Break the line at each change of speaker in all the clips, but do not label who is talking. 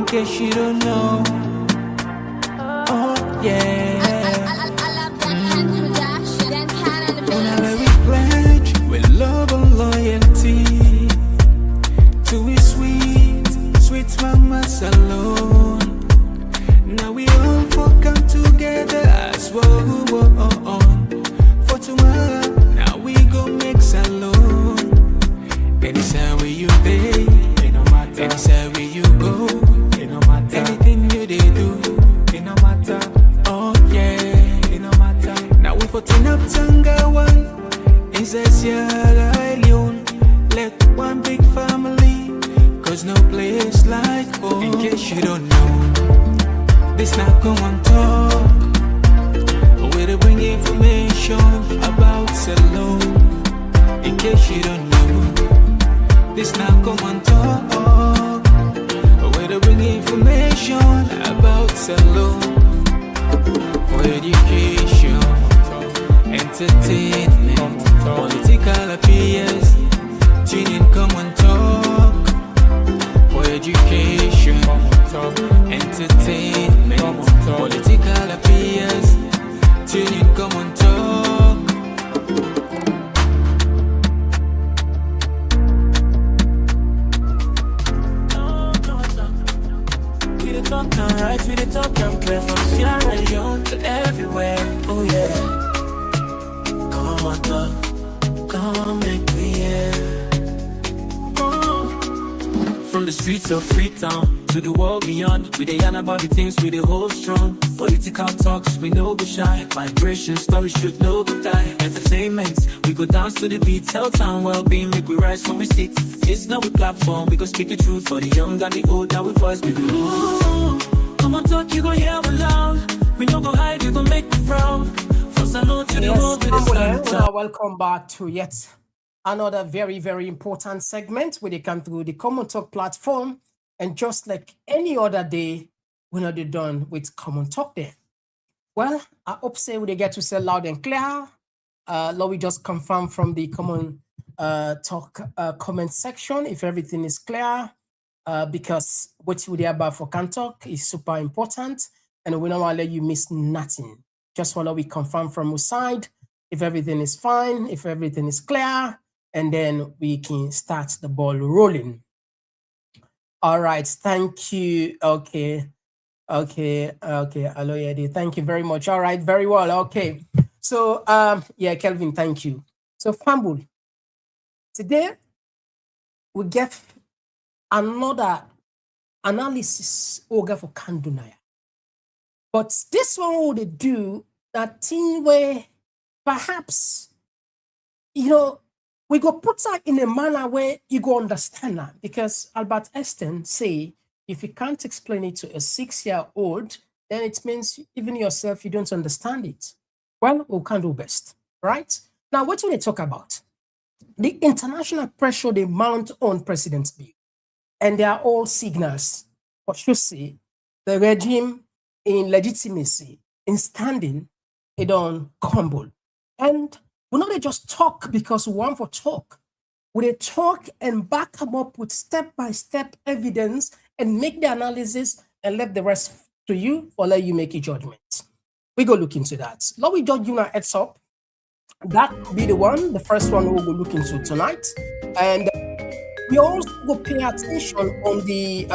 case you don't know. Oh yeah. Whenever we pledge with love and loyalty to his sweet mamas alone. Now we all come together as one. For tomorrow, now we go make alone. Anytime where you day, it no matter. Anytime where you go, it no matter. Anything you they do, it no matter. Oh yeah, it no matter. Now we for turn up Tanga one inside Sierra Leone. Let one big family, cause no place like home. In case you don't know, this not Komon-Tok. Where they bring information about Salon. In case you don't know, this now Komon-Tok. Where they bring information about Salon. For education, entertainment, political affairs. Tune in Komon-Tok. For education, entertainment, political affairs. Tune in Komon-Tok.
We the talk and right, we the talk and play from Sierra Leone to everywhere. Oh yeah. Komon-Tok, come make me hear. From the streets of Freetown to the world beyond, we dey yarn about the things we dey hold strong. Political talks, we no go shy. Migration stories should no go die. Entertainment, we go dance to the beat. Health and well-being, make we rise from we sit. It's not a platform, we go speak the truth for the young and the old. Now we voice we do. Komon-Tok, you go hear me loud. We no go hide, you go make me proud. From Salon to the world, to the stand.
Welcome back to yet another very, very important segment where they come through the Komon-Tok platform. And just like any other day, we're not done with Komon-Tok there. Well, I hope say we get to say loud and clear. Lord, we just confirm from the Komon-Tok comment section if everything is clear, because what we are about for Komon-Tok is super important, and we don't want to let you miss nothing. Just want to we confirm from our side if everything is fine, if everything is clear, and then we can start the ball rolling. All right, thank you. Okay. Hello, Eddie. Thank you very much. All right, very well. Okay. So, yeah, Kelvin, thank you. So, Fambul, today we get another analysis over for Kandunaya. But this one would do that thing where perhaps, we go put that in a manner where you go understand that, because Albert Einstein say, if you can't explain it to a 6-year-old, then it means even yourself, you don't understand it. Well, we can do best, right? Now, what do they talk about? The international pressure they mount on President Bio. And they are all signals for sure see the regime in legitimacy, in standing, it don't crumble. And we not just talk because we want for talk. We talk and back them up with step-by-step evidence and make the analysis and let the rest to you or let you make a judgment. We go look into that. Let me judge you now heads up. That be the one, the first one we'll go look into tonight. And we also go pay attention on the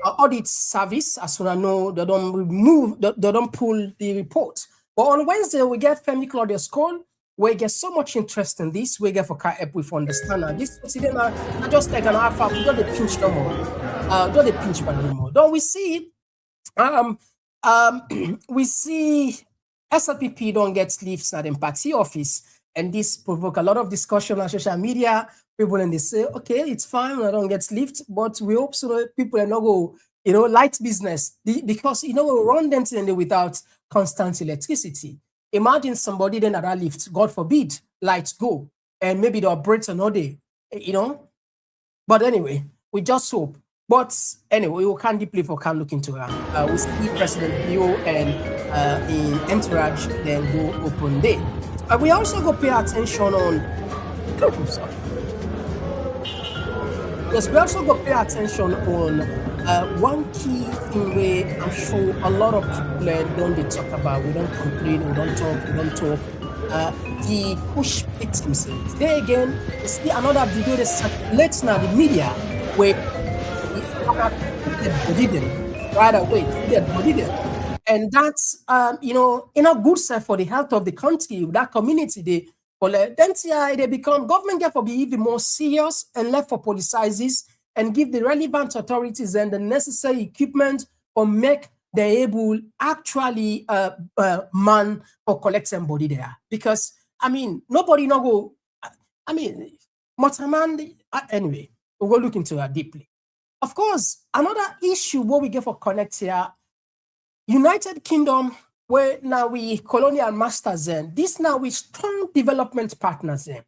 audit service. As soon as I know they don't remove, they don't pull the report. But on Wednesday, we get Femi Claudius Cole. We get so much interest in this. We get for car help with understand that this today not just like an alpha. We don't pinch no more. Don't they pinch by no more. Don't we see? We see SLPP don't get lifts at the party office, and this provoke a lot of discussion on social media. People and they say, okay, it's fine. I don't get lift, but we hope so that people are not go, light business because we run them without constant electricity. Imagine somebody then at that lift, God forbid, lights go, and maybe the operator no day, But anyway, we just hope. But anyway, we can't deeply for can look into her. We see President Bio and in Entourage then go open day. We also go pay attention on. Yes, we also got to pay attention on one key thing where I'm sure a lot of people don't they talk about. We don't complain, we don't talk, we don't talk. The push victims. Today again, you see another video that circulates now the media where body them right away, body them. And that's in good set for the health of the country, that community. They become government get for be even more serious and left for politicizes and give the relevant authorities and the necessary equipment or make them able actually man or collect somebody there. Because nobody no go. Motaman anyway, we'll go look into that deeply. Of course, another issue what we get for connect here, United Kingdom, where now we colonial masters in, this now we strong development partners in.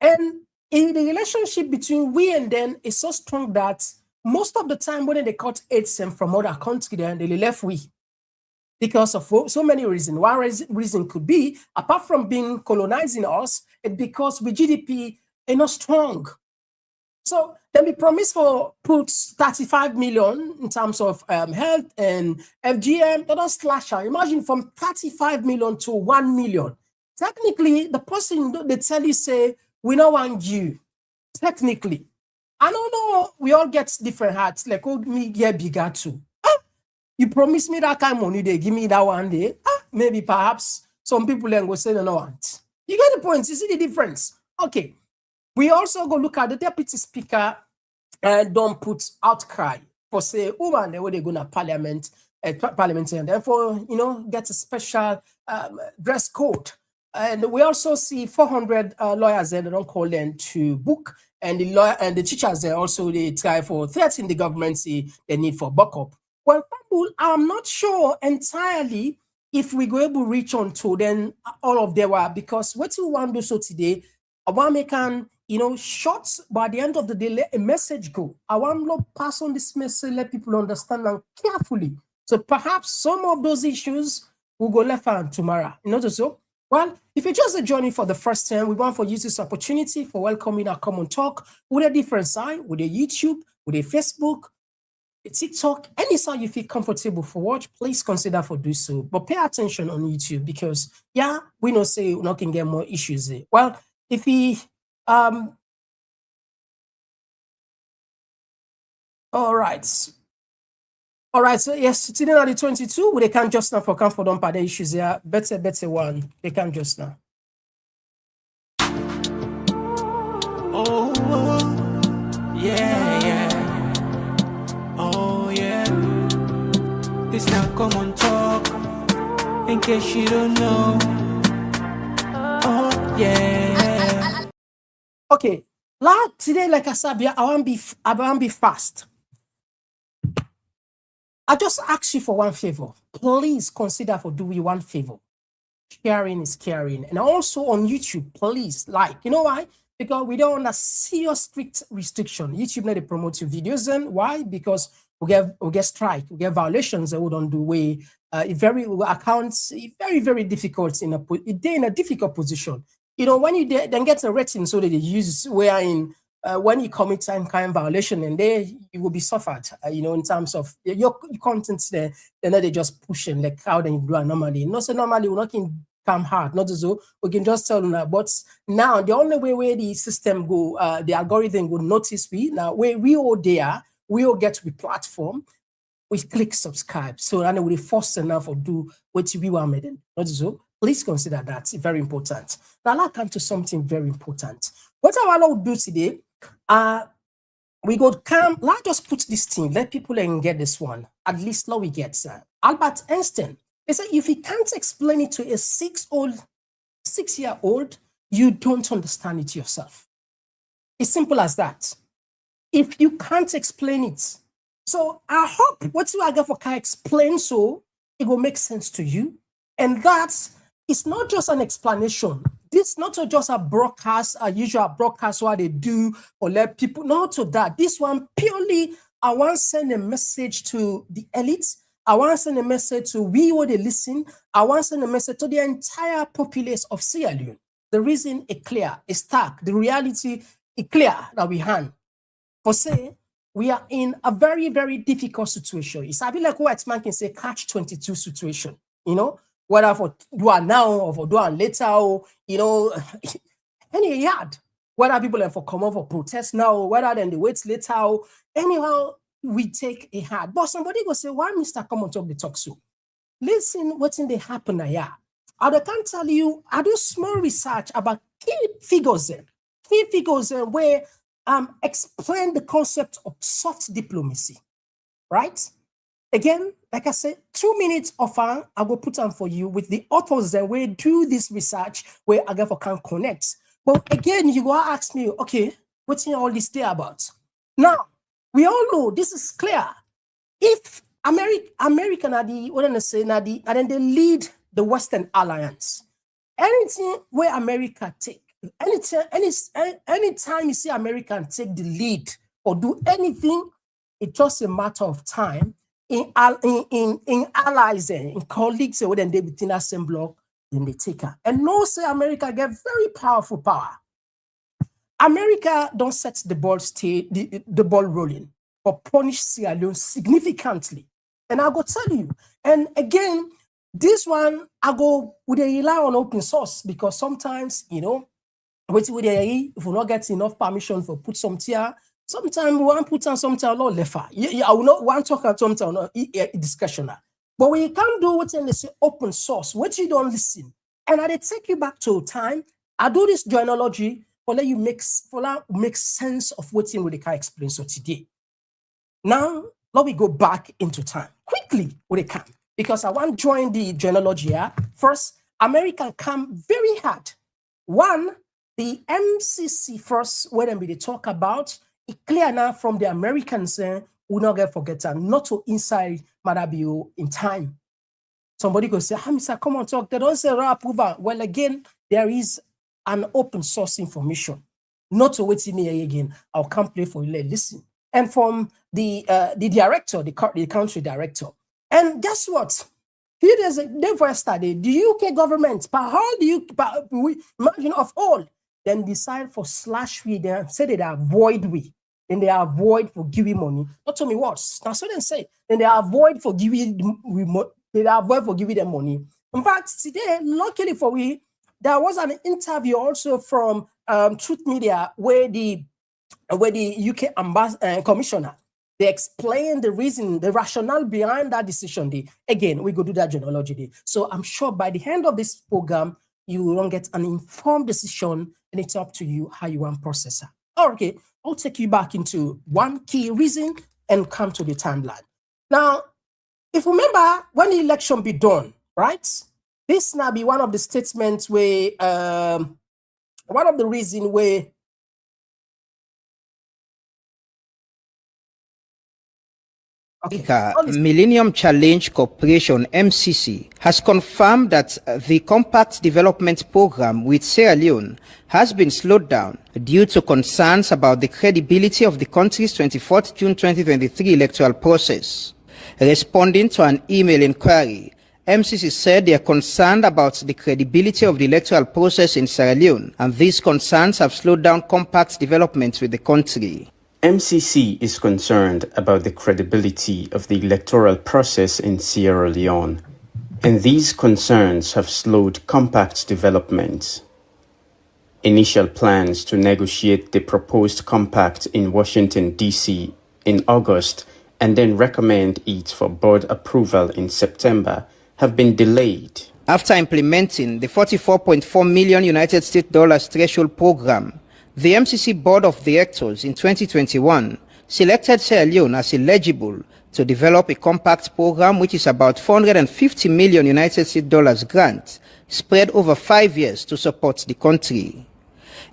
And in the relationship between we and them is so strong that most of the time when they cut aid from other countries, then they left we. Because of so many reasons. One reason could be, apart from being colonizing us, it's because with GDP is not strong. So then we promise for put 35 million in terms of health and FGM. They don't slash out. Imagine from 35 million to 1 million. Technically, the person they tell you say, we don't want you. Technically. I don't know. We all get different hearts. Like, oh, me get bigger too. You promise me that kind of money, they give me that one day. Maybe perhaps some people then go say they don't want. You get the point. You see the difference. Okay. We also go look at the deputy speaker and don't put outcry for say, woman, they they go to parliament, and therefore, get a special dress code. And we also see 400 lawyers there, they don't call them to book. And the lawyer and the teachers there also, they try for threatening the government, see they need for backup. Well, I'm not sure entirely if we go able to reach on to then all of them were, because what you want to do so today, I want to make short, but at the end of the day, let a message go. I want to pass on this message, let people understand them carefully. So perhaps some of those issues will go left hand tomorrow. So, well, if you're just joining for the first time, we want to use this opportunity for welcoming our Komon-Tok with a different side, with a YouTube, with a Facebook, a TikTok, any side you feel comfortable for watch, please consider for do so. But pay attention on YouTube because, we know say we not can get more issues there. Well, if we all right, so yes, today on the 22 they can't just now for come for them by the issues here. Better one, they can't just now.
Oh, yeah. Oh, yeah. This now Komon-Tok, in case you don't know. Oh, yeah.
Okay, today, like I said, I want to be fast. I just ask you for one favor. Please consider for doing one favor. Sharing is caring. And also on YouTube, please like. You know why? Because we don't want a serious strict restriction. YouTube not to promote your videos. And why? Because we get strike, we get violations that we don't do way. Accounts very, very difficult in a difficult position. When you then get a rating, so that they use wherein when you commit some kind of violation, and there you will be suffered. In terms of your content there, then they just pushing like how they do it normally. Not so normally we're not can come hard, not so we can just tell them that. But now the only way where the system go, the algorithm will notice now where we all there, we all get to the platform. We click subscribe, so and we force enough or do what we want made. Not so. Please consider that. It's very important. Now, let's come to something very important. What I want to do today, we go come. Let's just put this thing. Let people get this one. At least now we get Albert Einstein. He said, if you can't explain it to a 6-year-old, you don't understand it yourself. It's simple as that. If you can't explain it, so I hope what you are going for can explain so it will make sense to you, and that's. It's not just an explanation. This is not just a broadcast, a usual broadcast what they do or let people, not to that. This one purely, I want to send a message to the elites. I want to send a message to we who they listen. I want to send a message to the entire populace of Sierra Leone. The reason is clear, it's stark. The reality is clear that we have. for say we are in a very, very difficult situation. It's a bit like what man can say catch-22 situation, you know, whether for do it now or for do it later, or, you know, any yard, whether people are for come over protest now, or whether then they wait later, or anyhow, we take a hard. But somebody will say, why Mr. Komon-Tok the talk so? Listen, what's in the happen here. I can tell you, I do small research about key figures where explain the concept of soft diplomacy, right? Again, like I said, 2 minutes of I will put on for you with the authors that will do this research where I can connect. But again, you go ask me, okay, what's in all this day about? Now, we all know this is clear. If American are the, what I say, and then they lead the Western Alliance, anything where America take, anytime you see American take the lead or do anything, it's just a matter of time. In allies, in colleagues, or then they within that same block, then they take her. And no, say America get very powerful power. America don't set the ball rolling or punish Sierra Leone significantly. And I go tell you, and again, this one I go with a rely on open source because sometimes, you know, if we not get enough permission for put some tier, sometimes we want to put on some tier left. I will not want to talk about something or discussion. But when you can't do what they say open source, what you don't listen, and I take you back to time. I do this joinology for let you make sense of what we can explain so today. Now let me go back into time quickly when they can, because I want to join the joinology here. First, American come very hard. One, the MCC first, when they talk about it clear now from the Americans, we not get forgotten, not to inside Maada Bio in time. Somebody could say, Mr. Komon-Tok, they don't say approval. Well, again, there is an open source information. Not to wait in here again. I'll come play for you. Listen. And from the director, the country director. And guess what? Here there's a day for yesterday, the UK government, how do you imagine of all, then decide for slash we there, say they avoid we. Then they avoid for giving money. Not tell me what. That's what they say. Then they avoid for giving them money. In fact, today, luckily for we, there was an interview also from Truth Media where the UK commissioner, they explain the reason, the rationale behind that decision. Again, we go do that joinology. So I'm sure by the end of this program, you will get an informed decision, and it's up to you how you want to process it. Okay, I'll take you back into one key reason and come to the timeline. Now, if you remember when the election be done, right? This now be one of the statements where, one of the reasons where
Millennium Challenge Corporation, MCC, has confirmed that the Compact Development Program with Sierra Leone has been slowed down due to concerns about the credibility of the country's 24th June 2023 electoral process. Responding to an email inquiry, MCC said they are concerned about the credibility of the electoral process in Sierra Leone, and these concerns have slowed down Compact's development with the country.
MCC is concerned about the credibility of the electoral process in Sierra Leone, and these concerns have slowed Compact's development. Initial plans to negotiate the proposed compact in Washington, D.C. in August and then recommend it for board approval in September have been delayed.
After implementing the $44.4 million United States dollars threshold program, the MCC Board of Directors in 2021 selected Sierra Leone as eligible to develop a compact program which is about $450 million United States dollars grant spread over 5 years to support the country.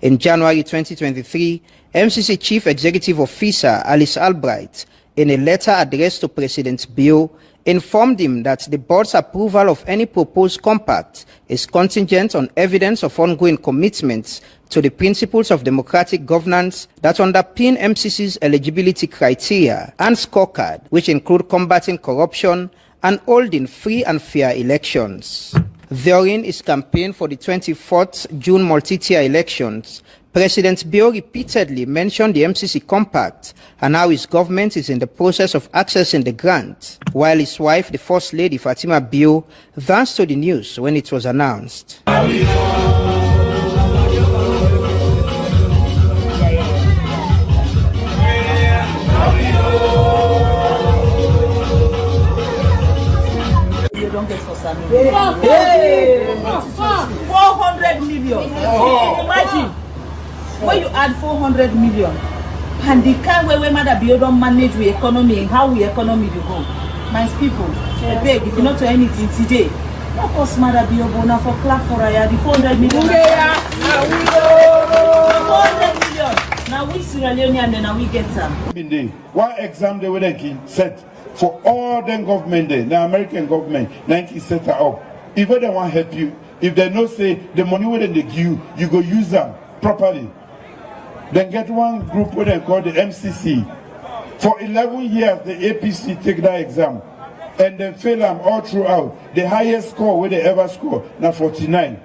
In January 2023, MCC Chief Executive Officer Alice Albright, in a letter addressed to President Bio, informed him that the board's approval of any proposed compact is contingent on evidence of ongoing commitments to the principles of democratic governance that underpin MCC's eligibility criteria and scorecard, which include combating corruption and holding free and fair elections. During his campaign for the 24th June multi-tier elections, President Bio repeatedly mentioned the MCC Compact and how his government is in the process of accessing the grant, while his wife, the First Lady Fatima Bio, danced to the news when it was announced.
You don't get for Hey! 400 million. Imagine when you add 400 million and the kind way Maada Bio don't manage the economy and how the economy will go. My people, I beg, if you not to anything today, not cost Maada Bio bona for clap for the 400 million. 400 million. Now we Sierra Leone and then now we get some.
One exam they were set for all the government there, the American government, 90 set up. If they want to help you, if they don't say the money where they give you, you go use them properly. Then get one group where they call the MCC. For 11 years, the APC take that exam and then fail them all throughout. The highest score where they ever score, now 49.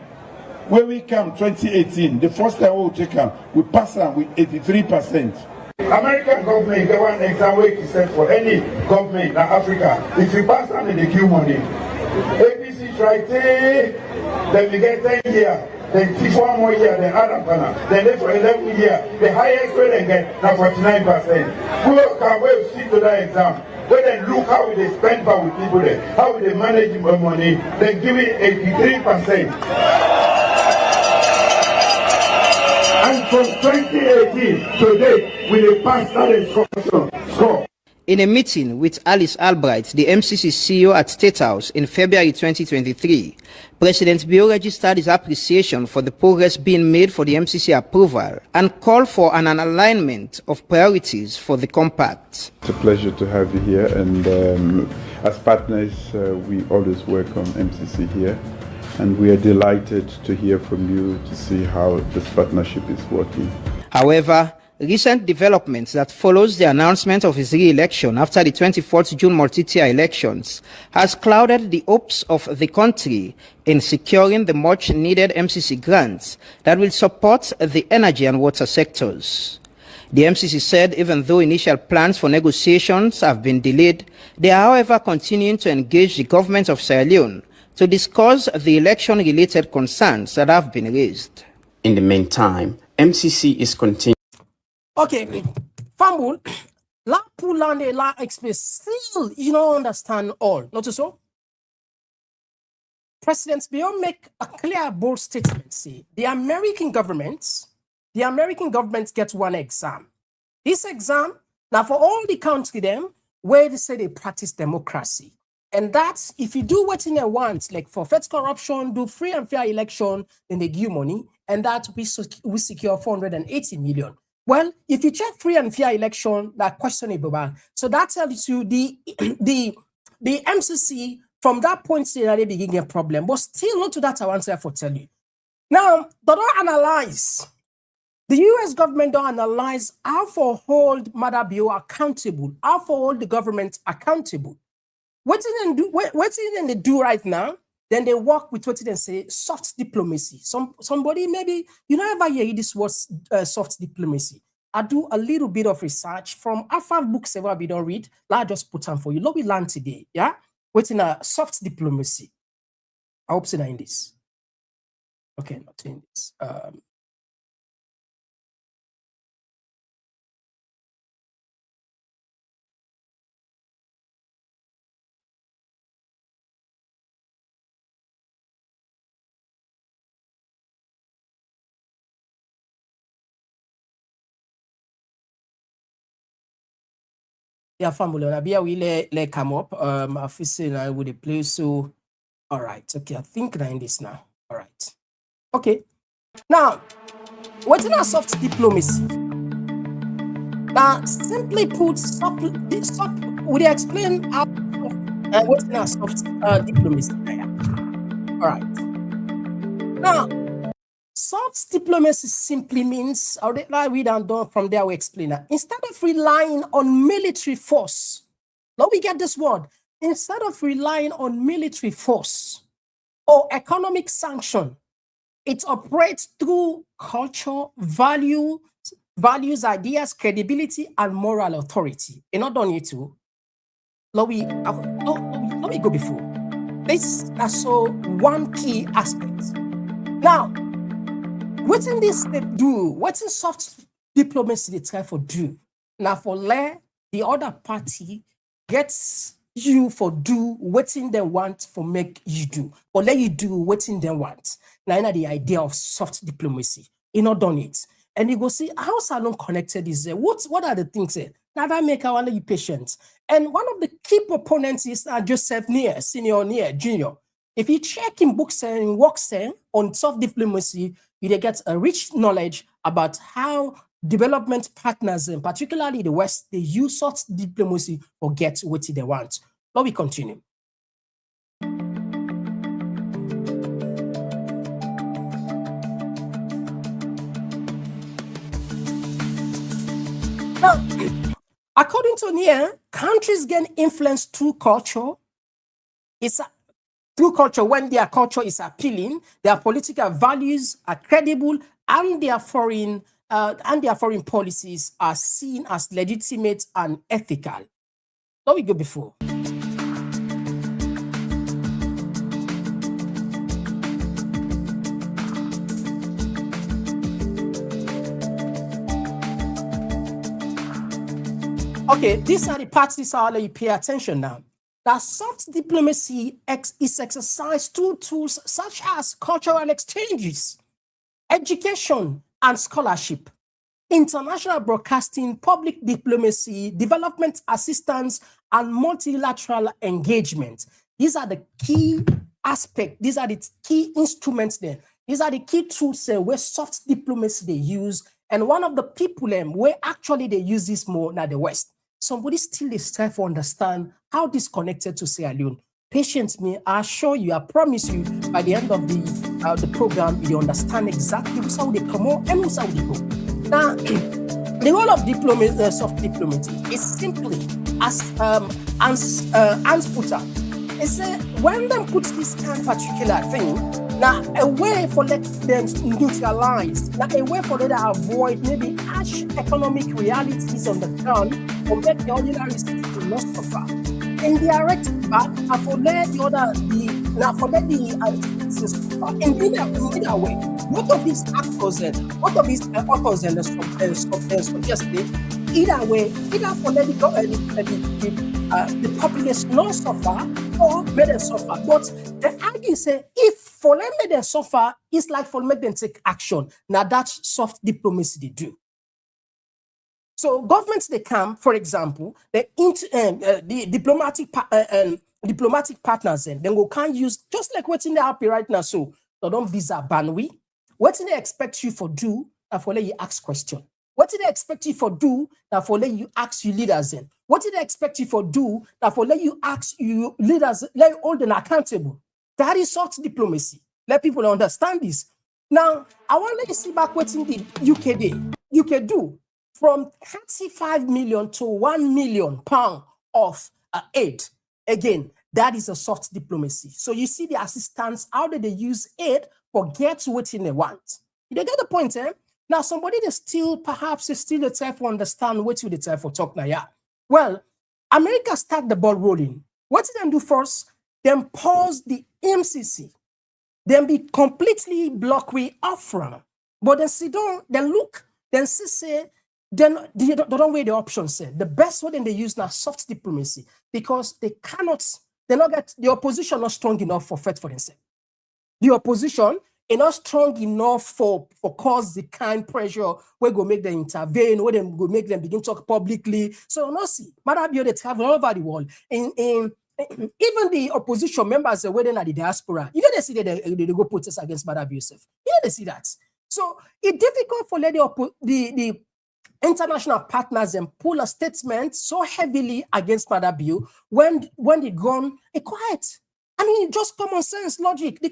When we come 2018, the first time we take them, we pass them with 83%. American government, they want exam way to set for any government in Africa. If you pass them, they give money. APC try to, then we get 10 years, then 1 more year, then add up, then for 11 years, the highest way they get, now 49%. Who can wait to see to that exam? When they look how they spend power with people there, how they manage money, they give it 83%. And from 2018 to date, we will pass that instruction score.
In a meeting with Alice Albright, the MCC CEO at State House in February 2023, President Bio registered his appreciation for the progress being made for the MCC approval and called for an alignment of priorities for the compact.
It's a pleasure to have you here, and as partners, we always welcome MCC here. And we are delighted to hear from you to see how this partnership is working.
However, recent developments that follows the announcement of his re-election after the 24th June multi-tier elections has clouded the hopes of the country in securing the much-needed MCC grants that will support the energy and water sectors. The MCC said even though initial plans for negotiations have been delayed, they are however continuing to engage the government of Sierra Leone to discuss the election-related concerns that have been raised.
In the meantime, MCC is continuing.
Okay, Fambul, la pulande la express still you don't understand all, not so? President Bio make a clear, bold statement. See, the American government gets one exam. This exam, now for all the country them, where they say they practice democracy. And that's if you do what they want, like for fight corruption, do free and fair election, then they give you money, and that we secure 480 million. Well, if you check free and fair election, that questionable. So that tells you the MCC from that point they begin a problem, but still not to that I want to tell you. Now, they don't analyze. The US government don't analyze how for hold Maada Bio accountable, how for hold the government accountable. What they do right now? Then they work with what they say soft diplomacy. Somebody maybe you never hear this word soft diplomacy. I do a little bit of research from five books ever we don't read. I just put on for you. What we learn today, yeah. Waiting a soft diplomacy. I hope so in this. Okay, not in this. Yeah, family. Nabia will let come up. I feel saying I would play. So, all right. Okay, I think I'm in this now. All right. Okay. Now, what's in a soft diplomacy? Now, simply put, would you explain how what's in a soft diplomacy? All right. Now, soft diplomacy simply means, I'll read and done from there, we explain that. Instead of relying on military force, now we get this word, instead of relying on military force or economic sanction, it operates through culture, values, ideas, credibility, and moral authority. And not only to, let me go before. This is also one key aspect. Now, what in this they do? What in soft diplomacy they try for do? Now for let the other party gets you for do what in they want for make you do, or let you do what in they want. Now the idea of soft diplomacy. You not done it. And you go see how Salon connected is there. What are the things there? Now that make our you patient. And one of the key proponents is Joseph Neer, senior Neer, junior. If you check in books and works on soft diplomacy, you get a rich knowledge about how development partners, and particularly the West, they use soft diplomacy or get what they want. Let me continue. Now, according to Neer, countries gain influence through culture. It's through culture when their culture is appealing, their political values are credible, and their foreign policies are seen as legitimate and ethical. Let me go before. Okay, these are the parts. This is how you pay attention now. That soft diplomacy is exercised through tools such as cultural exchanges, education and scholarship, international broadcasting, public diplomacy, development assistance, and multilateral engagement. These are the key aspects. These are the key instruments there. These are the key tools where soft diplomacy they use. And one of the people where actually they use this more now the West. Somebody still is trying to understand how this connected to Sierra Leone. Patience me, I assure you, I promise you, by the end of the program, you understand exactly how they come out and how they go. Now, the role of soft diplomacy is simply as Hans put up. It said when them put this kind of particular thing, now a way for let them neutralize, now a way for them to avoid maybe harsh economic realities on the ground, or make the ordinary citizen not suffer. Indirect back, and for let the other citizens suffer. In either way, what of these actors and what of these authors and yesterday, either way, either for let the population not suffer or let them suffer. But the argument say if for them let them suffer, it's like for make them take action. Now that's soft diplomacy they do. So governments they come, for example, the diplomatic partners and then we can use just like what's in the happy right now. So they don't visa ban we. What do they expect you for do? And for let you ask question. What do they expect you for do? That for let you ask you leaders in. What do they expect you for do? That for let you ask you leaders, let you hold them accountable. That is soft diplomacy. Let people understand this. Now, I want to let you see back what's in the UK do. From 35 million to 1 million pounds of aid. Again, that is a soft diplomacy. So you see the assistance, how do they use aid for get what they want? You get the point, eh? Now, somebody they still, perhaps they still try to understand what they try for talk now, yeah. Well, America start the ball rolling. What did they do first? Then pause the MCC. Then be completely block way off from. But then sit down, then look, then say, then they don't weigh the options. The best way they use now soft diplomacy because they not get the opposition not strong enough for fight for themselves. The opposition is not strong enough for cause the kind pressure where go make them intervene, where them go make them begin to talk publicly. So not see, Maada Bio they travel all over the world. In even the opposition members where they are the diaspora, you know they see that they go protest against Maada Bio yourself. You know they see that. So it's difficult for the international partners and pull a statement so heavily against Maada Bio when they gone quiet. I mean, just common sense, logic. They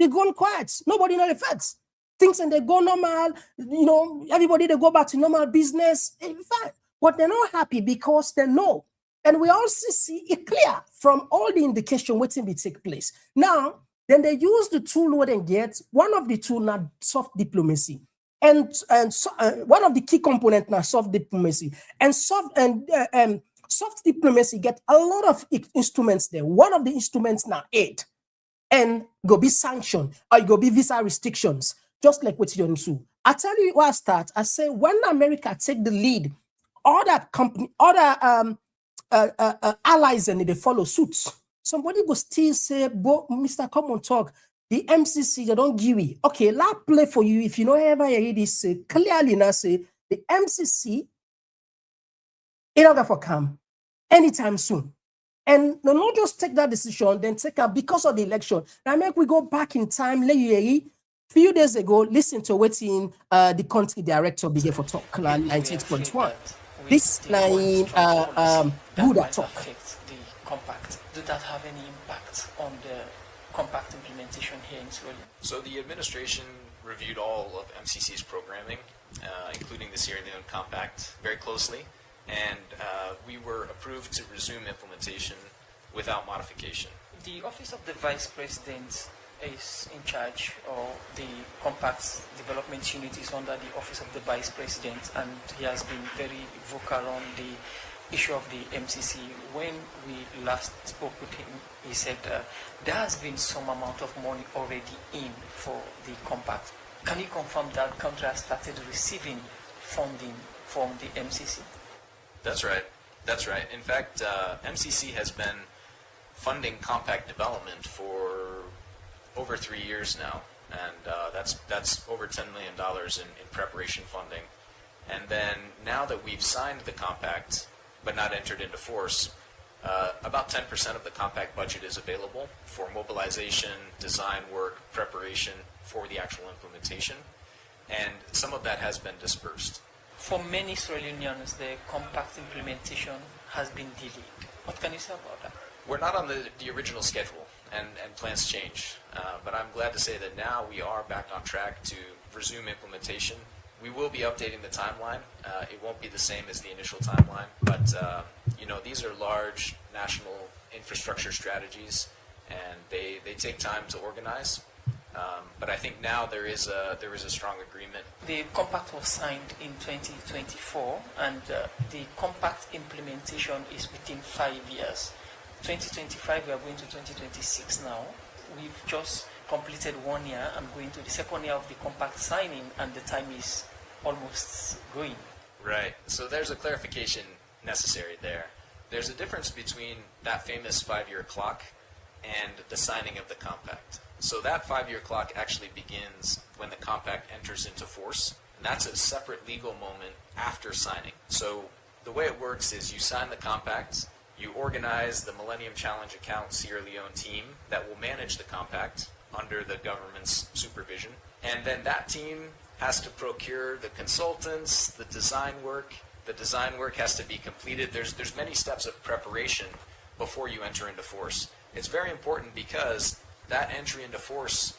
gone quiet. Nobody knows the facts. Things and they go normal. You know, everybody they go back to normal business. In fact, but they're not happy because they know, and we also see it clear from all the indication waiting to take place. Now Then they use the tool what they get. One of the tool now soft diplomacy. And one of the key components now soft diplomacy. And soft diplomacy get a lot of instruments there. One of the instruments now aid. And go be sanction or go be visa restrictions, just like what you do. I tell you where I start. I say when America take the lead, other allies and they follow suits. Somebody go still say, Mr. Komon-Tok, the MCC, they don't give it. Okay, let play for you. If you know ever hear this, clearly now say the MCC, it not going for come anytime soon. And no, not just take that decision, then take up because of the election. Now make we go back in time, few days ago, listen to what in the country director began for talk, 19.1. This line good at talk.
The compact. Did that have any impact on the compact implementation here in Sierra Leone?
So the administration reviewed all of MCC's programming, including the Sierra Leone Compact, very closely, and we were approved to resume implementation without modification.
The Office of the Vice President is in charge, or the Compact's development unit is under the Office of the Vice President, and he has been very vocal on the issue of the MCC. When we last spoke with him, he said there has been some amount of money already in for the Compact. Can you confirm that country has started receiving funding from the MCC?
That's right. That's right. In fact, MCC has been funding compact development for over 3 years now, and that's over $10 million in preparation funding. And then now that we've signed the compact but not entered into force, about 10% of the compact budget is available for mobilization, design work, preparation for the actual implementation, and some of that has been dispersed.
For many Sierra Leoneans, the compact implementation has been delayed. What can you say about that?
We're not on the original schedule, and plans change. But I'm glad to say that now we are back on track to resume implementation. We will be updating the timeline. It won't be the same as the initial timeline, but you know, these are large national infrastructure strategies, and they take time to organize. But I think now there is a strong agreement.
The compact was signed in 2024, and the compact implementation is within 5 years. 2025, we are going to 2026 now. We've just completed 1 year and going to the second year of the compact signing, and the time is almost going.
Right. So there's a clarification necessary there. There's a difference between that famous 5-year clock and the signing of the compact. So that 5-year clock actually begins when the compact enters into force, and that's a separate legal moment after signing. So the way it works is you sign the compact, you organize the Millennium Challenge Account Sierra Leone team that will manage the compact under the government's supervision, and then that team has to procure the consultants, the design work. The design work has to be completed. There's many steps of preparation before you enter into force. It's very important because that entry into force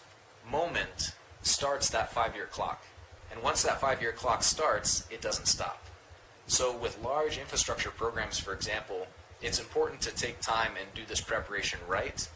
moment starts that 5-year clock. And once that 5-year clock starts, it doesn't stop. So with large infrastructure programs, for example, it's important to take time and do this preparation right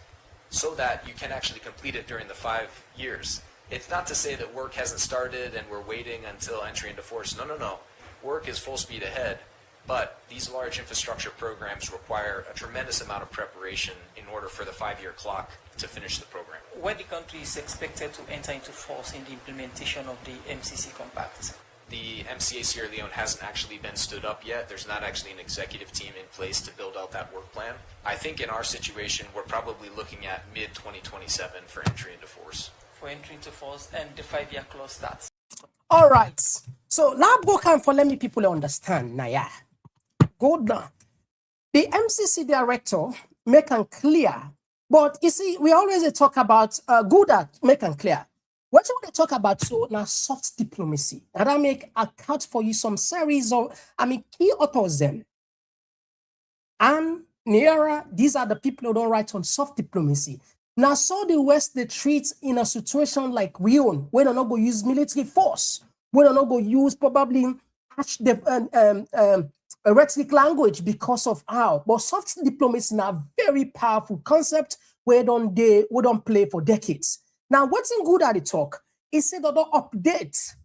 so that you can actually complete it during the 5 years. It's not to say that work hasn't started and we're waiting until entry into force. No. Work is full speed ahead. But these large infrastructure programs require a tremendous amount of preparation in order for the 5-year clock to finish the program.
When the country is expected to enter into force in the implementation of the MCC Compact?
The MCA Sierra Leone hasn't actually been stood up yet. There's not actually an executive team in place to build out that work plan. I think in our situation, we're probably looking at mid-2027 for entry into force.
For entry into force, and the 5-year clause starts.
All right. So now go can for let me people understand. Now, yeah. Go down. The MCC director make and clear, but you see, we always talk about good at make and clear. What you want to talk about so now soft diplomacy. And I make account for you some series of key authors them. And Niera, these are the people who don't write on soft diplomacy. Now, so the West they treat in a situation like we own, we don't go use military force. We don't go use probably a rhetoric language because of how. But soft diplomacy is a very powerful concept we don't play for decades. Now, what's in good at the talk is say they don't update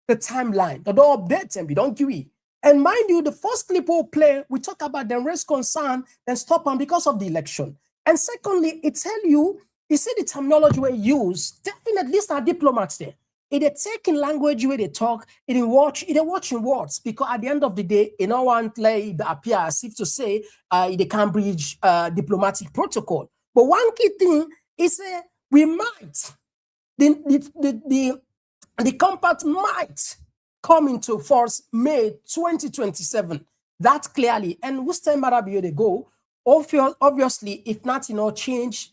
the timeline, they don't update and we don't give it. And mind you, the first clip we'll play, we talk about them raise concern, then stop them because of the election. And secondly, it tell you see the terminology we use, definitely these are diplomats there. It is taking language where they talk, it watching words, because at the end of the day, you don't want like the appear as if to say the Cambridge diplomatic protocol. But one key thing is we might, the compact might come into force May 2027. That clearly, and whose time Maada Bio they go, obviously, if not, change,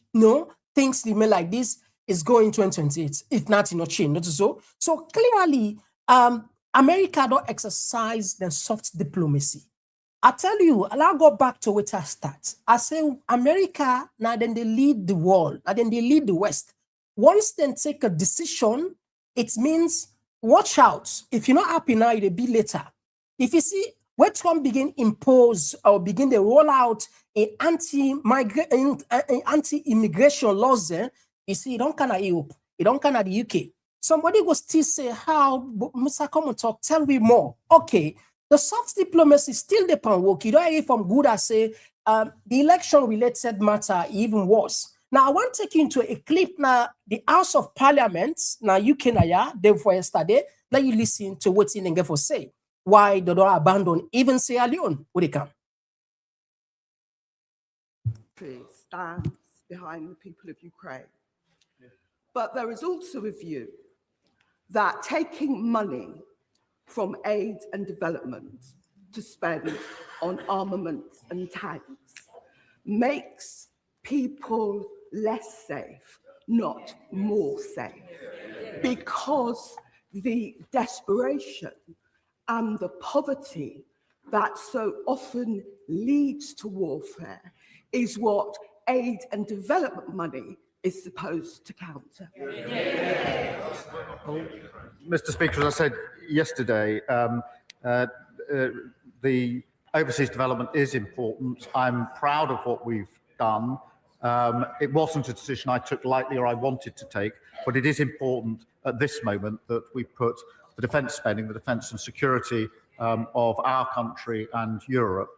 things remain like this, is going 2028, if not, change, not so. So clearly, America don't exercise the soft diplomacy. I tell you, I'll go back to where I start. I say America, now then they lead the world, and then they lead the West. Once they take a decision, it means watch out. If you're not happy now, it'll be later. If you see when Trump begin impose or begin to roll out a anti-immigration laws, you see, it don't kind of Europe, it don't kind of the UK. Somebody will still say, how, Mr. Komon-Tok, tell me more. Okay, the soft diplomacy still depend work. You don't hear from good as say the election-related matter even worse. Now, I want to take you into a clip now, the House of Parliament, now UK now, day before yesterday, let you listen to what in for say. Why they don't abandon even Sierra Leone when they come.
Stands behind the people of Ukraine. But there is also a view that taking money from aid and development to spend on armaments and tanks makes people less safe, not more safe, because the desperation and the poverty that so often leads to warfare is what aid and development money is supposed to counter.
Well, Mr. Speaker, as I said yesterday, the overseas development is important. I'm proud of what we've done. It wasn't a decision I took lightly or I wanted to take, but it is important at this moment that we put the defence spending, the defence and security of our country and Europe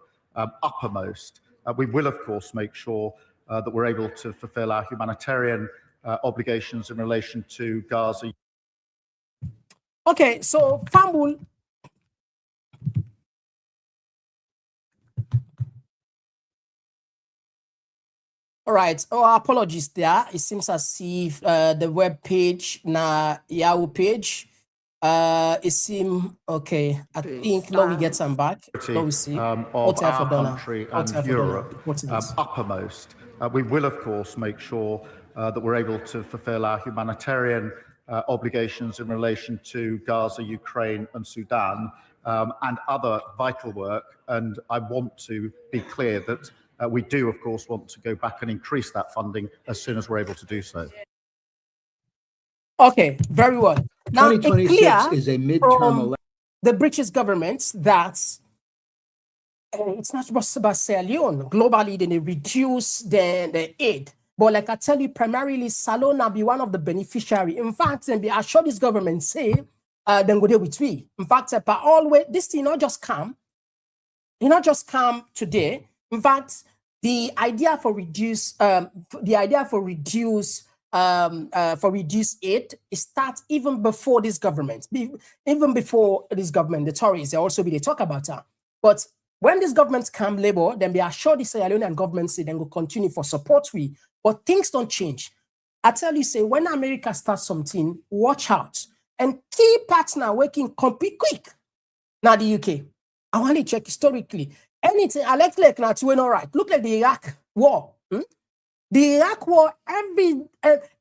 uppermost. We will, of course, make sure that we're able to fulfil our humanitarian obligations in relation to Gaza.
Okay, so Fambul. All right. Oh, apologies there. It seems as if the web page, na Yahoo page, it seems okay. I think now we get some back. Now we see
of our country and Europe uppermost. We will, of course, make sure that we're able to fulfill our humanitarian obligations in relation to Gaza, Ukraine, and Sudan, and other vital work. And I want to be clear that we do, of course, want to go back and increase that funding as soon as we're able to do so.
Okay, very well. Now,
2026 is a midterm election.
The British government that it's not just about Sierra Leone. Globally, they reduce the aid. But like I tell you, primarily, Salona be one of the beneficiaries. In fact, and I sure this government say, then go there with we. In fact, but always, this thing not just come. It not just come today. In fact, the idea for reduce aid starts even before this government. Even before this government, the Tories they also be they talk about that. But when this government come labor, then they are sure the Sierra Leonean government say then will continue for support we. But things don't change. I tell you, say when America starts something, watch out. And key partner working compete quick. Now the UK. I want to check historically. Anything I like now to win all right. Look at the Iraq war. The Iraq war,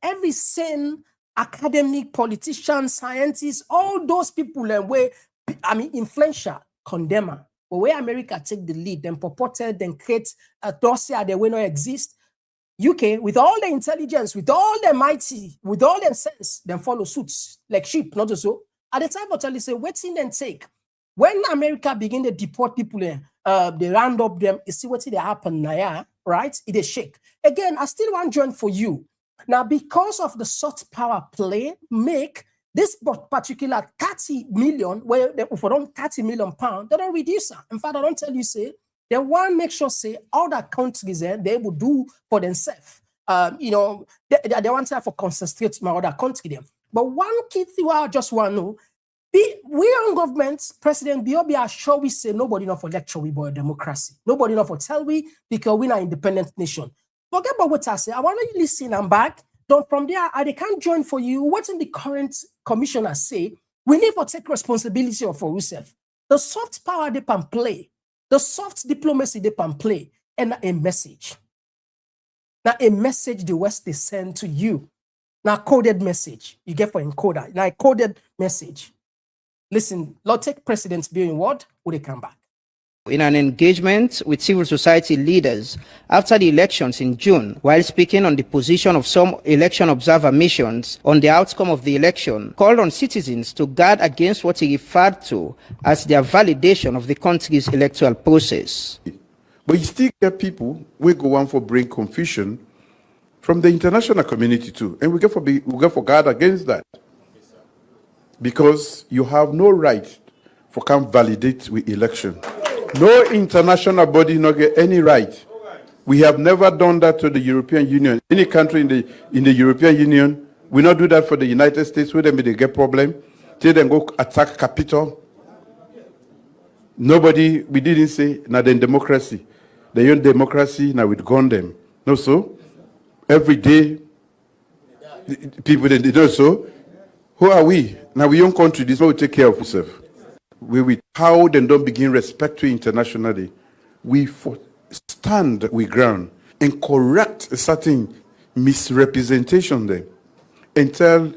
every sane academic, politician, scientist, all those people where influential condemn her. But where America take the lead, then purported, then create a dossier that will not exist. UK, with all the intelligence, with all the mighty, with all the sense, then follow suits like sheep, not so. At the time, I say, what's in then take? When America begin to deport people, they round up them, you see what they happen now, yeah? right? It is shake. Again, I still want join for you. Now, because of the soft power play, make this particular 30 million, where they for them 30 million pounds, they don't reduce it. In fact, I don't tell you, say, they want to make sure, say, all the countries they will do for themselves. You know, they want to have for concentrate my other country them. But one key thing I just want to know, we on government, President Bio are sure we say nobody enough for lecture we about democracy. Nobody enough for tell we because we're an independent nation. Forget about what I say. I want you to listen and back. Don't from there, they can't join for you. What in the current commissioner say? We need to take responsibility for ourselves. The soft power they can play, the soft diplomacy they can play, and a message. Now a message the West they send to you. Now coded message you get for encoder. Now a coded message. Listen, Lord, take President Bio in word, will they come back?
In an engagement with civil society leaders after the elections in June, while speaking on the position of some election observer missions on the outcome of the election, called on citizens to guard against what he referred to as their validation of the country's electoral process.
But you still get people we go on for bring confusion from the international community too, and we get for guard against that. Because you have no right for come validate with election. No international body not get any right. We have never done that to the European Union. Any country in the European Union, we not do that for the United States, where they get problem. Till then go attack Capitol. Nobody, we didn't say, now then democracy. They own democracy, now we'd gone them. No, so? Every day, people, they do so. Who are we? Now we own country, this is what we take care of ourselves. We how then don't begin respect to internationally. We stand we ground and correct a certain misrepresentation there. And tell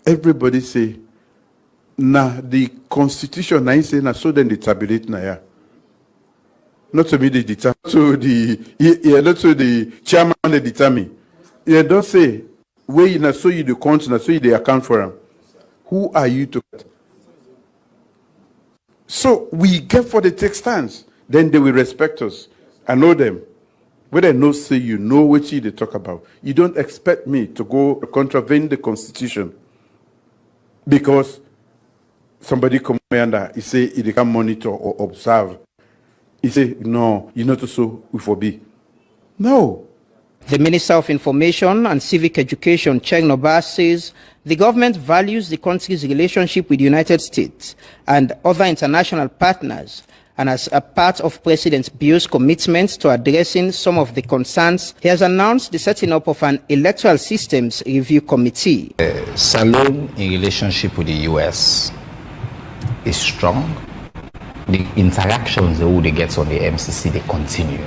everybody say, nah, the constitution na say na so then they tabulate na ya. Not to me they determine, not to the chairman they determine. Yeah, don't say where you na so you the country, na so you they account for them. Who are you to? So we get for the take stands, then they will respect us. I know them. When I know say you know what they talk about. You don't expect me to go contravene the constitution because somebody come under, he say he can monitor or observe. He say, no, you not so we forbid. No.
The Minister of Information and Civic Education, Cheng Noba, says the government values the country's relationship with the United States and other international partners, and as a part of President Bio's commitment to addressing some of the concerns, he has announced the setting up of an electoral systems review committee.
Salone in relationship with the U.S. is strong. The interactions they get on the MCC, they continue.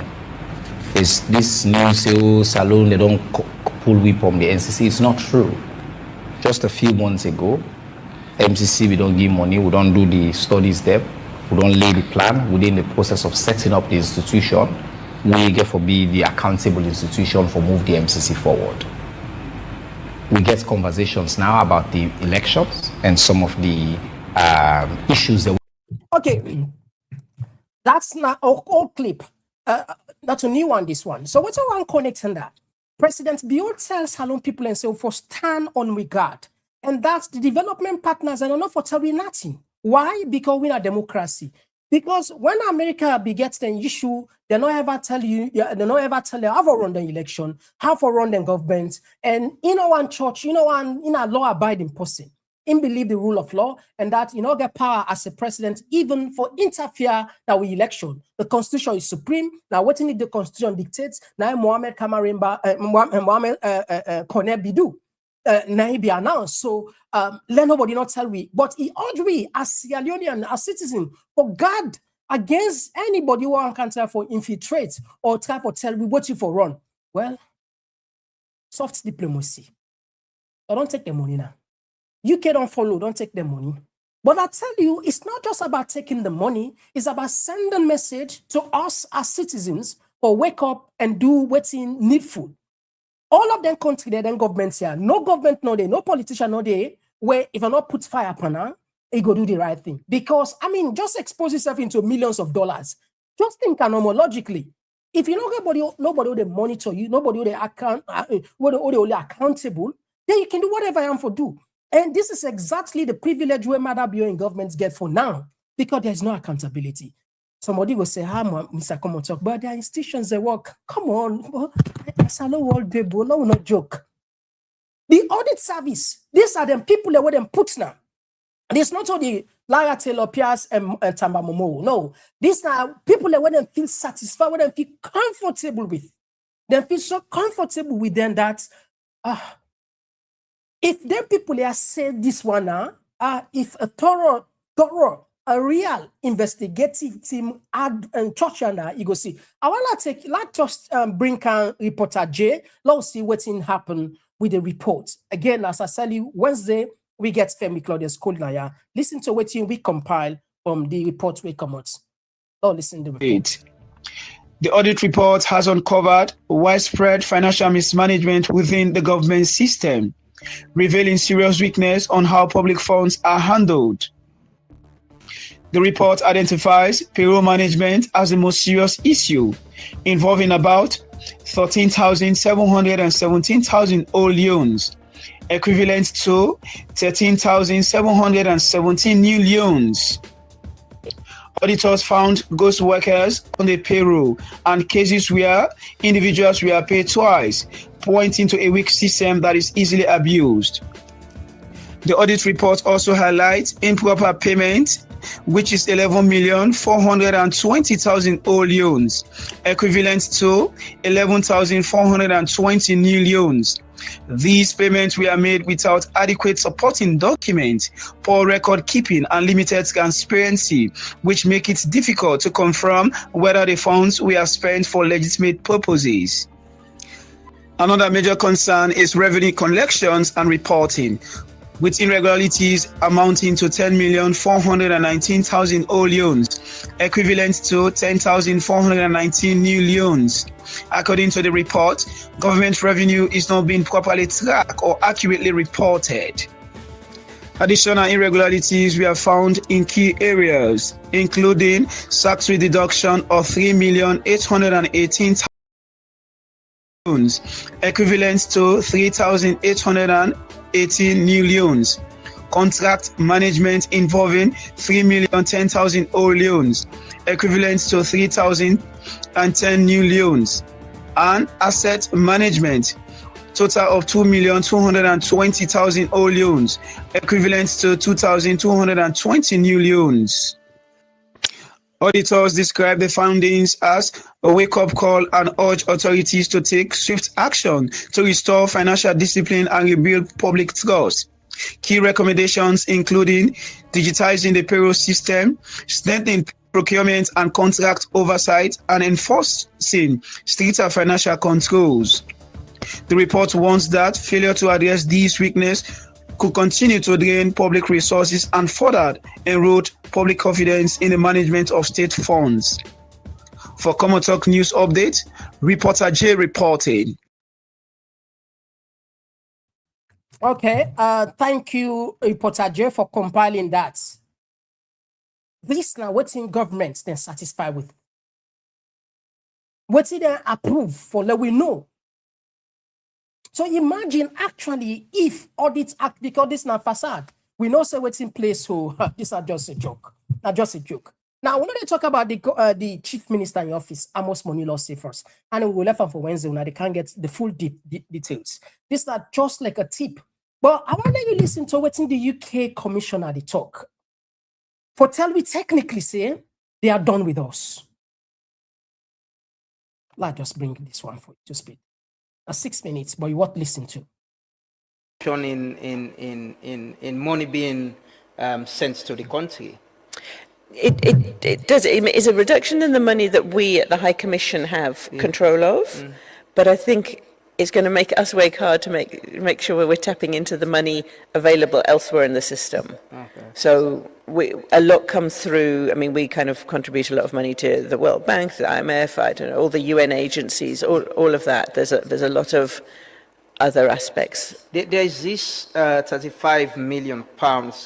Is this news, Salone, they don't pull whip from the NCC? It's not true. Just a few months ago, MCC, we don't give money, we don't do the studies there, we don't lay the plan within the process of setting up the institution. We get for be the accountable institution for move the MCC forward. We get conversations now about the elections and some of the issues that.
Okay, that's not old clip. That's a new one, this one. So what's our connecting that? President Bio tells Salone people and say, for stand on regard. And that's the development partners and not for telling nothing. Why? Because we're a democracy. Because when America begets an issue, they don't ever tell you, they don't ever tell you how to run the election, how to run the government. And in one church, in a law-abiding person, in believe the rule of law, and that you know get power as a president even for interfere that with election. The constitution is supreme. Now, what the constitution dictates, now Mohammed Kamarimba, Mohammed Kone Bidu, now he be announced. So let nobody not tell we, but he urge we as Sierra Leonean, as citizen, for God against anybody who can try for infiltrate or try for tell we what you for run. Well, soft diplomacy. I don't take the money now. UK don't follow, don't take the money. But I tell you, it's not just about taking the money, it's about sending a message to us as citizens or wake up and do what's needful. All of them country, then governments here. No government, no day, no politician, no day, where if I not put fire upon her, he go do the right thing. Because, I mean, just expose yourself into millions of dollars. Just think anomologically. If you don't nobody will monitor you, nobody will account, will accountable, then you can do whatever you want to do. And this is exactly the privilege where Maada Bio and governments get for now, because there's no accountability. Somebody will say, Mr. Komon-Tok, but there are institutions that work. Come on, it's a low world people, no, not joke. The audit service, these are the people that were them put now. And it's not only Lara Taylor Pierce and Tamba Momo. No, these are people that when they feel satisfied, when they feel comfortable with. They feel so comfortable with them that if them people they are saying this one now, if a thorough, a real investigative team add and touch on that, you go see. I want to take, let's just bring on reporter J. Let's see what's in happen with the report. Again, as I said you, Wednesday, we get Femi Claudius Kolinaya. Listen to what we compile from the report we come out. Oh, listen to the report.
The audit report has uncovered widespread financial mismanagement within the government system, revealing serious weakness on how public funds are handled. The report identifies payroll management as the most serious issue, involving about 13,717,000 old loans, equivalent to 13,717 new loans. Auditors found ghost workers on the payroll and cases where individuals were paid twice, pointing to a weak system that is easily abused. The audit report also highlights improper payment, which is 11,420,000 old loans, equivalent to 11,420 new loans. These payments were made without adequate supporting documents, poor record keeping, and limited transparency, which make it difficult to confirm whether the funds were spent for legitimate purposes. Another major concern is revenue collections and reporting, with irregularities amounting to 10,419,000 old loans, equivalent to 10,419 new loans. According to the report, government revenue is not being properly tracked or accurately reported. Additional irregularities were found in key areas, including tax deduction of 3,818,000 loans, equivalent to 3,818 new loans. Contract management involving 3,010,000 old loans, equivalent to 3,010 new loans. And asset management, total of 2,220,000 old loans, equivalent to 2,220 new loans. Auditors describe the findings as a wake-up call and urge authorities to take swift action to restore financial discipline and rebuild public trust. Key recommendations including digitizing the payroll system, strengthening procurement and contract oversight, and enforcing stricter financial controls. The report warns that failure to address these weaknesses could continue to drain public resources and further erode public confidence in the management of state funds. For Komon-Tok News Update, reporter J reporting.
Okay, thank you, reporter J, for compiling that. This now what's in government then satisfied with. What's it approve for, let we know. So imagine actually if audits act, because this is not facade. We know say what's in place, so these are just a joke. Not just a joke. Now, when they talk about the chief minister in office, Amos Monilo say first, and we will left them for Wednesday now they can't get the full details. These are just like a tip. But I want you listen to what's in the UK commissioner they talk. For tell we technically say they are done with us. Let's just bring this one for you to speak. 6 minutes, but you what listen to.
In money being sent to the country.
It does. It is a reduction in the money that we at the High Commission have control of, but I think it's going to make us work hard to make sure we're tapping into the money available elsewhere in the system. Okay. So a lot comes through. I mean, we kind of contribute a lot of money to the World Bank, the IMF, I don't know, all the UN agencies, all of that. There's a lot of other aspects.
There is this £35 million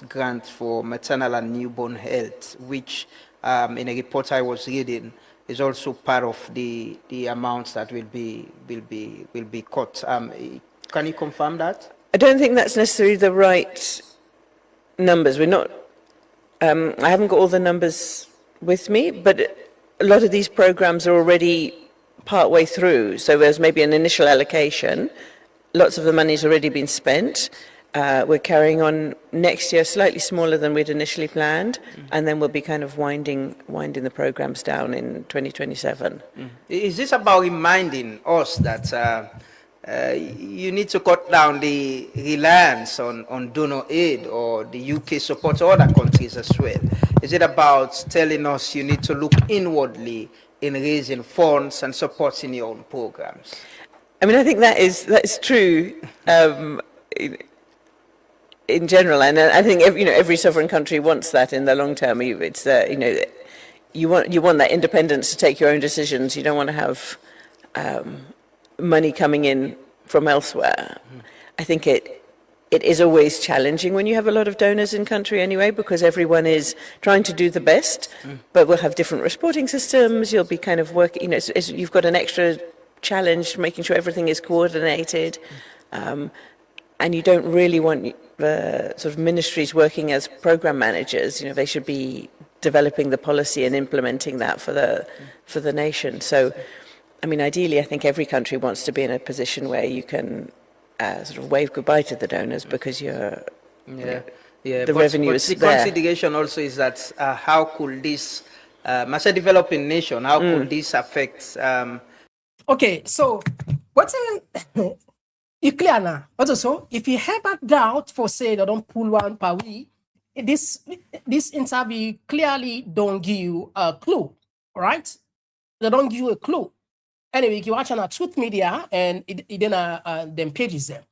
grant for maternal and newborn health, which in a report I was reading is also part of the amounts that will be cut. Can you confirm that?
I don't think that's necessarily the right numbers. We're not. I haven't got all the numbers with me, but a lot of these programs are already part-way through. So there's maybe an initial allocation. Lots of the money's already been spent. We're carrying on next year slightly smaller than we'd initially planned, and then we'll be kind of winding the programs down in 2027.
Is this about reminding us that you need to cut down the reliance on donor aid, or the UK supports other countries as well? Is it about telling us you need to look inwardly in raising funds and supporting your own programs?
I mean, I think that is true in general, and I think every sovereign country wants that in the long term. It's you want that independence to take your own decisions. You don't want to have money coming in from elsewhere. I think it is always challenging when you have a lot of donors in country anyway, because everyone is trying to do the best, but we'll have different reporting systems. You'll be kind of working, you've got an extra challenge making sure everything is coordinated, and you don't really want the sort of ministries working as program managers. They should be developing the policy and implementing that for the nation. So, I mean, ideally, I think every country wants to be in a position where you can sort of wave goodbye to the donors, because the revenue is there.
The consideration also is that how could this, as a developing nation, how could this affect?
Okay, so what's you clear now? But also, if you have a doubt for say they don't pull one per week, this interview clearly don't give you a clue, right? They don't give you a clue. Anyway, you watch on our Truth Media and it then them pages there.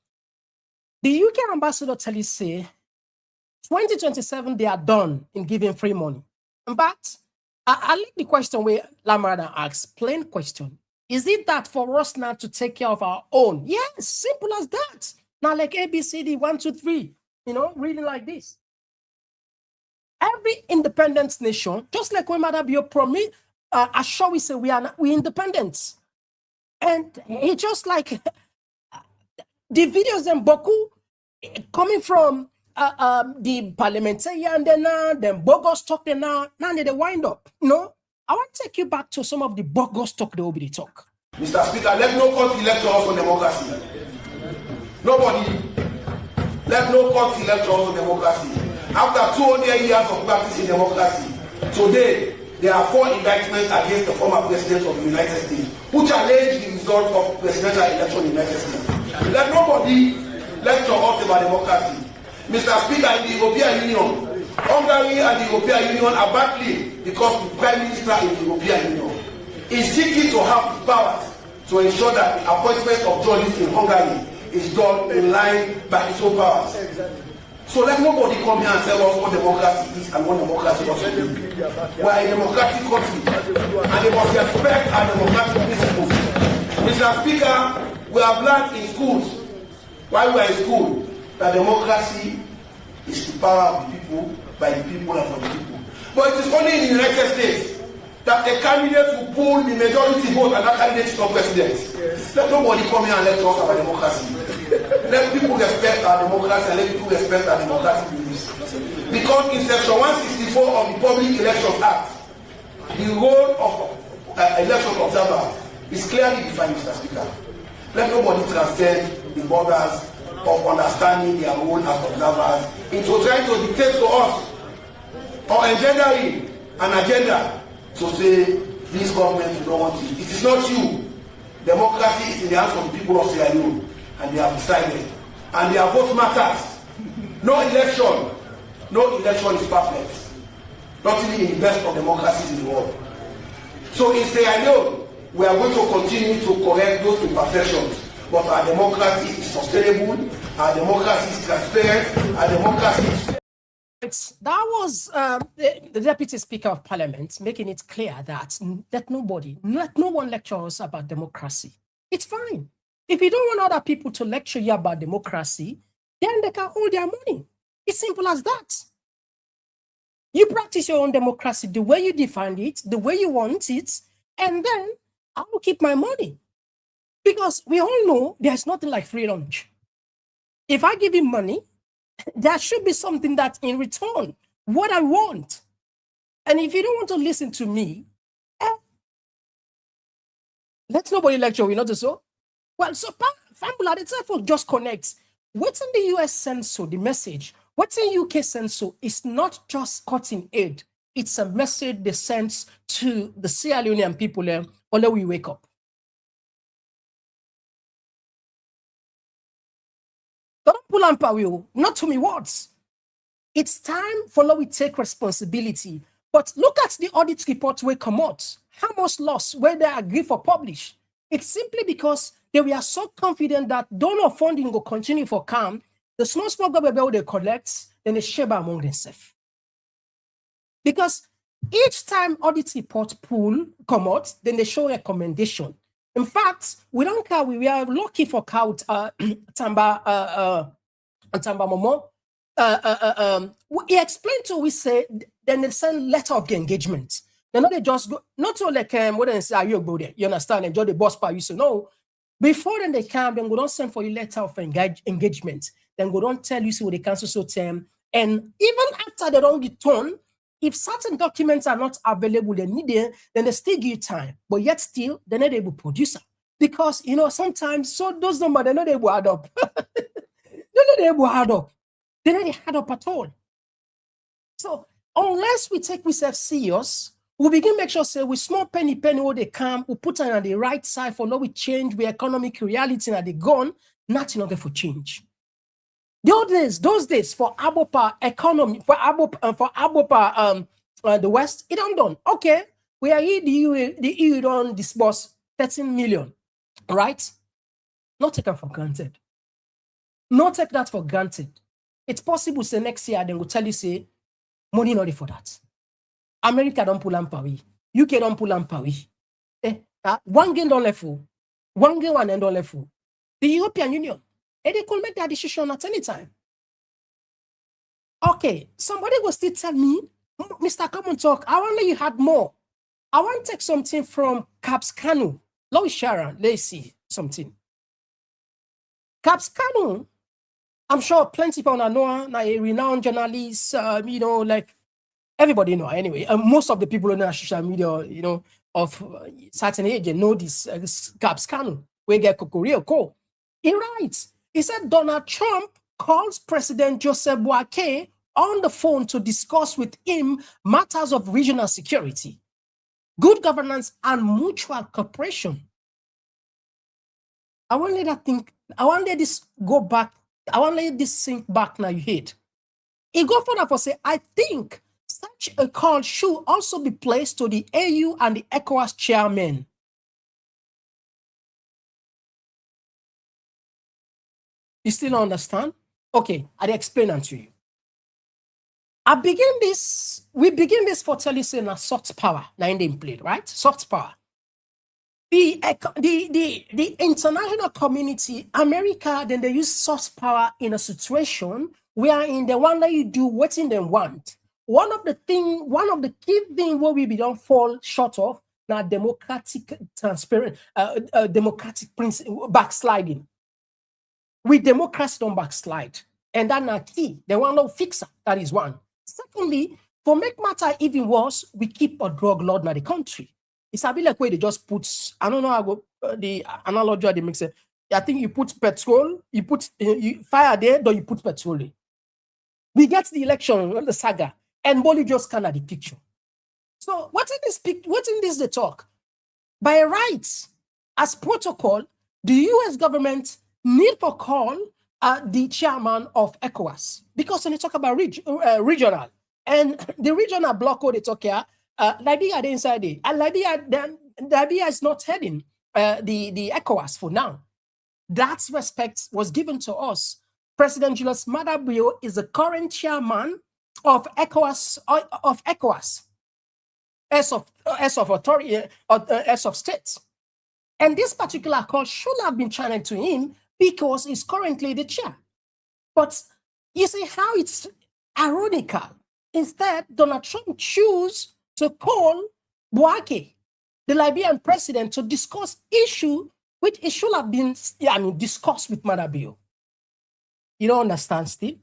The UK ambassador tell you say 2027 they are done in giving free money. But I like the question where Lamarada asks, plain question. Is it that for us now to take care of our own? Yes, simple as that. Now, like ABCD 1, 2, 3, really like this. Every independent nation, just like when Maada Bio promised, assure we say we independent. And it's just like the videos in Boku coming from the parliamentarian, then bogus talk, now they wind up. I want to take you back to some of the bogus talk they will be talk.
Mr. Speaker, let no court lecture us on democracy. Nobody. Let no court lecture us on democracy. After 200 years of practicing democracy, today there are 4 indictments against the former president of the United States who challenge the result of presidential election in the United States. Let nobody lecture us about democracy. Mr. Speaker, in the European Union, Hungary and the European Union are battling because the Prime Minister in the European Union is seeking to have the powers to ensure that the appointment of judges in Hungary is done in line by its own powers. So let nobody come here and tell us what democracy is and what democracy doesn't do. We are a democratic country and they must respect our democratic principles. Mr. Speaker, we have learned in schools, while we are in school, that democracy is the power of the people, by the people and for the people. But it is only in the United States that a candidate will pull the majority vote and that candidate is not president. Yes. Let nobody come here and lecture us about democracy. Let people respect our democracy and let people respect our democratic beliefs. Because in section 164 of the Public Elections Act, the role of election observer is clearly defined, Mr. Speaker. Let nobody transcend the borders of understanding their role as observers into trying to dictate to us or engendering an agenda to say this government do not want it. It is not you. Democracy is in the hands of the people of Sierra Leone, and they have decided, and their vote matters. No election is perfect. Not even in the best of democracies in the world. So in Sierra Leone, we are going to continue to correct those imperfections. But our democracy is sustainable, our democracy is transparent, our democracy is...
That was the Deputy Speaker of Parliament making it clear that let no one lecture us about democracy. It's fine. If you don't want other people to lecture you about democracy, then they can hold their money. It's simple as that. You practice your own democracy the way you define it, the way you want it, and then I will keep my money. Because we all know there's nothing like free lunch. If I give you money, there should be something that in return, what I want. And if you don't want to listen to me, let nobody lecture you, not so. Well, so Fambula itself just connects. What's in the US censor, the message, what's in UK censor is not just cutting aid. It's a message they send to the Sierra Leonean people there, although we wake up. Don't pull on power, not to me words. It's time for we take responsibility. But look at the audit report where come out. How much loss where they agree for publish? It's simply because they were so confident that donor funding will continue for calm. The small government they collect, then they share among themselves. Because each time audit report pool come out, then they show recommendation. In fact, we don't care. We are lucky for count Tamba Momo. He explained to we say then they send letter of engagement. Then they just go not so like what they say you go there. You understand? Enjoy the boss part. You say no. Before then they come, then go don't send for you letter of engagement. Then go don't tell you see what they cancel so term. And even after they don't return, if certain documents are not available, they need them, then they still give you time. But yet still, they're not able to produce them. Because, you know, sometimes, so those numbers, they're not able to add up. They're not able to add up. They're not add up at all. So, unless we take ourselves serious, we begin make sure, say, with small penny where they come, we put them on the right side for now we change the economic reality and they gone, nothing other for change. Those days for Abopa economy, for Abopa the West, it don't done. Okay, we are here, the EU don't disburse 13 million, right? Not take that for granted. Not take that for granted. It's possible, say next year, then will tell you, say, money not for that. America don't pull on Paris. UK don't pull on Paris. One game don't left for. One game one end don't left for. The European Union. And they could make that decision at any time. Okay, somebody will still tell me, Mr. Komon-Tok, I wonder you had more. I want to take something from Caps Canu. Lois Sharon, let's see something. Caps Canu, I'm sure plenty of people know, a renowned journalist, you know, like everybody know anyway. Most of the people on social media, you know, of certain age, they know this Caps Canu, where get Kokorio Co. He writes, he said Donald Trump calls President Joseph Boakai on the phone to discuss with him matters of regional security, good governance, and mutual cooperation. I want to let this go back. I want to let this sink back now, you hate. He go further for say, I think such a call should also be placed to the AU and the ECOWAS chairman. You still don't understand? Okay, I'll explain that to you. We begin this for telling you a soft power, now in the played, right? Soft power. The international community, America, then they use soft power in a situation where in the one that you do what's in them want. One of the key things where we don't fall short of now democratic transparent, democratic principle backsliding. With democracy don't backslide. And that's not key. They want no fixer. That is one. Secondly, for make matter even worse, we keep a drug lord in the country. It's a bit like where they just put, I don't know how the analogy they make sense. I think you put petrol, you put you fire there, then you put petrol there. We get the election, the saga, and Bolly just kind of the picture. So what's in this they talk? By rights, as protocol, the US government need to call the chairman of ECOWAS, because when they talk about regional, and the regional bloc they talk here, Libya they inside it, and Libya is not heading the ECOWAS for now. That respect was given to us. President Julius Maada Bio is the current chairman of ECOWAS, as of authority, as of states. And this particular call should have been channeled to him because he's currently the chair. But you see how it's ironical. Instead, Donald Trump chose to call Boakai. the Liberian president to discuss issue which it should have been discussed with Maada Bio. You don't understand, Steve?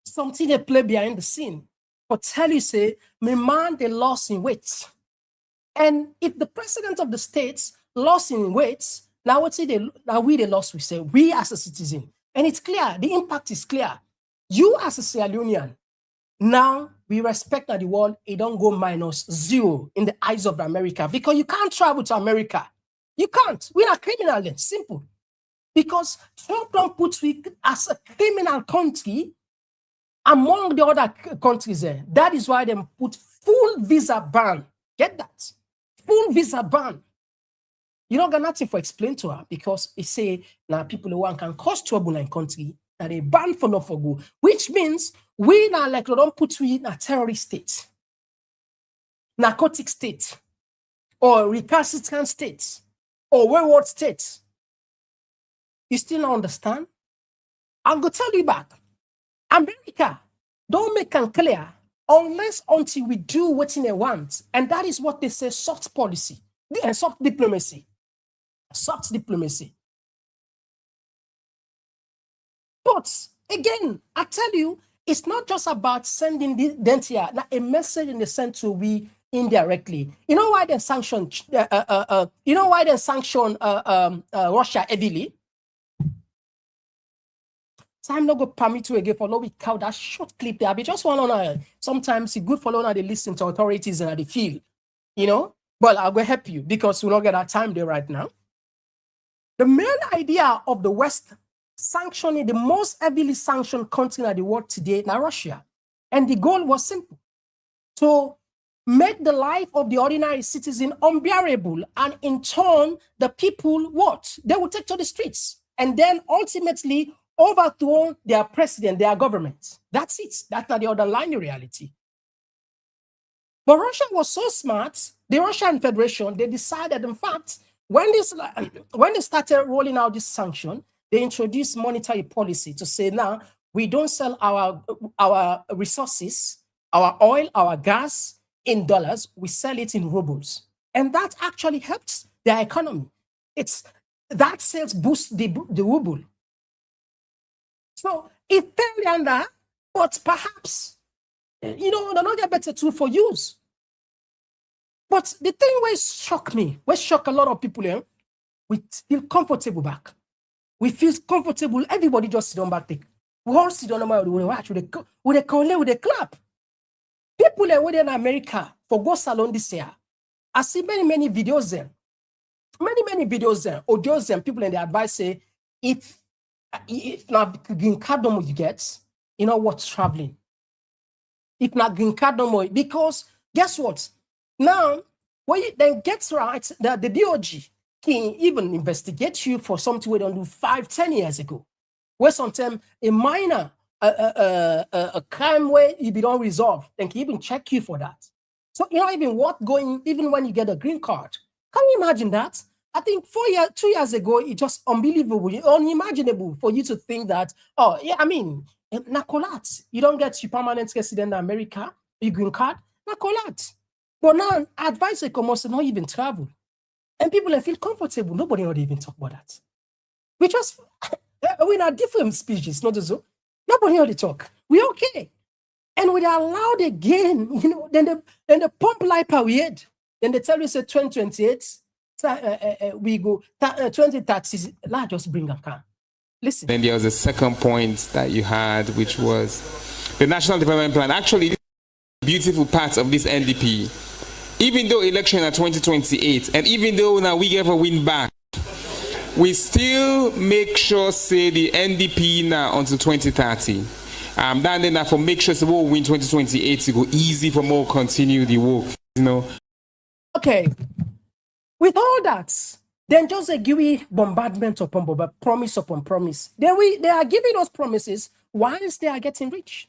Something they play behind the scene. But tell you, say, my man, they lost in weight. And if the president of the states lost in weight, now what say now we the lost, we say, we as a citizen. And it's clear, the impact is clear. You as a Sierra Leonean, now we respect that the world, it don't go -0 in the eyes of America because you can't travel to America. You can't. We're not criminal then, simple. Because Trump don't put we as a criminal country among the other countries there. That is why they put full visa ban. Get that? Full visa ban. You don't got nothing for explain to her because it say now people who can cause trouble in country that they ban for no for go, which means we now like don't put we in a terrorist state, narcotic state, or recalcitrant state, or wayward state. You still don't understand? I'm gonna tell you back. America don't make it clear unless until we do what they want, and that is what they say soft policy and soft diplomacy. Soft diplomacy. But again, I tell you, it's not just about sending a message in the sense to we indirectly. You know why they sanction? Russia heavily. Time not go permit to again for no we count that short clip there. I just want to sometimes it's good for learner they listen to authorities and they feel, you know. But I'll go help you because we don't get our time there right now. The main idea of the West sanctioning the most heavily sanctioned country in the world today, now Russia. And the goal was simple. To make the life of the ordinary citizen unbearable, and in turn, the people, what? They will take to the streets. And then ultimately overthrow their president, their government. That's it. That's not the underlying reality. But Russia was so smart, the Russian Federation, they decided, in fact, when they started rolling out this sanction, they introduced monetary policy to say, now, we don't sell our resources, our oil, our gas in dollars, we sell it in rubles. And that actually helps their economy. That sales boosts the ruble. So it fell under, but perhaps, you know, they're not a better tool for use. But the thing where shock me, where shock a lot of people, we feel comfortable back. We feel comfortable. Everybody just sit on back. We all sit on the we watch with a clap. People that were in America for go salon this year. I see many videos there. Many videos there. Audios there. People in the advice say, if not green card no more you get, you know what's traveling. If not green card no more, because guess what? Now, when you then gets right, the DOG can even investigate you for something we don't do 5-10 years ago. Where sometimes a minor a crime where you be don't resolve, then can even check you for that. So you know even when you get a green card. Can you imagine that? I think 2 years ago, it's just unbelievable, unimaginable for you to think that, oh, yeah, I mean, Nakolat, you don't get your permanent resident in America, your green card, Nakolat. But now, advice they come not even travel. And people feel comfortable. Nobody would even talk about that. We're not different species, not so. Nobody would talk. We're okay. And we're allowed again, you know, then the pump life we had. Then they tell you, say, 2028, we go 2030, let's just bring a car. Listen.
Then there was a second point that you had, which was the National Development Plan. Actually, this is a beautiful part of this NDP. Even though election are 2028, and even though now we ever win back, we still make sure, say, the NDP now until 2030. Then for make sure so we'll win 2028 to go easy for more continue the work, you know.
Okay. With all that, then just a give bombardment upon promise upon promise. They are giving us promises whilst they are getting rich.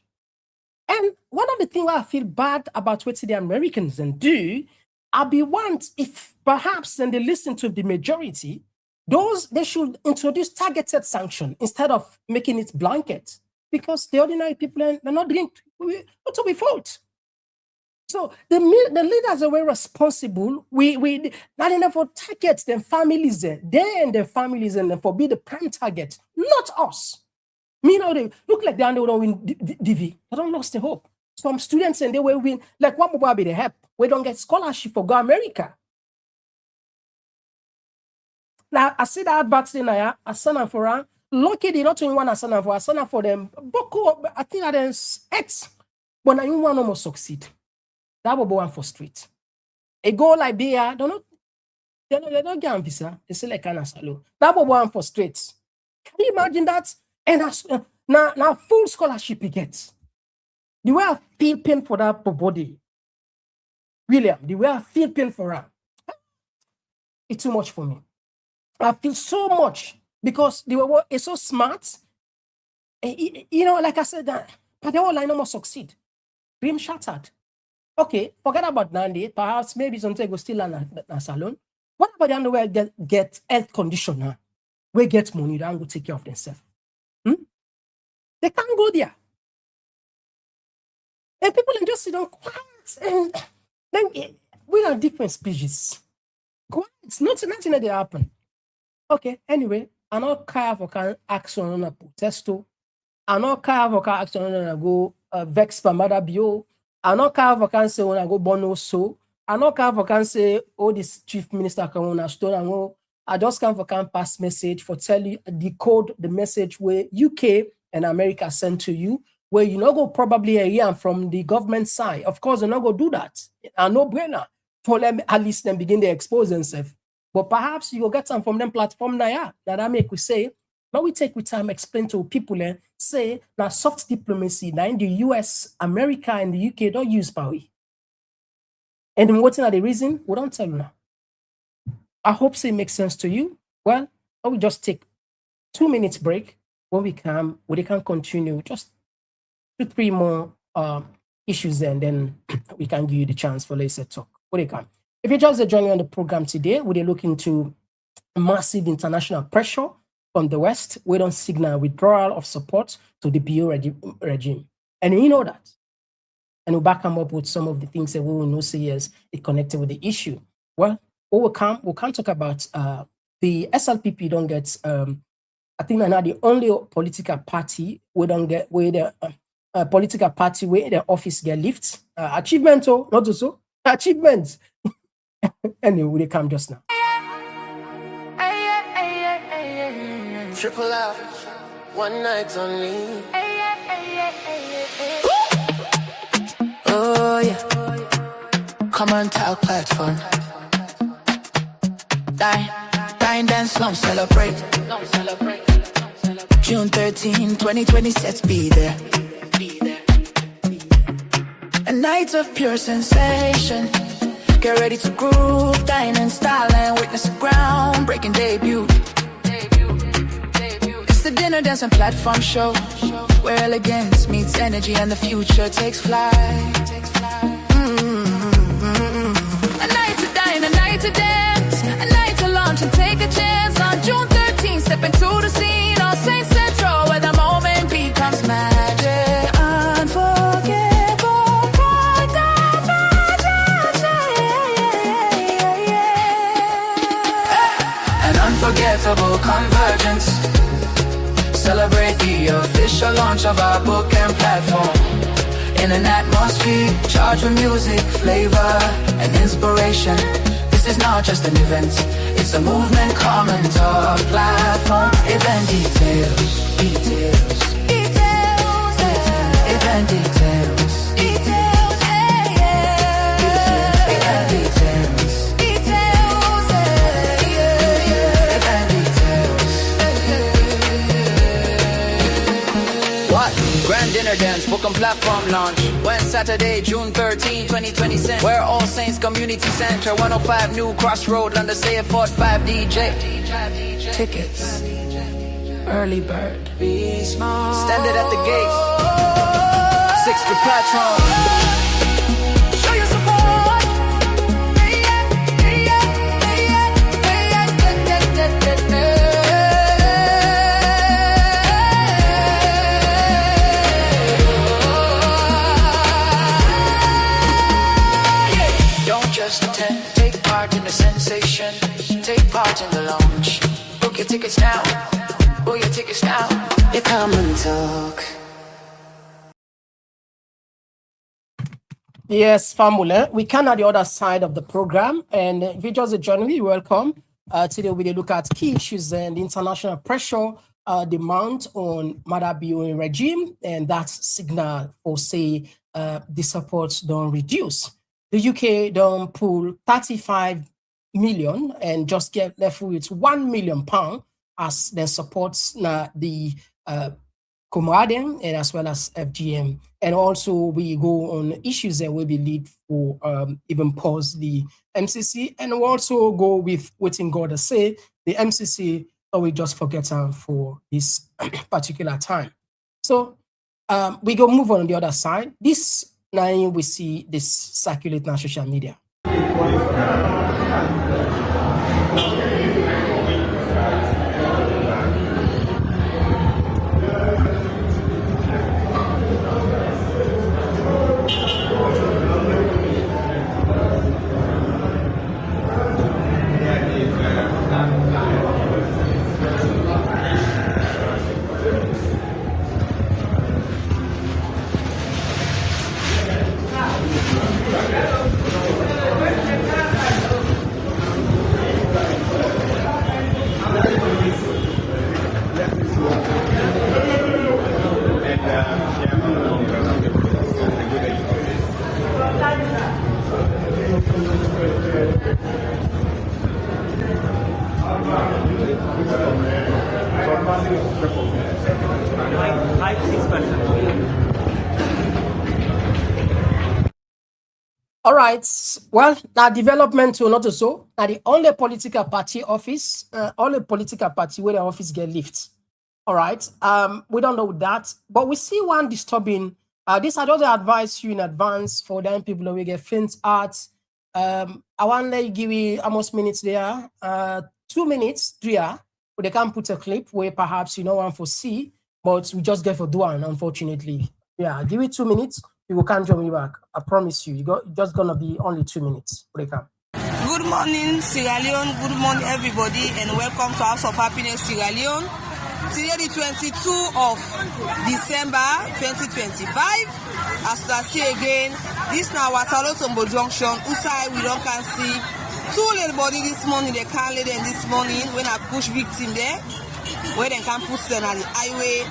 And one of the things I feel bad about what the Americans then do, if perhaps then they listen to the majority, they should introduce targeted sanction instead of making it blanket. Because the ordinary people are not doing what to be fault. So the leaders are very responsible. We not enough for target them families there. They and their families and for be the prime target, not us. Me now they look like they don't win DV. I don't lost the hope. Some students and they will win like what will be the help. We don't get scholarship for go America. Now I see that advert thing I send for her. Lucky they not only one I send for them. Boko, I think that is X. But I don't want to succeed. That will go on for street. A go like they don't get visa. They say like an asalo. That will go on for street. Can you imagine that? And now full scholarship he gets. The way I feel pain for that body, William, the way I feel pain for her, it's too much for me. I feel so much because they were so smart. You know, like I said, that, but they all I know must succeed. Dream shattered. Okay, forget about Nandi. Perhaps maybe something will still in a salon. What about the other way get health conditioner? We get money, they don't go take care of themselves. They can't go there. And people just sit down quiet. And then we are different species. Quiet. Nothing that they happen. Okay, anyway, I know care for can action on a protesto. I know care for can action on a go vex by Maada Bio. I know care for can say when I go bono so. I know care for can say oh this chief minister can on a store and go. I just come for can pass message for tell you decode the message where UK and America sent to you, where you not go probably a year from the government side. Of course, they're not go do that. And no brainer for them at least them begin to expose themselves. But perhaps you will get some from them platform now that I make we say, now we take with time explain to people and say now soft diplomacy now in the US, America, and the UK don't use power. And then what's the reason? We don't tell you now. I hope it makes sense to you. Well, I will just take 2 minutes break. When we can continue just 2-3 more issues and then we can give you the chance for later talk. What they can. If you just join me on the program today, we're looking to massive international pressure from the West. We don't signal withdrawal of support to the Bio regime. And you know that. And we'll back them up with some of the things that we will know say yes, it connected with the issue. Well, we can't talk about the SLPP don't get I think they're not the only political party we don't get where the political party where their office get lifts. Achievement, oh, not so achievements. Anyway, they come just now.
Triple out, one night only. Oh yeah, Komon-Tok platform. Dine, dance, slum, celebrate. June 13, 2020, let's be there. A night of pure sensation. Get ready to groove, dine in style and witness a groundbreaking debut. It's the dinner, dance and platform show where elegance meets energy and the future takes flight. A night to dine, a night to dance, a night to launch and take a chance. On June 13th, step into the scene on St. Central where the moment becomes magic. Unforgettable, an unforgettable convergence. Celebrate the official launch of our book and platform. In an atmosphere charged with music, flavor, and inspiration. This is not just an event, it's a movement. Komon-Tok platform. Event details, event details, event details, What? Grand dinner dance, book and platform launch. When Saturday, June 13, 2020. Where All Saints Community Center, 105 New Crossroad, London, say 45 DJ. Tickets, early bird. Be small. Standard at the gate. 6th platform. Show your support. tickets now. Book your tickets now. You Komon-Tok.
Yes, family. We can at the other side of the program, and if you just join me, welcome. Today we will look at key issues and international pressure demand on Maada Bio regime, and that signal for say the support don't reduce. The UK don't pull 35 million and just get left with £1 million as their supports the Komon-Tok and as well as FGM. And also we go on issues that will be lead for even pause the MCC, and we also go with waiting God to say the MCC, or we just forget for this particular time. So we go move on the other side. This now we see this circulate on social media. All right. Well, now development will not so. Now the only political party office, only political party where the office get lift. All right. We don't know that, but we see one disturbing. This I just advise you in advance for them people who get faint art. I want to give you almost minutes there. 2 minutes, 3 hours. But they can put a clip where perhaps you know one for see, but we just get for do one, unfortunately. Yeah, give it 2 minutes. You can't join me back. I promise you. It's just gonna be only 2 minutes. Break up.
Good morning, Sierra Leone. Good morning, everybody, and welcome to House of Happiness, Sierra Leone. Today, the 22nd of December, 2025. As I say again, this now Watalo Tombo Junction. Usai, we don't can see 2 little body this morning. They can't let them this morning when I push victim there, where they can put them on the highway.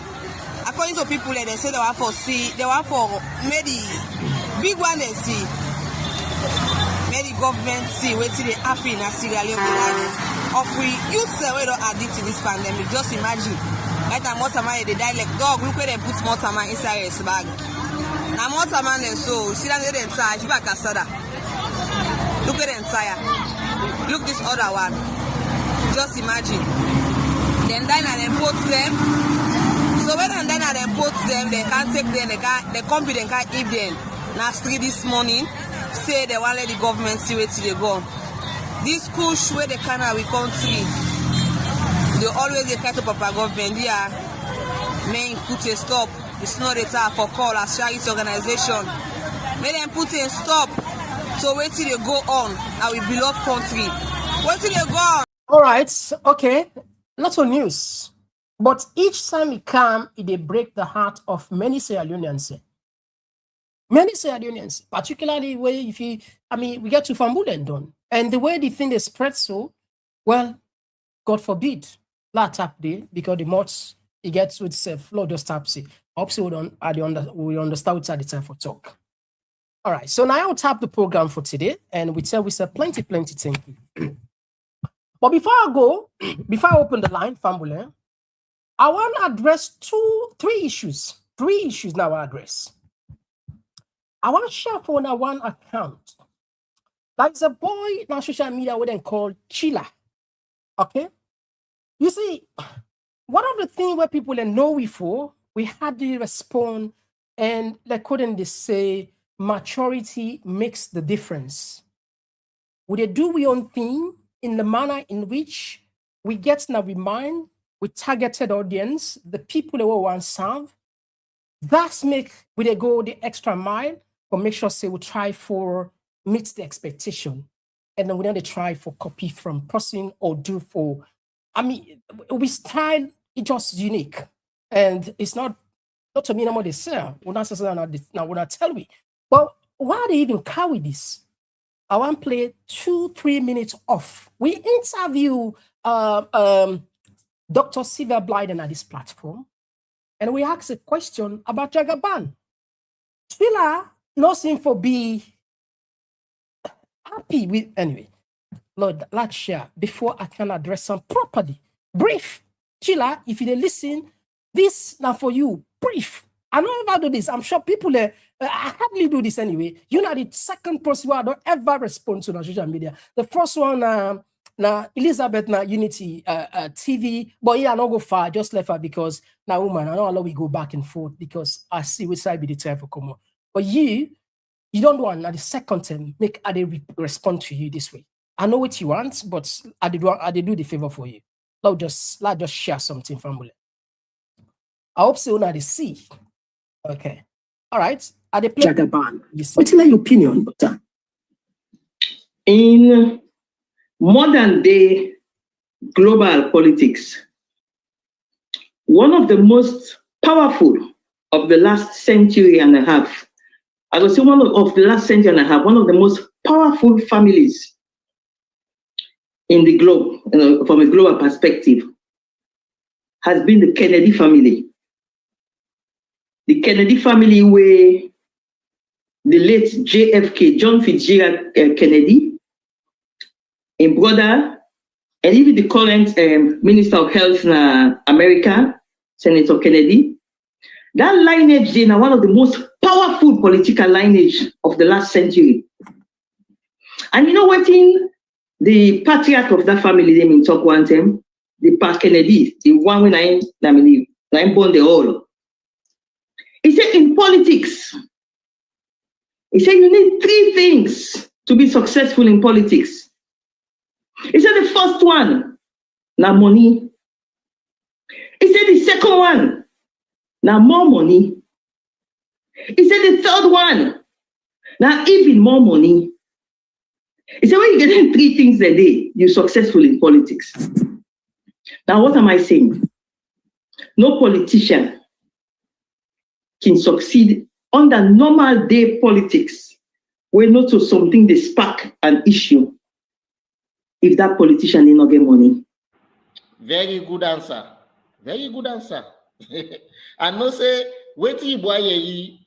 According to people, they say they want for see, they want for maybe big one they see, maybe government see wait till they happy in a Sierra Leone. Of we youth say we don't addict to this pandemic. Just imagine, right now more time they die like dog. Look where they put more time inside his bag. Now more time they so see that they inside. You back asada. Look at the entire. Look this other one. Just imagine. Then die and then put them. So when and then they put them, they can't take them, they come with them, can't eat them. Now street this morning, say they want to let the government see where they go. This push where they can have we country, they always get cut up by government. Yeah, may put a stop. It's not a time for call as charity organization. May them put a stop. So wait till they go on, our beloved country. Wait till they go on.
All right, okay, lots of news. But each time it comes, it break the heart of many Sierra Leoneans. Many Sierra Leoneans, particularly where if you, we get to Fambulen done. And the way the thing is spread so, well, God forbid, la tap day, because the mods it gets with self, Lord just tap see. Hopefully we understand what's at the time for talk. All right, so now I'll tap the program for today, and we say plenty thank you. But before I open the line, Fambulen, I want to address three issues. 3 issues now I address. I want to share for one account. There's a boy on social media we then call Chila. Okay? You see, one of the things where people know we for, we had to respond and they couldn't say maturity makes the difference. Would they do we own thing in the manner in which we get now remind with targeted audience, the people who want to serve, that's make we they go the extra mile or make sure say we try for meet the expectation. And then we don't try for copy from person or do for I mean, we style is just unique, and it's not to me no more they say. We're not saying now. We're not tell me. But why they even carry this? I want to play 2-3 minutes off. We interview Dr. Sylvia Blyden at this platform, and we ask a question about Jagaban. Sheila no seem for be happy with anyway. Lord, let's share before I can address them properly. Brief. Sheila, if you listen, this now for you. Brief. I don't ever do this. I'm sure people I hardly do this anyway. You know the second person I don't ever respond to on social media. The first one now Elizabeth na Unity TV, but yeah, I don't go far, just left her because now woman, I know we go back and forth because I see which side be the time for come on. But you don't want at the second time make I respond to you this way. I know what you want, but I did do the favor for you. Let's just share something from you. I hope so now they see. Okay. All right. Are they play Jagaban? What's your opinion, Doctor?
In modern day global politics, one of the most powerful of the last century and a half, I would say one of the last century and a half, one of the most powerful families in the globe, from a global perspective, has been the Kennedy family. The Kennedy family where the late JFK, John Fitzgerald Kennedy, a brother, and even the current Minister of Health in America, Senator Kennedy, that lineage is one of the most powerful political lineage of the last century. And you know what in the patriarch of that family, they mean talk one time, the Pat Kennedy, the one when I'm born the all. He said in politics, he said you need 3 things to be successful in politics. He said the first one, now money. He said the second one, now more money. He said the third one, now even more money. He said when you get 3 things a day, you're successful in politics. Now what am I saying? No politician can succeed under normal day politics where not to something they spark an issue if that politician did not get money.
Very good answer. Very good answer. And no say, wait till you buy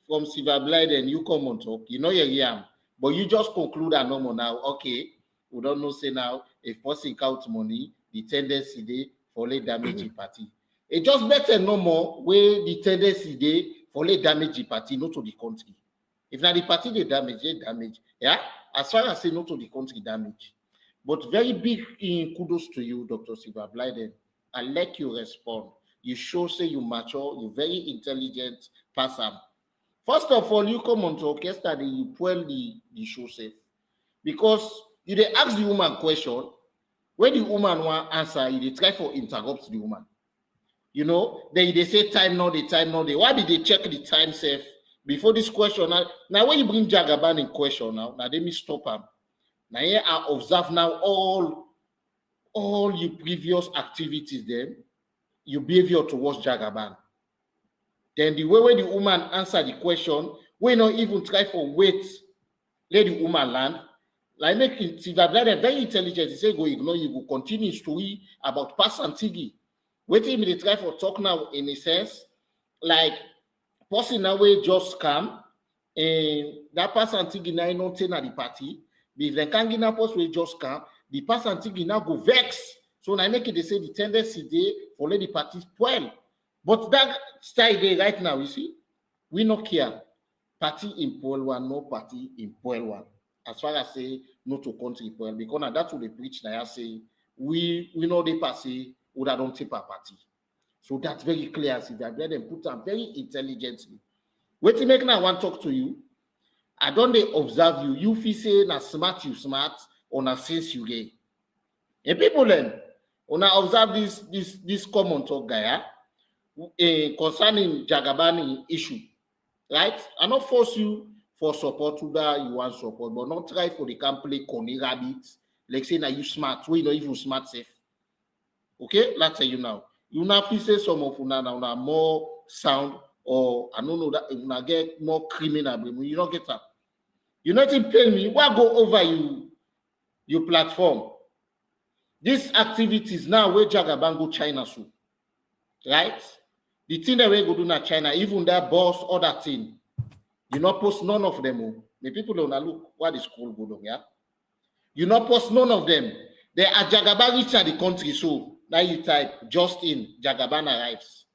from Sylvia Blyden, you Komon-Tok, you know your but you just conclude a normal now. Okay, we don't know say now if person count money, the tendency they for late damage party. It just better no more where the tendency they for late damage the party, not to the country. If now the party they damage, yeah. As far as say not to the country damage. But very big kudos to you, Dr. Sylvia Blyden. I let you respond. You show say you mature, you're very intelligent person. First of all, you come on to orchestra, you pull the show safe. Because you they ask the woman question, when the woman want answer, you they try for interrupt the woman. You know, they say time now, the time now. Why did they check the time safe before this question? Now when you bring Jagaban in question now let me stop him. Now here I observe now all your previous activities then, your behavior towards Jagaban. Then the way the woman answer the question, we not even try for wait, let the woman land. Like make it very intelligent. He say go ignore you, go continue story about Pass Antigi. Waiting me they try for talk now in a sense, like person now way just come and that Pass Antigi now not ten at the party. If the Kangina post will just come, the Pass Antigi now go vex. So now make it they say the tendency they for let the party spoil. But that style there right now, you see, we not care. Party in Poil one, no party in Poil one. As far as say no to country Poil, because now that's what they preach. Now I say we know they pass would I don't take a party. So that's very clear. See that then put them very intelligently. Wait to make now I want to talk to you. I don't they observe you. You feel say na smart you smart or na sense you gay. And people then when I observe this Komon-Tok guy. Concerning Jagabani issue, right? I not force you for support to that you want support, but not try for the can play Coney rabbit. Like say now you smart, we not even smart safe. Okay, let's tell you now. You now please say some of una more sound, or I don't know that una get more criminal, but you don't get that. You not even pay me. Why go over your platform? These activities now where Jagaban go China so, right? The thing that we go do na China, even that boss or that thing, you not post none of them. The people don't look what is cool go on, yeah. You not post none of them. They are Jagaban reach the country, so now you type just in Jagaban arrives.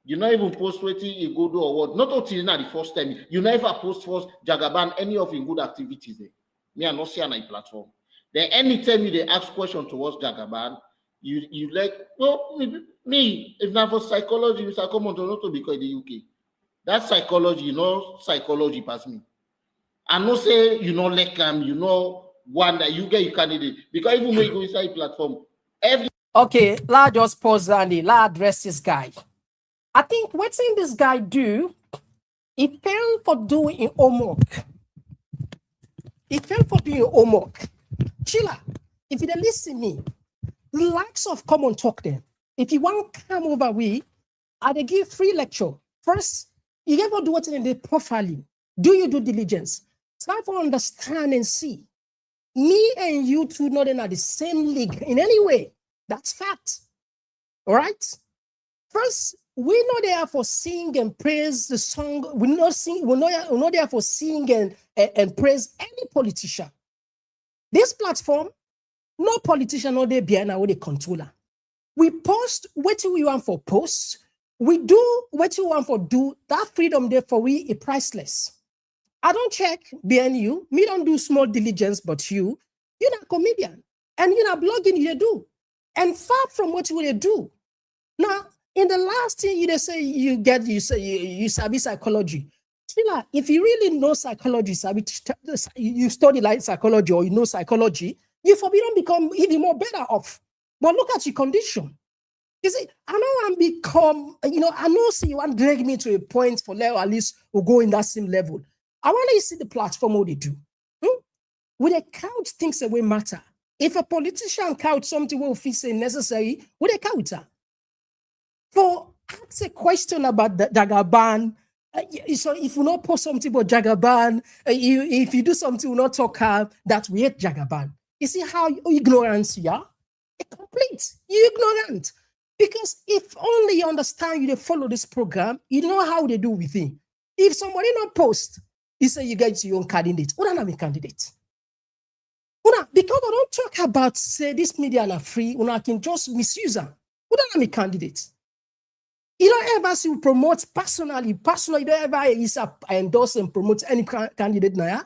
You not even post waiting you go do or what. Not until now the first time. You never post first Jagaban any of your good activities there. Me I not see on a platform. Then anytime they ask question towards Jagaban, you like, well, me, if not for psychology, Mr. Komon-Tok not to because the UK. That psychology, you know, psychology pass me. I know say you know like you know one that you get your candidate. Because even when you go inside platform,
Okay, let's just pause and let's address this guy. I think what's in this guy do, he failed for doing homework. He failed for doing homework. Chilla, if you don't listen to me, the likes of Komon-Tok then. If you want to come over, I give free lecture. First, you ever do what's in the profiling. Do you due diligence? Try to understand and see. Me and you two not in the same league in any way. That's fact. All right? First, we're not there for sing and praise the song. We're not there for sing and praise any politician. This platform, no politician, no they behind our the controller. We post what we want for posts. We do what you want for do. That freedom there for we is priceless. I don't check behind you. Me don't do small diligence, but you're not a comedian. And you're not blogging, you do. And far from what you do. Now, in the last thing you say you study psychology. If you really know psychology, you study like psychology or you know psychology, you don't become even more better off. But look at your condition. You see, I know I'm become, I know see you want to drag me to a point for level at least we'll go in that same level. I want to see the platform what they do. With a couch things that will matter. If a politician couch something will feel say necessary, with a counter. For ask a question about the Jagaban, so if you not post something about Jagaban, if you do something, you not talk that we hate Jagaban. You see how ignorant you are? Complete. You're ignorant. Because if only you understand, you follow this program, you know how they do with it. If somebody not post, you say you get your own candidate. What are candidate? Because I don't talk about say this media are free, I can just misuse them. What are candidate? You don't ever see promote personally, you don't ever endorse and promote any candidate now.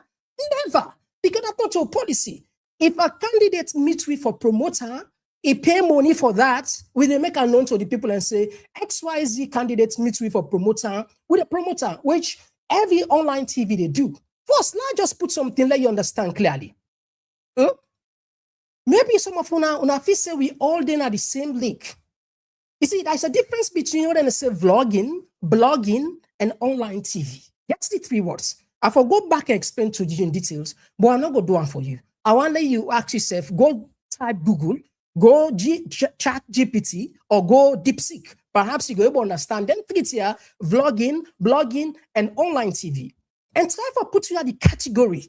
Never. Because that's not your policy. If a candidate meets with a promoter, he pay money for that, we they make a known to the people and say XYZ candidates meet with a promoter, which every online TV they do. First, now just put something let you understand clearly. Maybe some of una feel say we all then are the same league. You see, there's a difference between what I say vlogging, blogging, and online TV. That's the three words. I will go back and explain to you in details, but I'm not going to do one for you. I want to let you ask yourself, go type Google, go chat GPT, or go DeepSeek. Perhaps you go able to understand. Then click here, vlogging, blogging, and online TV. And try to put you at the category.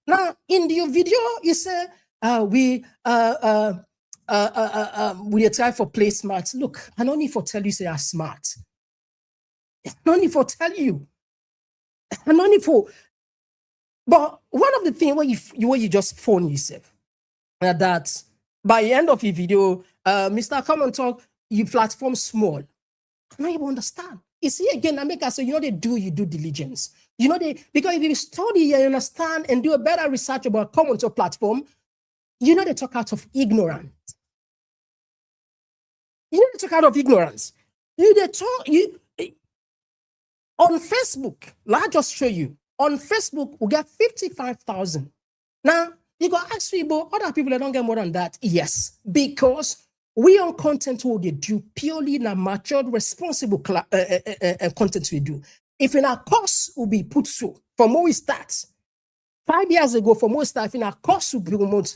Now, in your video, you say, we try for play smart. Look, I don't need to tell you say I'm smart. I don't need to tell you. I don't need to. But one of the things where you just phone yourself, that by the end of your video, Mr. Komon-Tok, you platform small. I don't even understand. You see again, I make us say, you do diligence. Because if you study and understand and do a better research about Komon-Tok platform, they talk out of ignorance. They talk out of ignorance. On Facebook, I'll just show you. On Facebook, we get 55,000. Now, you go ask people, other people that don't get more than that. Yes, because we on content what they do purely in a matured, responsible content we do. If in our course will be put so, from when we start, 5 years ago, from when we start, in our course will be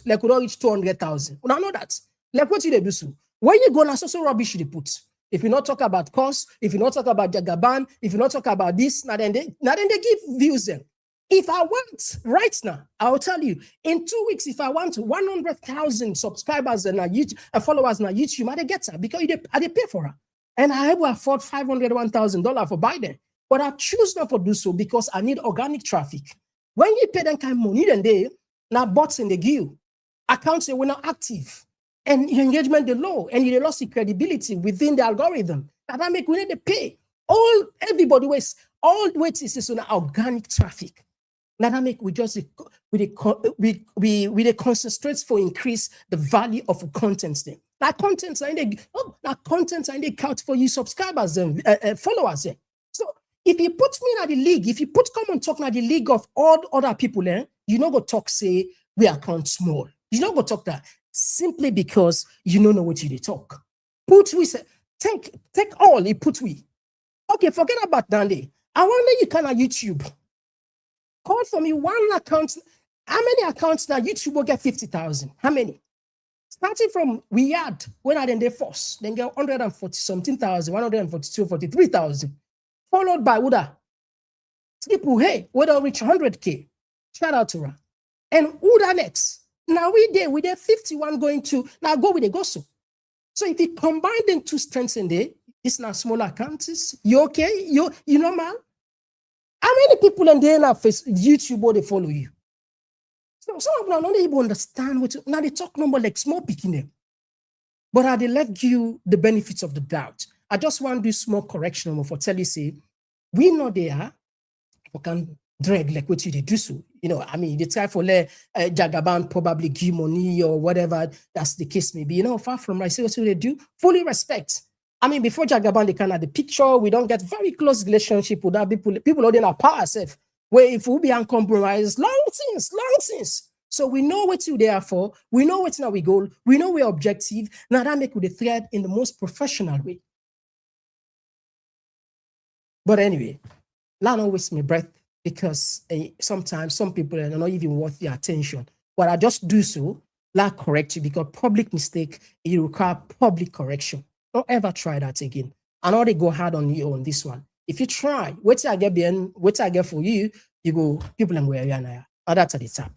like we don't reach 200,000. We don't know that. Like what they do so. When you go now, so rubbish they put. If you not talk about cost, if you not talk about Jagaban, if you not talk about this, now then they give views them. If I want right now, I'll tell you, in 2 weeks, if I want 100,000 subscribers and followers on YouTube, I get her because they pay for her. And I will afford $501,000 for Biden. But I choose not to do so because I need organic traffic. When you pay them kind of money, then they now bots in the queue. Accounts they were not active. And your engagement the low, and you lost the credibility within the algorithm. That make we need to pay. Everybody waits. All waits is on organic traffic. That make we just we concentrate for increase the value of contents then. That contents are in the count for you subscribers and followers then. So if you put me in the league, if you put Komon-Tok in the league of all other people then, you know go talk say we account small. You know go talk that simply because you don't know what you talk. Put we say take all you put we. Okay, forget about Dandy. I wonder you can on YouTube. Call for me one account. How many accounts now? YouTube will get 50,000. How many? Starting from we had when I then they force, then get 140 something thousand, 142, 43,000. Followed by Uda. People, hey, Uda reach 100K. Shout out to her. And Uda next. Now we there 51 going to now go with the gospel. So if you combine them two strengths in there, it's not small accounts. You okay? You know, man? How many people in there now face YouTube or they follow you? So some of them don't even understand what now they talk number like small picking them. But I they let you the benefits of the doubt. I just want to do small correction for tell you say we know they are we can drag like what you do so. You know, I mean, they try for let Jagaban probably give money or whatever that's the case may be. You know, far from right. See what they do. Fully respect. I mean, before Jagaban, they can have the picture. We don't get very close relationship with that people. People are in our power self. Where if we be uncompromised, long since. So we know what you there for. We know what's our goal. We know we're objective. Now that make with the thread in the most professional way. But anyway, let not waste my breath because sometimes some people are not even worth your attention. But I just do so, like correct you because public mistake, it require public correction. Don't ever try that again. I know they go hard on you on this one. If you try, what I get for you, you go, people and where you are. And that's at the top.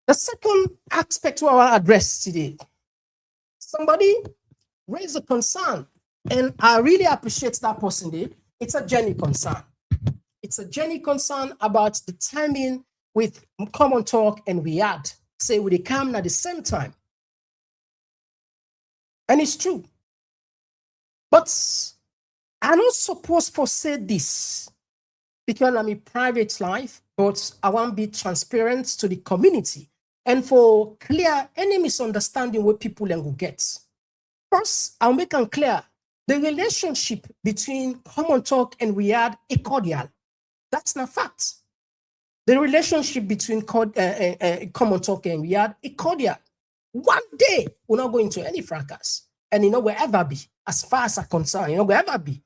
The second aspect to our address today, somebody raised a concern, and I really appreciate that person there. It's a genuine concern. It's a genuine concern about the timing with Komon-Tok and Riyadh. Say, will they come at the same time? And it's true. But I'm not supposed to say this because I'm in private life, but I want to be transparent to the community and for clear any misunderstanding what people will get. First, I'll make it clear the relationship between Komon-Tok and Riyadh is cordial. That's not fact. The relationship between Komon-Tok and Riyadh is cordial. One day, we're not going to any fracas. And you know, we'll ever be, as far as I'm concerned, you know, we'll ever be.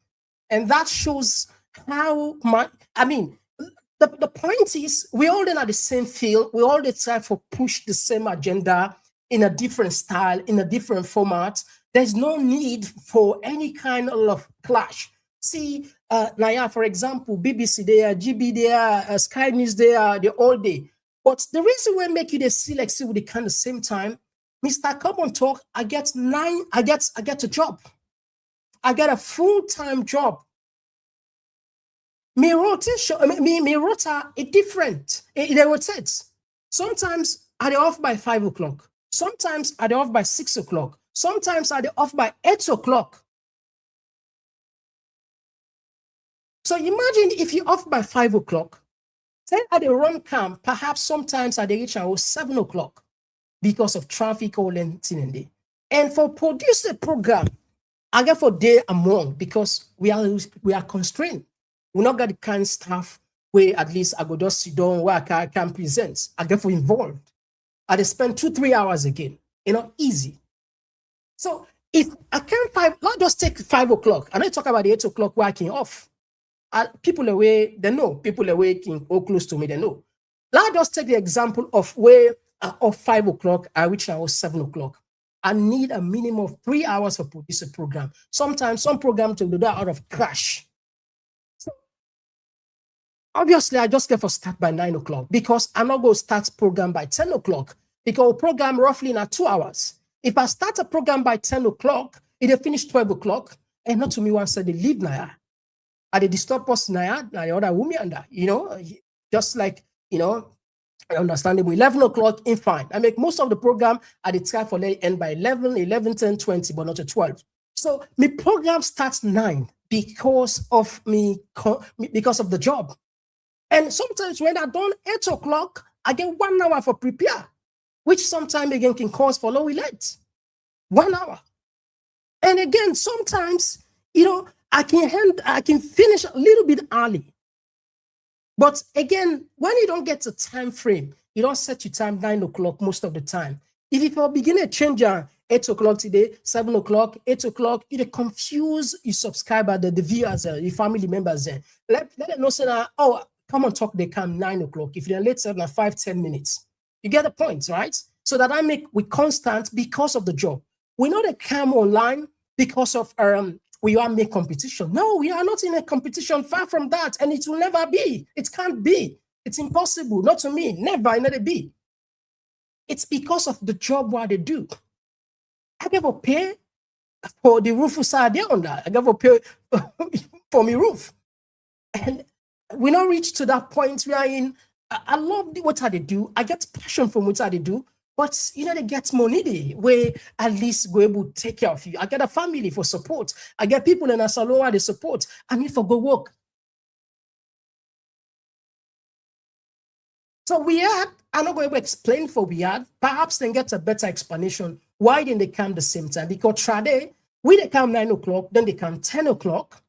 And that shows how much, I mean, the point is, we all in at the same field, we all try to push the same agenda in a different style, in a different format. There's no need for any kind of clash. See, Naya, for example, BBC there, GB there, Sky News there, the all day. But the reason we make you the select with the kind of same time, Mr. Komon-Tok, I get a job. I get a full-time job. My rota is different. It rotates. Sometimes I'm off by 5 o'clock. Sometimes I'm off by 6 o'clock. Sometimes I'm off by 8 o'clock. So imagine if you're off by 5 o'clock, say at the run camp, perhaps sometimes at the reach 7 o'clock because of traffic or anything. And for produce a program, I get for day among because we are constrained. We not got the kind of staff where at least I go just sit down where I can present. I get for involved. I spend 2-3 hours again. You know, easy. So if I can't not just take 5 o'clock. I don't talk about the 8 o'clock working off. People away, they know. People away or close to me, they know. Let's just take the example of where of 5 o'clock, I reach now 7 o'clock. I need a minimum of 3 hours for produce a program. Sometimes some programs will do that out of crash. So obviously, I just get for start by 9 o'clock because I'm not going to start program by 10 o'clock because program roughly in 2 hours. If I start a program by 10 o'clock, it'll finish 12 o'clock. And not to me once they leave now. Are they disturb us now? The other woman under, just like, understandable. 11 o'clock in fine. I make most of the program at the time for let end by 11, 10, 20, but not at 12. So my program starts 9 because of because of the job. And sometimes when I done 8 o'clock, I get 1 hour for prepare, which sometimes again can cause for low late. 1 hour. And again, sometimes, I can finish a little bit early. But again, when you don't get a time frame, you don't set your time 9 o'clock most of the time. If you begin to change 8 o'clock today, 7 o'clock, 8 o'clock, you confuse your subscriber, the viewers, your family members. Let them know say that, Komon-Tok, they come 9 o'clock. If you're late, 7 or 5-10 minutes. You get the point, right? So that we constant because of the job. We know they come online because of we are make competition. No, we are not in a competition, far from that, and it will never be. It can't be. It's impossible. Not to me. Never be. It's because of the job what they do. I give a pay for the roof side there on that. I give a pay for my roof. And we not reach to that point where I love what they do. I get passion from what they do. But they get money there where at least go able to take care of you. I get a family for support. I get people in a salon where they support. I need for go work. So I'm not going to explain for perhaps then get a better explanation. Why didn't they come the same time? Because Trade, we they come 9 o'clock, then they come 10 o'clock,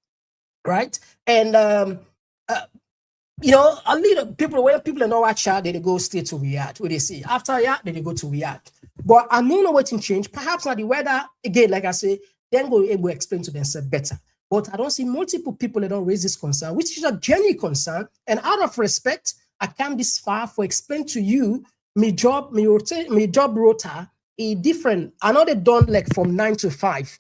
right? And a little people, when people know watch out, they go straight to Riyadh. What they see after Riyadh, they go to Riyadh. But I don't know what to change. Perhaps not the weather again, like I say, then go able to explain to themselves better. But I don't see multiple people that don't raise this concern, which is a genuine concern. And out of respect, I come this far for explain to you my job rota is different. I know they done like from 9 to 5.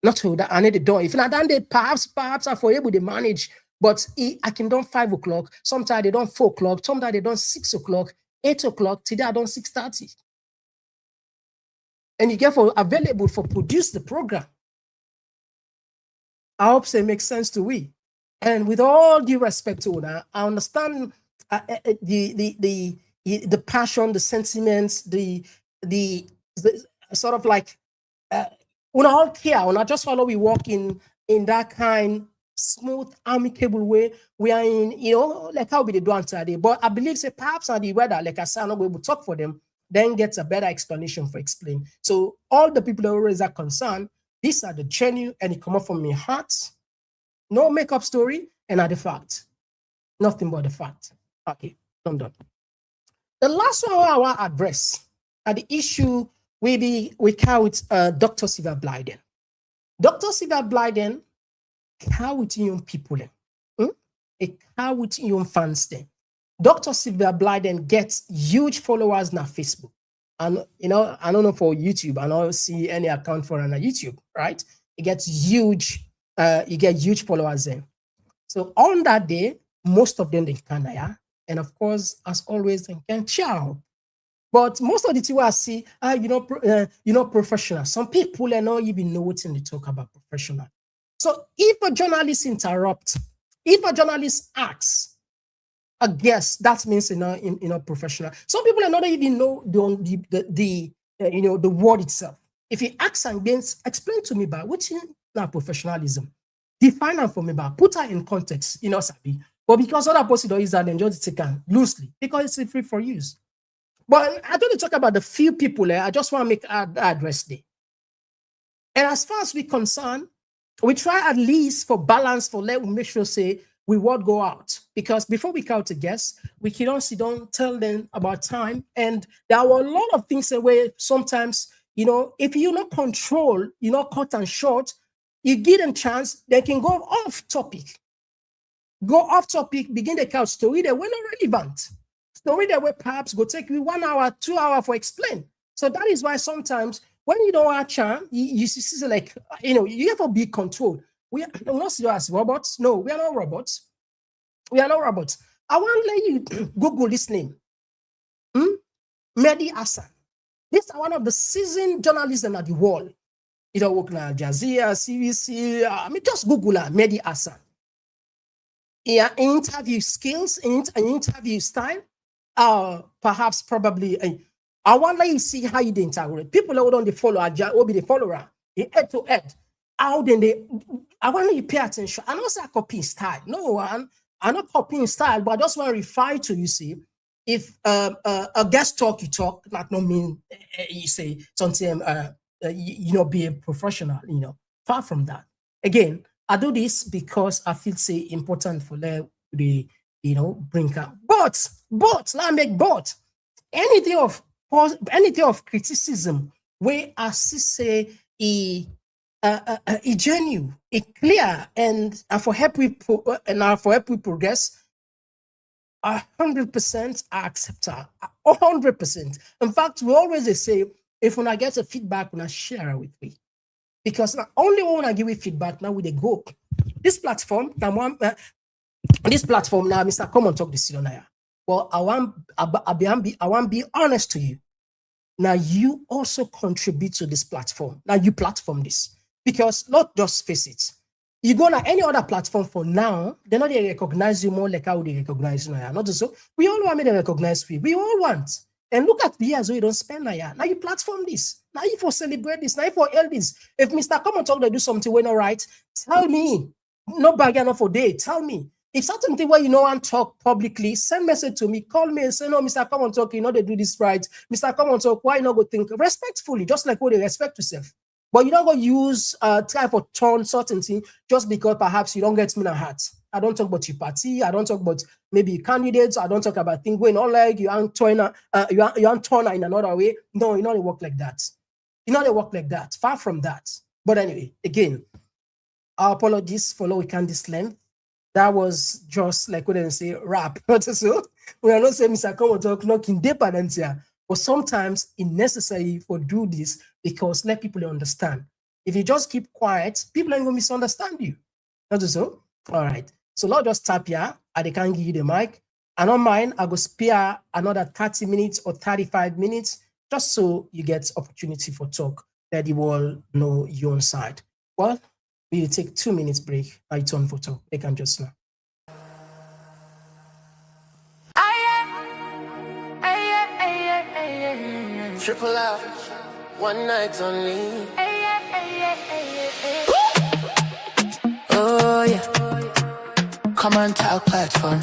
Not to that I need it done. If not done, they perhaps I for able to manage. But I can done 5 o'clock. Sometimes they done 4 o'clock. Sometimes they done 6 o'clock, 8 o'clock. Today I done 6:30. And you get available for produce the program. I hope it makes sense to we. And with all due respect to that, I understand the passion, the sentiments, the sort of like when all care, when I just follow we walk in that kind smooth, amicable way. We are in, like how we do on today. But I believe say perhaps on the weather, like I said, I'm not going to talk for them, then gets a better explanation for explain. So all the people that raise that concern, these are the genuine and it come up from my heart. No makeup story and are the fact. Nothing but the fact. Okay, I'm done. The last one I want to address are the issue we carry with Dr. Sierra Leone. Dr. Sierra Leone carry with young people. It carry with young fans there. Dr. Sierra Leone gets huge followers on Facebook. And I don't know for YouTube, I don't see any account for on YouTube, right? It gets huge, you get huge followers there. So on that day, most of them they can and of course, as always, they can chow. But most of the people I see are professional. Some people don't even know what they talk about professional. So if a journalist interrupts, if a journalist asks a guest, that means professional. Some people are not even know the word itself. If he asks and against, explain to me about what's not professionalism. Define it for me about put her in context, Sabi. But because other person don't use that, enjoy the taken loosely because it's free for use. But I don't talk about the few people there. I just want to make an address there. And as far as we're concerned, we try at least for balance, for let we make sure say we won't go out. Because before we count a guest, we can also don't tell them about time. And there were a lot of things where sometimes, if you not control, cut and short, you give them chance, they can go off topic. Go off topic, begin the count story that were not relevant. Story that will perhaps go take you 1 hour, 2 hours for explain. So that is why sometimes when you don't watch, you see like, you have to be controlled. We're not serious robots. No, we are not robots. We are not robots. I want to let you Google this name. Mehdi Hassan. This is one of the seasoned journalists in the world. Work in Al Jazeera, CBC. Just Google her, Mehdi Hassan. Yeah, interview skills, interview style, perhaps probably. I want to let you see how you integrate. People who don't follow, will be the follower, the head to head. How then I want you to pay attention. I don't say copying style. No, I'm not copying style, but I just want to refer to, you see, if a guest talk, you talk, that don't mean you say something, be a professional, far from that. Again, I do this because I feel say important for the bring up. But let me make anything of criticism where I say a genuine, a clear, and for help we progress. 100% I accept her. 100%. In fact, we always say if when I get a feedback, when I share it with me. Because not only when I give you feedback, now we they go. This platform, now, Mr. Komon-Tok this year. Well, I want to be honest to you. Now you also contribute to this platform. Now you platform this. Because not just face it. You go on any other platform for now, they're not they recognize you more like how they recognize you now. Not so. We all want me to recognize we all want. And look at the years where you don't spend now. Now you platform this. Now you for celebrate this. Now you for held this. If Mr. Komon-Tok they do something when all right, tell me. No bargain for day. Tell me. If certain thing where you know and talk publicly, send message to me, call me and say, no, Mr. Komon-Tok, they do this right. Mr. Komon-Tok, why not go think respectfully, just like what they respect yourself. But you don't go use type of tone certain thing just because perhaps you don't get me in a heart. I don't talk about your party. I don't talk about maybe candidates. I don't talk about things going on like you aren't turn in another way. No, you know they work like that. They work like that. Far from that. But anyway, again, our apologies for low we can this length. That was just like what they say, rap. So we are not saying Mr. Komon-Tok knocking deeper than here. But sometimes it's necessary for do this because let people understand. If you just keep quiet, people are going to misunderstand you. Not so? All right. So Lord just tap here and they can give you the mic. And on mine, I go spare another 30 minutes or 35 minutes just so you get opportunity for talk that you all know your own side. Well, we'll take 2 minutes break. I turn for talk. They can just now.
Triple out, one night only. Oh yeah, Komon-Tok platform.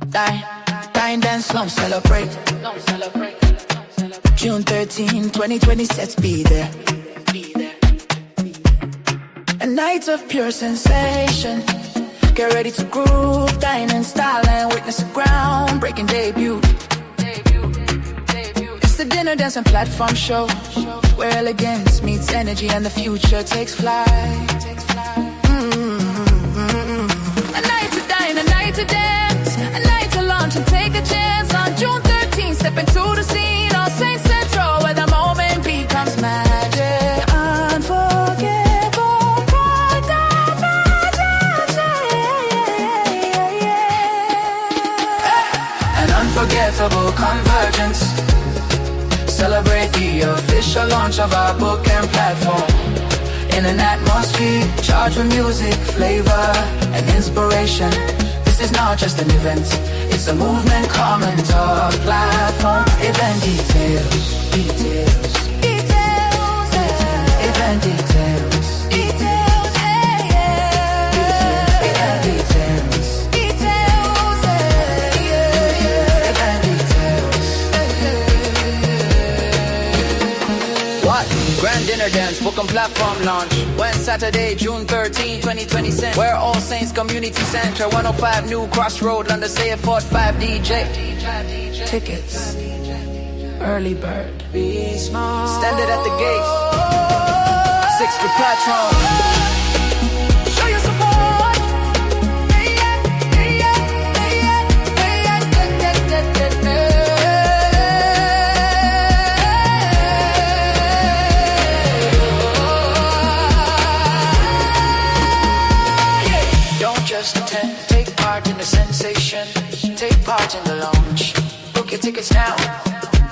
Dine, dance, long celebrate. June 13, 2020, let's be there. A night of pure sensation. Get ready to groove, dine in style and witness a groundbreaking debut. It's the dinner, dance and platform show where elegance meets energy and the future takes flight. A night to dine, a night to dance, a night to launch and take a chance. On June 13th, step into the scene on Saint Central where the moment becomes magic. Unforgettable, an unforgettable convergence. Celebrate the official launch of our book and platform. In an atmosphere charged with music, flavor, and inspiration. This is not just an event, it's a movement. Komon-Tok platform. Event details. Event details. Grand dinner dance, book and platform launch. When Saturday, June 13, 2020. Where All Saints Community Center, 105 New Crossroad, London, say a 45 DJ. Tickets, early bird. Standard at the gate. 6 to platform. Show your support. just attend. Take part in the sensation. Take part in the launch. Book your tickets now.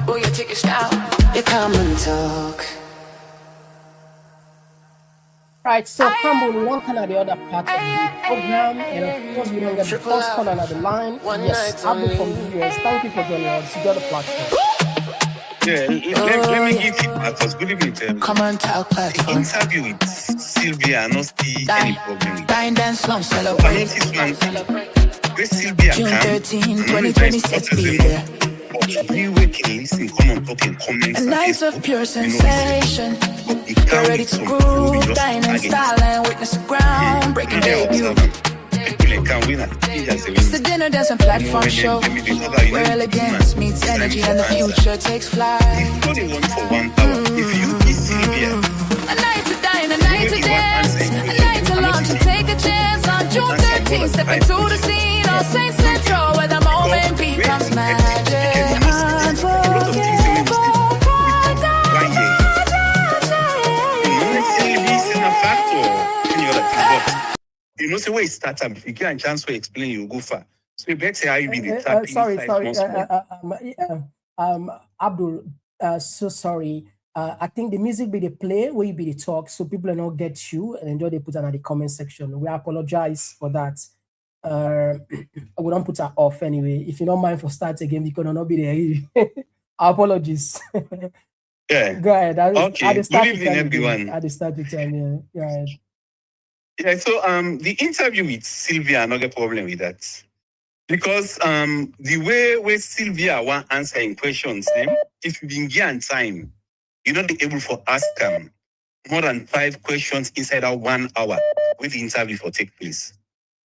Book your tickets now. You come and talk.
Right, so Campbell, one kind or the other part of the program, and of course we don't get the first call on the line. Yes, Abdul from the US. Thank you for joining us. You got the platform.
Yeah, let me give feedback. Good evening.
Komon-Tok platform.
Interview with Sylvia, not see any problem.
Dine dance slum celebrate.
Where Sylvia
June 13, 2026 be there.
We waking, listen, Komon-Tok and comments.
A night of pure sensation. Get ready to groove, dine in style and witness the ground-breaking debut. It's the dinner dancing platform show where elegance meets energy and the future takes flight.
For 1 hour, if you be Sylvia.
A night to dine, a night to dance, a night to launch and take a chance. On June 13th, step into the scene on St. Central where the moment becomes magic.
You know, say where it starts, if you get a chance to explain, you go far. So you better how you be the tap.
Sorry. Abdul, so sorry. I think the music be the play, where you be the talk, so people will not get you and enjoy they put it in the comment section. We apologize for that. We don't put her off anyway. If you don't mind for start again, because will not be there. Apologies.
Yeah.
Go ahead.
Okay. Good evening, everyone.
At the start of time, yeah. Go ahead.
Yeah, so the interview with Sylvia, not a problem with that. Because the way where Sylvia want answering questions, if you been given time, you're not able to ask more than 5 questions inside that 1 hour with the interview for take place.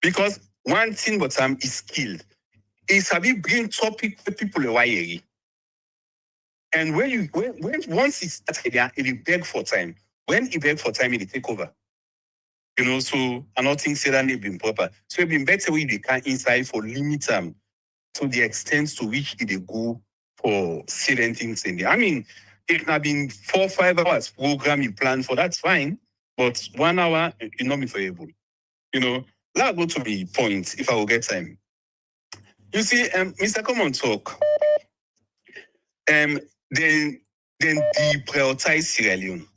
Because one thing but is skilled is have you bring topic for people away. And when once it's started there, it will beg for time. When it beg for time, it will take over. You know, so another thing said that they've been proper. So it's been better we can inside for limit to the extent to which it will go for certain things in there. I mean, it have been 4 or 5 hours program you plan for, that's fine. But 1 hour, it not be variable. You know, let's go to the point if I will get time. You see, Mr. Komon-Tok, then deprioritize Sierra Leone.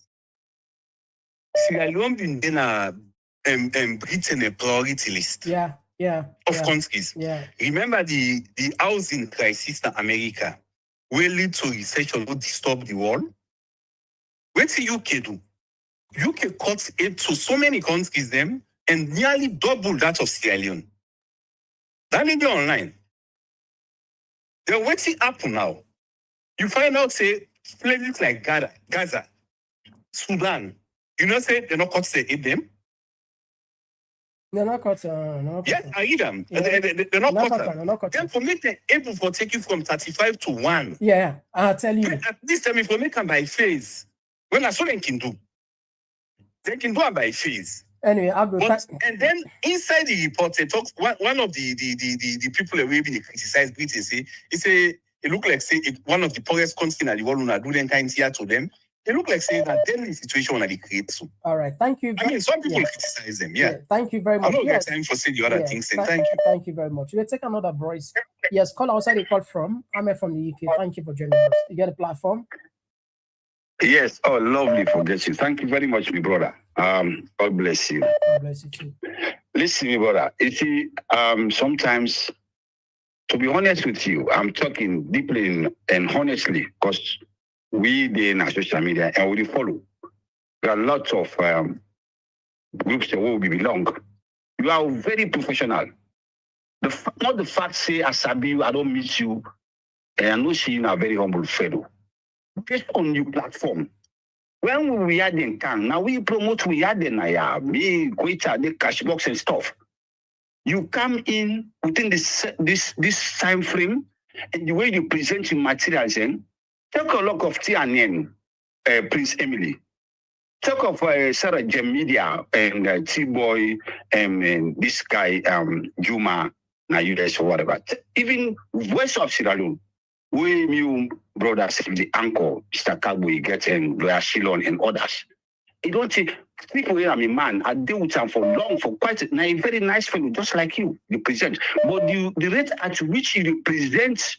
Sierra Leone been Britain a priority list. Of countries.
Yeah.
Remember the housing crisis in America will lead to recession will disturb the world. What the UK do? UK cuts aid to so many countries them and nearly double that of Sierra Leone. That is online. Then what's it happen now? You find out say places like Gaza, Sudan, you know say they're not cut to aid them.
They're not cut.
Yes, I read them. Yeah. They're not cut. Then for me, they're able to take you from 35 to 1.
Yeah, I'll tell you.
At this time, if we make them by phase, when that's what they can do. They can do it by phase.
Anyway,
and then inside the report, they talk. One of the people that will be criticized Britain say, it look like say one of the poorest countries in the world when I do them kind here to them. It look like saying that then the situation when they create so.
All right, thank you.
I mean, some people criticize them. Yeah.
Thank you very much.
I don't get time for saying the other things. And thank you.
Thank you very much. We'll take another voice. Yes, call outside the call from. I'm from the UK. Thank you for joining us. You get a platform.
Yes. Oh, lovely for getting you. Thank you very much, my brother. God bless you.
God bless you too.
Listen, my brother. You see, sometimes, to be honest with you, I'm talking deeply and honestly because we in our social media and we follow. There are lots of groups that will belong. You are very professional. Not the fact say, Asabi, I don't miss you, and I know she is a very humble fellow. Based on your platform, when we had in Kang, now we promote we had in me, the cash box and stuff. You come in within this time frame, and the way you present your materials, take a look of TNN, Prince Emily. Talk of Sarah Gem Media and T-Boy and this guy, Juma, US or whatever. Even West of Sierra Leone, we new brothers, the uncle, Mr. Kabwe, get and Lawyer Shilon and others. You don't take people here. I'm a man. I deal with them for long, for quite a very nice fellow, just like you, the president. But the rate at which you represent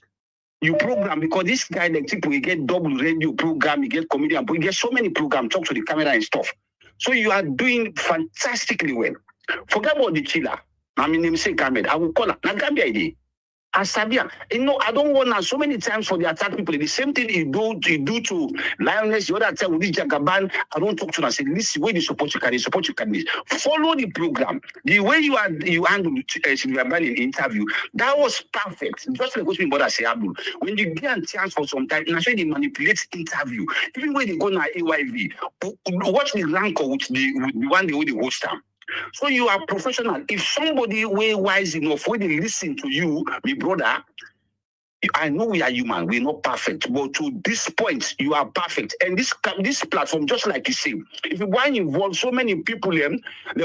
your program, because this guy, like people, he get double radio program, he get comedian, but he get so many programs, talk to the camera and stuff. So you are doing fantastically well. Forget about the chiller. I mean, name say Ahmed. I will call her. Now, Gambia idea. Asabia, I don't want so many times for the attack people. The same thing you do to Lioness, the other time with this Jagaban. I don't talk to them. I say, listen, where you support your candidates. Follow the program. The way you handled Sylvia Ban in the interview, that was perfect. Just like what we brother say, Abdul. When you get a chance for some time, and they manipulate interview, even when they go na AYV, watch the rancor with the one they host them. So you are professional. If somebody way wise enough, when they listen to you, my brother, I know we are human, we're not perfect, but to this point, you are perfect. And this platform, just like you say, if you want to involve so many people, the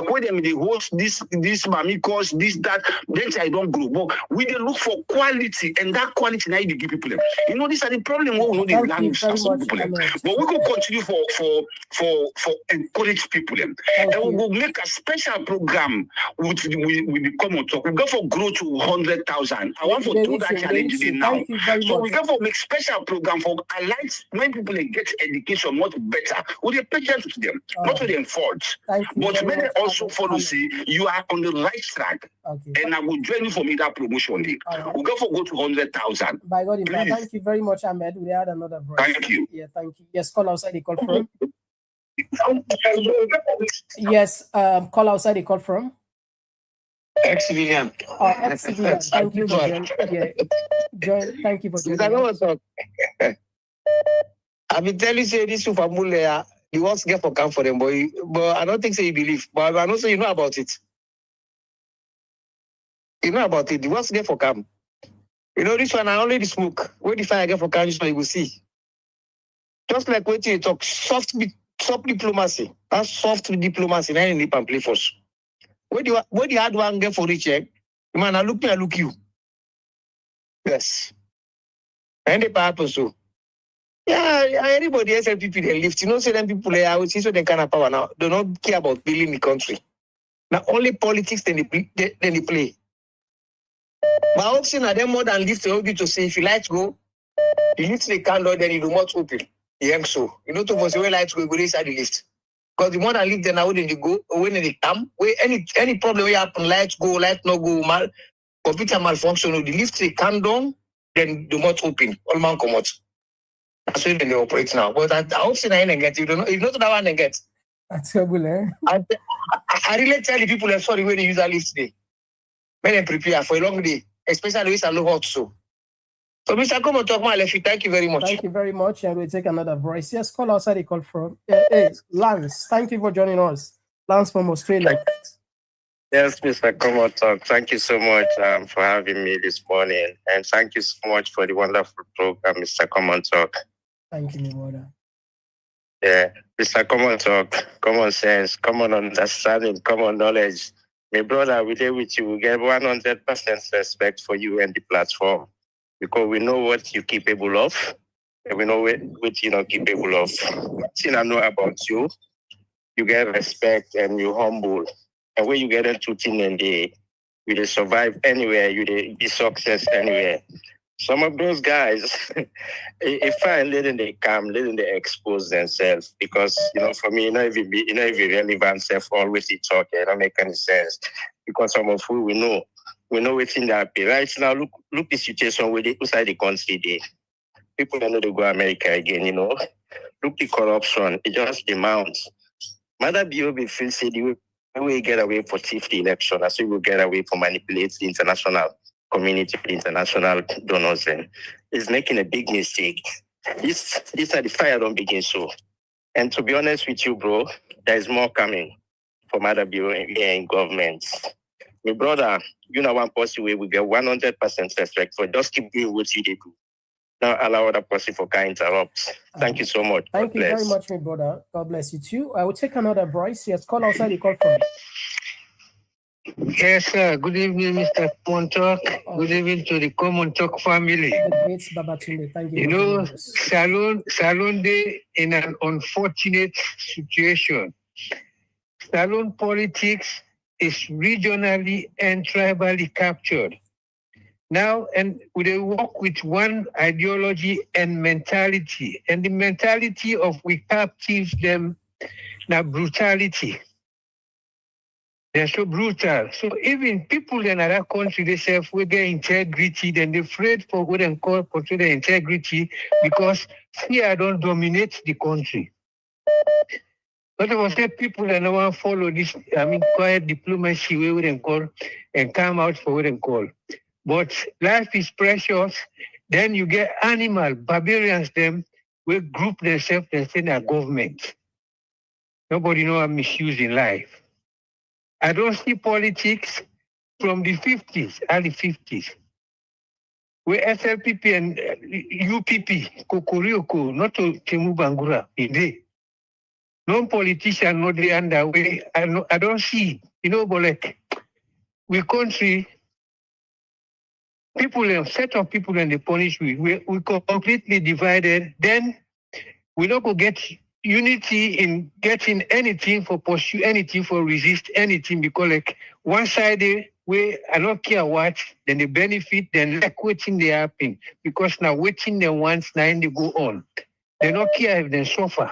way they host this mamikos, this, that, then I don't grow. But we they look for quality, and that quality now you give people. You know, these are the problem we know the language of some people. But we will continue for encourage people. And we will make a special program with the Komon-Tok. We go for grow to 100,000. I want to do that challenge now. So we therefore make special program for allied when people get education much better. We are patient to them, not to them fault. But when they also follow, see, you are on the right track. And I will join you for me that promotion day. We'll go to 100,000.
By God, thank you very much, Ahmed. We had another voice.
Thank you.
Yeah, thank you. Yes, call outside the call from. Yes, call outside the call from.
Ex-civilian.
Ex-civilian. Thank you for joining. Yeah. Thank you for joining.
I've been telling you this Supermule, the worst get for camp for them, boy. But I don't think so you believe. But I know so you know about it. You know about it. The worst get for camp. You know this one, I only the smoke. Where the fire get for camp, this one you will see. Just like what you talk, soft diplomacy. That's soft diplomacy. Now you need to play force. Where the hard one get for reach, man, I look me, I look you. Yes. And the purpose so. Yeah, anybody else people they lift. You know, say them people I would see so they kind of power now. They don't care about building the country. Now only politics then they play. But I hope saying them more than lift the to say if you lights go, you lift the candle, then you do not open. Yeah, so you know to say where lights go inside the lift. Because the more than lift, then I wouldn't go when they come. Where any problem where happen, lights go, light no go, computer malfunction, the lift they come down, then the mouth open, all man come out. That's why they operate now. But I hope I ain't get you don't know. If not that one, I get.
That's trouble, eh?
I really tell the people I'm sorry when they use a lift today. When they prepare for a long day, especially when it's a low hot so. So, Mr. Komon-Tok, thank you very much.
Thank you very much. And we'll take another voice. Yes, call outside the call from. Hey, Lance, thank you for joining us. Lance from Australia.
Yes, Mr. Komon-Tok, thank you so much for having me this morning. And thank you so much for the wonderful program, Mr. Komon-Tok.
Thank you, my brother.
Yeah, Mr. Komon-Tok, common sense, common understanding, common knowledge. My brother, we're there with you. We get 100% respect for you and the platform. Because we know what you're capable of, and we know what you're not capable of. One thing I know about you, you get respect and you're humble. And when you get into things and you survive anywhere, you be success anywhere. Some of those guys, if I letting they come, letting they expose themselves, because for me, not even relevant self always talk, it don't make any sense. Because some of who we know what's in that pay. Right now, look the situation with outside the country there. People don't know they go to America again, Look the corruption, it just demands. Maada Bio feels say the way we get away for thief the election, as we will get away for manipulate the international community, international donors, and is making a big mistake. This are the fire don't begin so. And to be honest with you, bro, there is more coming from Maada Bio here in government. My brother, one person where we get 100% respect for. Just keep doing what you do. Don't allow other person for can interrupt. Thank you so much.
Thank you very much, my brother. God bless you too. I will take another voice. Yes, call outside the call from.
Yes, sir. Good evening, Mr. Komon-Tok. Good evening to the Komon-Tok family.
The great Babatunde, thank you.
You know, Salon Day in an unfortunate situation. Salon politics is regionally and tribally captured. Now, and they work with one ideology and mentality, and the mentality of we captive them now brutality. They're so brutal. So even people in other countries, they say with their integrity, then they're afraid for what they call portray their integrity because fear don't dominate the country. But I was say people that no one follow this, quiet diplomacy way we then call and come out for what they call. But life is precious. Then you get animal, barbarians, them will group themselves and say they're government. Nobody know I'm misusing life. I don't see politics from the 50s, early 50s, where SLPP and UPP, Kokorioko, not to Temu Bangura, in non-politician, not the underway. I don't see, but like, we country, people, a set of people and they punish we completely divided. Then we don't go get unity in getting anything for pursue anything for resist anything because like one side we I don't care what then they benefit then like waiting they happen because now waiting they once now they go on. They don't care if they suffer.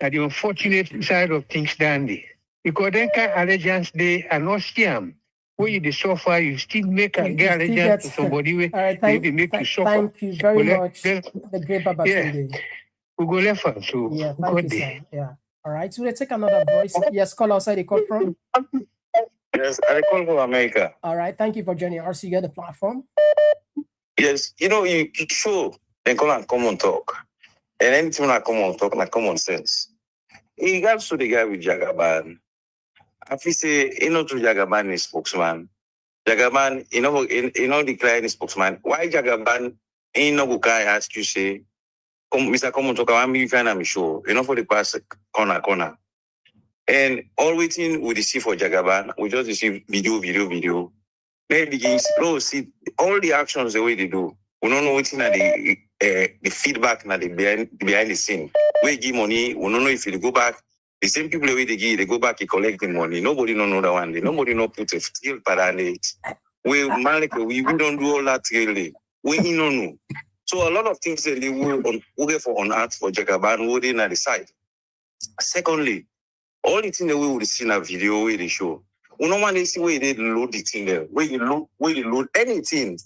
At the unfortunate side of things down there. Because then kind of allegiance they are not scam. When you suffer, you still make a get allegiance to somebody where maybe make you suffer.
Thank you very much, the great Babatunde.
Yeah. We go left hand, so
yeah, thank you, sir. Yeah. All right. So we'll take another voice. Yes, call outside the call from.
Yes, I call from America.
All right. Thank you for joining us. You get the platform.
Yes, you show and call and Komon-Tok. And anything like Komon-Tok, like common sense. In regards to the guy with Jagaban, I feel say, to Jagaban is spokesman. Jagaban, declare the spokesman. Why Jagaban, go ask you say, Mr. Komon-Tok, I'm sure, for the past corner. And all waiting we receive for Jagaban, we just receive video. Then begins, see all the actions the way they do. We don't know what's in the feedback na the behind the scene. We give money, we don't know if you go back. The same people the way they give, they go back, they collect the money. Nobody know that one day. Nobody know put a skill para it. We don't do all that really. We don't know. So a lot of things that they will on earth for Jagaban, we didn't decide. Secondly, all the things that we will see in a video where they show. We don't want to see where they load the thing there. Where you load anything.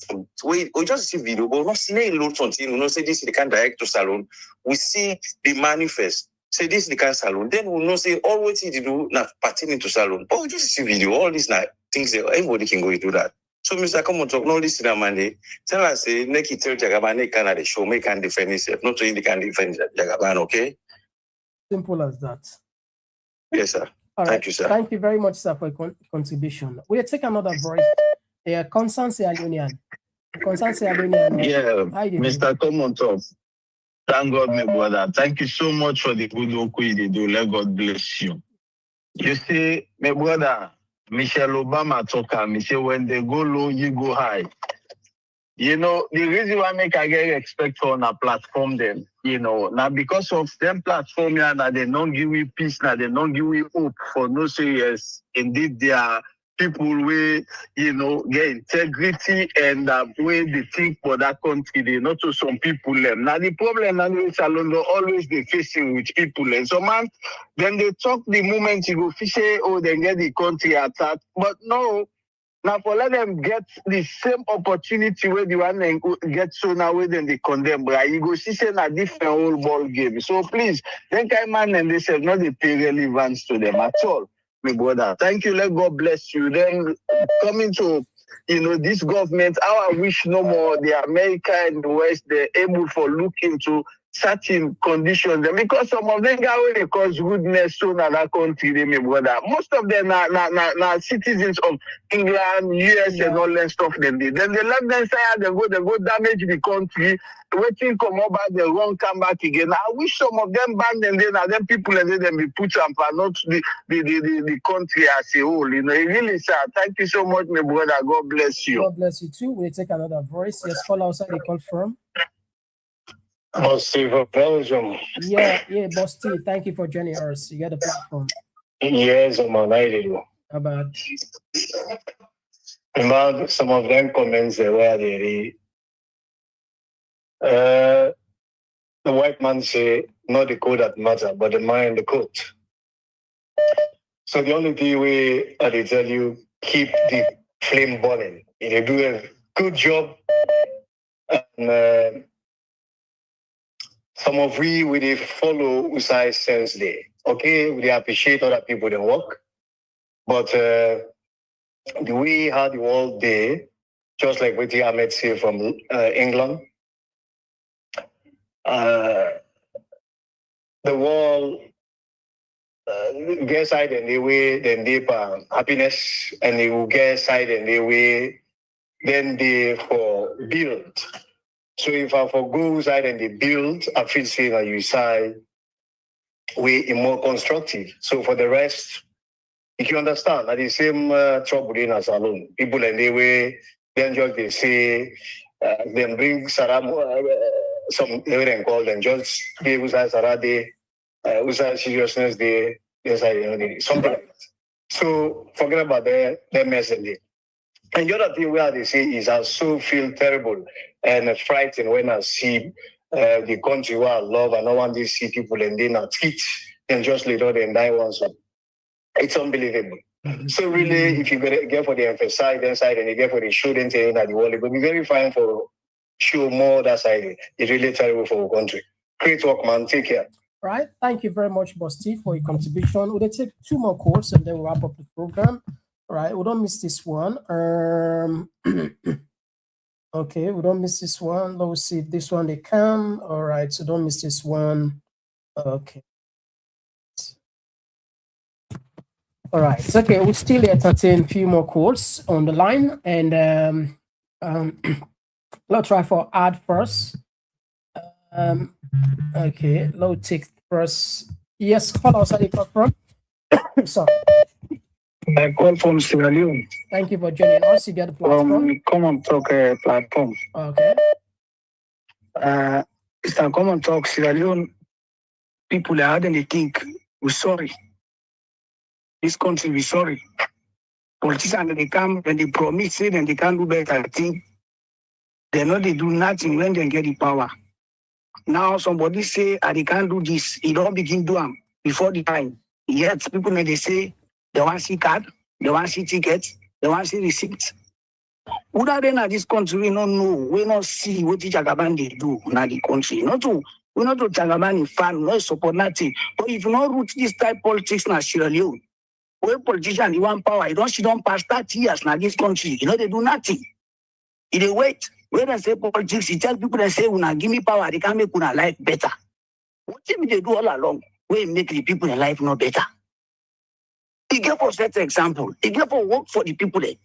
We just see video, but we don't see any load something. We don't say this is the kind of direct to salon. We see the manifest. Say this is the kind of salon. Then we don't say all what you do not pertaining to salon. But we just see video. All these things that everybody can go and do that. So Mr. Komon-Tok, no listen to Monday. Tell us, Neki tell Jagaban, they can't show, make can defend himself. Not only they can defend Jagaban, okay?
Simple as that.
Yes, sir.
All
Thank
right.
you, sir.
Thank you very much, sir, for your contribution. We'll take another voice. Concern Sierra Leone. Concern Sierra Leone.
Yeah, Mr. Komon-Tok. Thank God, my brother. Thank you so much for the good work you do. Let God bless you. You see, my brother, Michelle Obama talk, me say when they go low, you go high. The reason why I get respect on a platform them, now because of them platform, now they don't give you peace, now they don't give you hope for no serious. Indeed, they are people where, get integrity and way they think for that country, they not to some people. Now the problem is always they facing with people. And so man, then they talk the moment you go fish, they get the country attacked. But no. Now, for let them get the same opportunity where the one get so now where then they condemn, but you go see a different whole ball game. So please, then man and they say not the pay relevance to them at all, my brother. Thank you. Let God bless you. Then coming to this government, how I wish no more the America and the West they're able for look into certain conditions. Because some of them got where they cause goodness so in that country, they may brother. Most of them are citizens of England, US, and all that stuff. Then they left them say they go damage the country, waiting come over, they won't come back again. I wish some of them banned and then people and then be put on for not the country as a whole. You know, it really sad. Thank you so much, my brother. God bless you.
God bless you too. We'll take another voice. Yes, call outside the call from.
Boss Steve of Belgium.
Yeah, Boss Steve. Thank you for joining us. You got the platform.
Yes, I'm alive.
About
some of them comments where the white man say not the code that matter, but the mind the code. So the only thing I tell you, keep the flame burning. If you do a good job, and some of we will follow Usai sense day. Okay, we appreciate other people that work, but the way how the world day, just like what Ahmed say from England, the world get side and the way then they happiness, and they will get side and the way then they for build. So if I for go side and they build, I feel say that you side way more constructive. So for the rest, if you understand, that the same trouble in us alone. People and they way then just they say then bring Saram some they call them just be usai Sarade, usai seriousness they something like that. So forget about that message. And the other thing where they say is I so feel terrible and frightened when I see the country where I love and I want to see people and they not teach and just later than die once. It's unbelievable. So really, if you get for the emphasize that side and you get for the show, then saying that the world, it will be very fine for show more that side. It's really terrible for our country. Great work, man. Take care.
Right. Thank you very much, Boss Steve, for your contribution. We'll take 2 more calls and then we'll wrap up the program. All right, we don't miss this one. Okay, we don't miss this one. Let's see if this one they come. All right, so don't miss this one. Okay. All right, it's okay. We'll still entertain a few more calls on the line, and let's try for ad first. Okay, let's take first. Yes, call outside the platform. Sorry.
I call from Sierra Leone.
Thank you for joining us. You get the platform.
Komon-Tok platform.
Okay.
It's a Komon-Tok Sierra Leone. People are and they think we're sorry. This country we're sorry. Politicians they come and they promise it and they can't do better. I think they know they do nothing when they get the power. Now somebody say they can't do this. They don't begin do them before the time. Yet people they say they want to see card, they want to see tickets, they want to see receipts. Who are then at this country? We don't know. We don't see what the Jagaban they do in the country. We're not to Jagaban fan, no support nothing. But if you don't root this type of politics in Sierra Leone, when politicians you want power, she don't pass 30 years in this country. They do nothing. They wait. When they say politics, you tell people they say, give me power, they can make una life better. What if they do all along? We make the people in life no better. He gave us that example. He gave us work for the people there.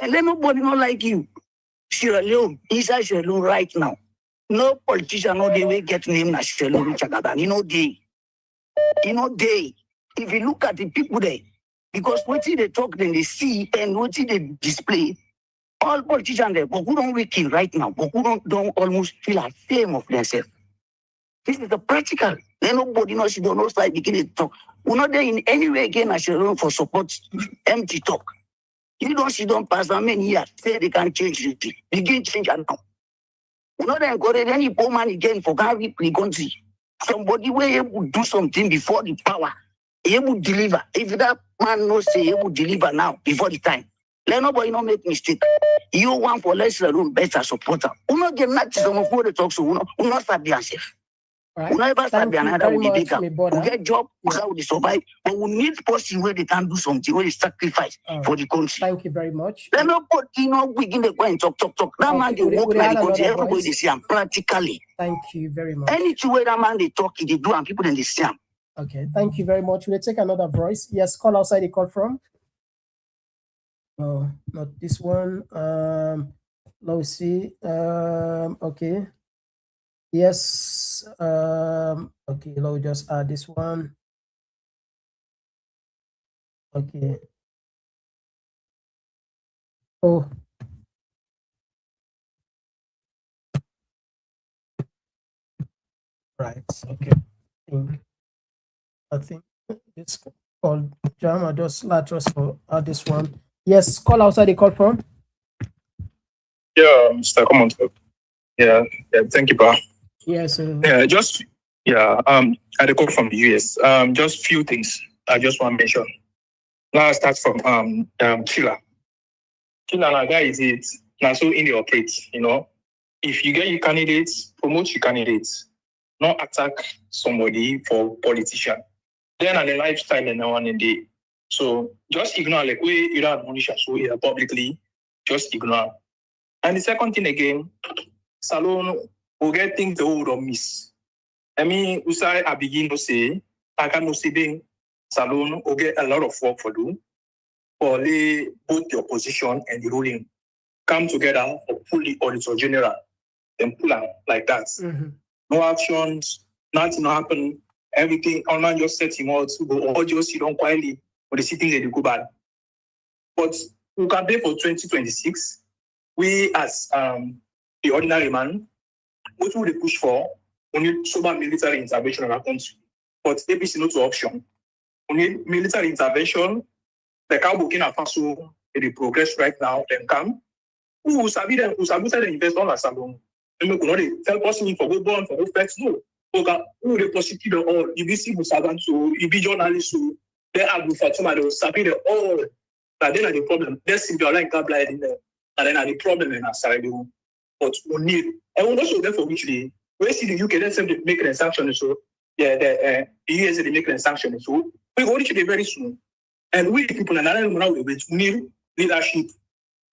And then nobody not like you. Sierra Leone, inside Sierra Leone right now. No politician, no they will get named as Sierra Leone Chagaban. They. If you look at the people there, because what they talk, then they see, and what they display, all politicians there, but who don't wicked right now, but who don't almost feel ashamed of themselves. This is the practical. Then nobody knows, she don't know, start beginning to talk. We're not there in any way again as Sierra for support, empty talk. She don't pass how many years, say they can change it. Begin change it now. We're not encourage any poor man again for the country. Somebody will able to do something before the power, able to deliver. If that man knows say able to deliver now, before the time, let nobody not make mistake. You want for less room, better supporter. We not get nothing some of what they talk so we not start yourself.
Right.
We never start
Thank you
another
very
with the
much,
data.
my
We
brother.
get job,
Yeah.
how they survive, but we need person where they can do something, where they sacrifice for the country.
Thank you very much.
Then nobody begin to go and talk. That man, they work like the country. Everybody, they see him practically.
Thank you very much.
Anything where that man, they talk, they do, and people then they see him.
Okay, thank you very much. We'll take another voice. Yes, call outside the call from. Oh, not this one. Let me see. Okay. Yes. Okay, let me just add this one. Okay. Oh. Right. Okay. I think it's called Jam. I just let us for this one. Yes, call outside the call from.
Yeah, Mr. Komon-Tok. Yeah, thank you, Pa.
Yes.
I had call from the US. Just few things I just want to mention. Now I start from Chila. Chila, now guy is it. Now so in the operate, if you get your candidates, promote your candidates, not attack somebody for politician. Then and the lifestyle and one in day. So just ignore like we you don't admonish so here publicly, just ignore. And the second thing again, Salon will get things the old or miss. I mean, I begin to say, I can say being Salon will get a lot of work for do for both the opposition and the ruling come together for pull the auditor general and pull out like that.
Mm-hmm.
No actions, nothing happen, everything online just set him out to go or just you don't quietly for the sitting that they go bad. But we can pay for 2026. We as the ordinary man, what would they push for? We need sober military intervention in our country. But APC not to option. We need military intervention. The cow Burkina Faso, they progress right now, then come. Who sabi them, who sabi them invest on a salon. And we could not tell person for go born, for go flex, no. Who they prosecute them all. You be civil servant, so you be journalist, so they are good for somebody, they sabi them all. But then are the problem. There's simply like gabla in there. And then are the problem in our side. But we need, and we also therefore which they, we see the UK, let's say they make an sanction, so yeah, the US they make an sanction, so we go to very soon. And we the people and I don't know we need leadership,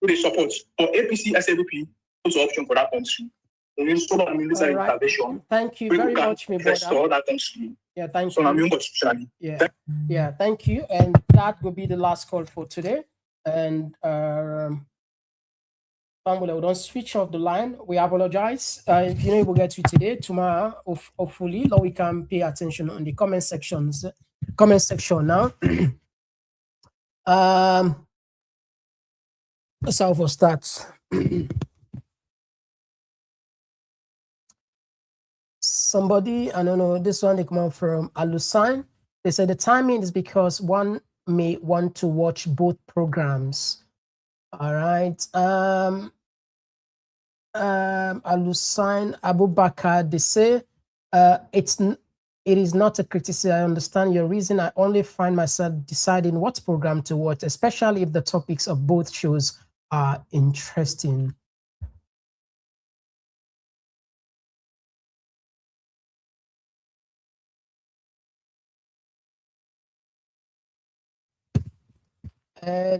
we the support for APC, SLP, also option for that country. We need so much military intervention.
Thank you very much, my brother.
That country.
Yeah, thank
so
you. Yeah, thank you. And that will be the last call for today. And we don't switch off the line. We apologize. If you know we'll get you today, tomorrow, hopefully, we can pay attention on the comment section now. So for start. Somebody, I don't know, this one they come out from Alusign. They said the timing is because one may want to watch both programs. All right. Alusign Abubakar, they say it is not a criticism. I understand your reason. I only find myself deciding what program to watch, especially if the topics of both shows are interesting.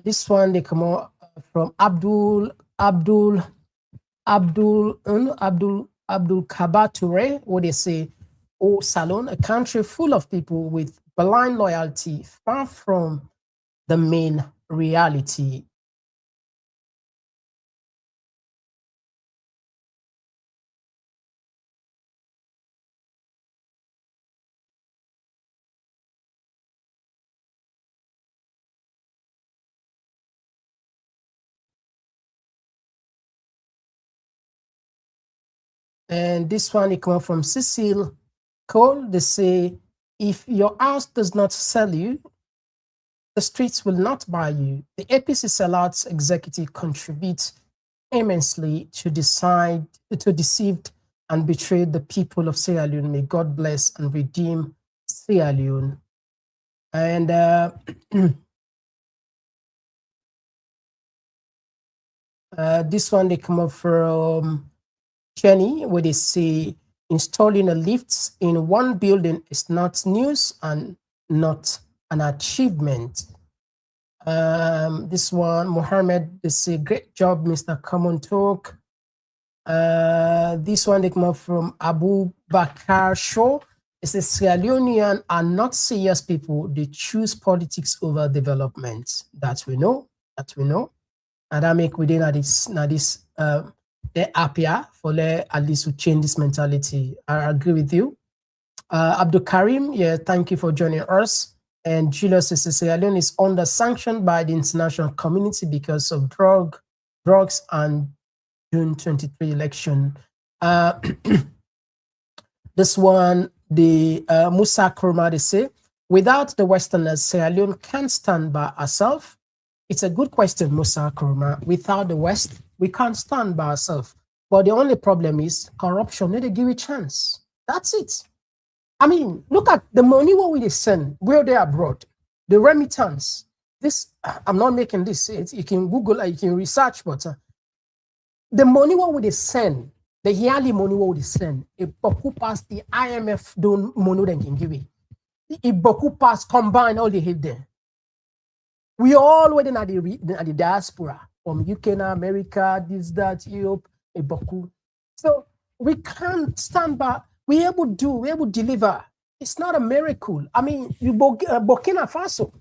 This one they come out from Abdul Kabature, what they say, "Oh, Salon, a country full of people with blind loyalty, far from the main reality." And this one, it comes from Cecile Cole. They say, if your house does not sell you, the streets will not buy you. The APC sellouts executive contributes immensely to deceive and betray the people of Sierra Leone. May God bless and redeem Sierra Leone. And this one, they come up from Jenny, where they say, Installing a lift in one building is not news and not an achievement. This one, Mohammed, they say, great job, Mr. Komon-Tok. This one, they come up from Abu Bakar Shaw. It says, Sierra Leoneans are not serious people. They choose politics over development. That we know. And that make within this they're happier for at least to change this mentality. I agree with you. Abdul Karim, yeah, thank you for joining us. And Julius says Sierra Leone is under sanction by the international community because of drugs and June 23 election. This one, the Musa Kurma, they say, without the Westerners, Sierra Leone can't stand by herself. It's a good question, Musa Kurma. Without the West, we can't stand by ourselves. But the only problem is corruption. Need to give it a chance. That's it. I mean, look at the money what we send where they abroad, the remittance. This, I'm not making this. You can Google, you can research, but the money what we send, the yearly money what we send, it boku pass the IMF don't money they can give it. It boku pass combine all the hit there. We all waiting at the diaspora from UK and America, this, that, Europe, a boku. So we can't stand by. We able to deliver. It's not a miracle. I mean, you Burkina Faso,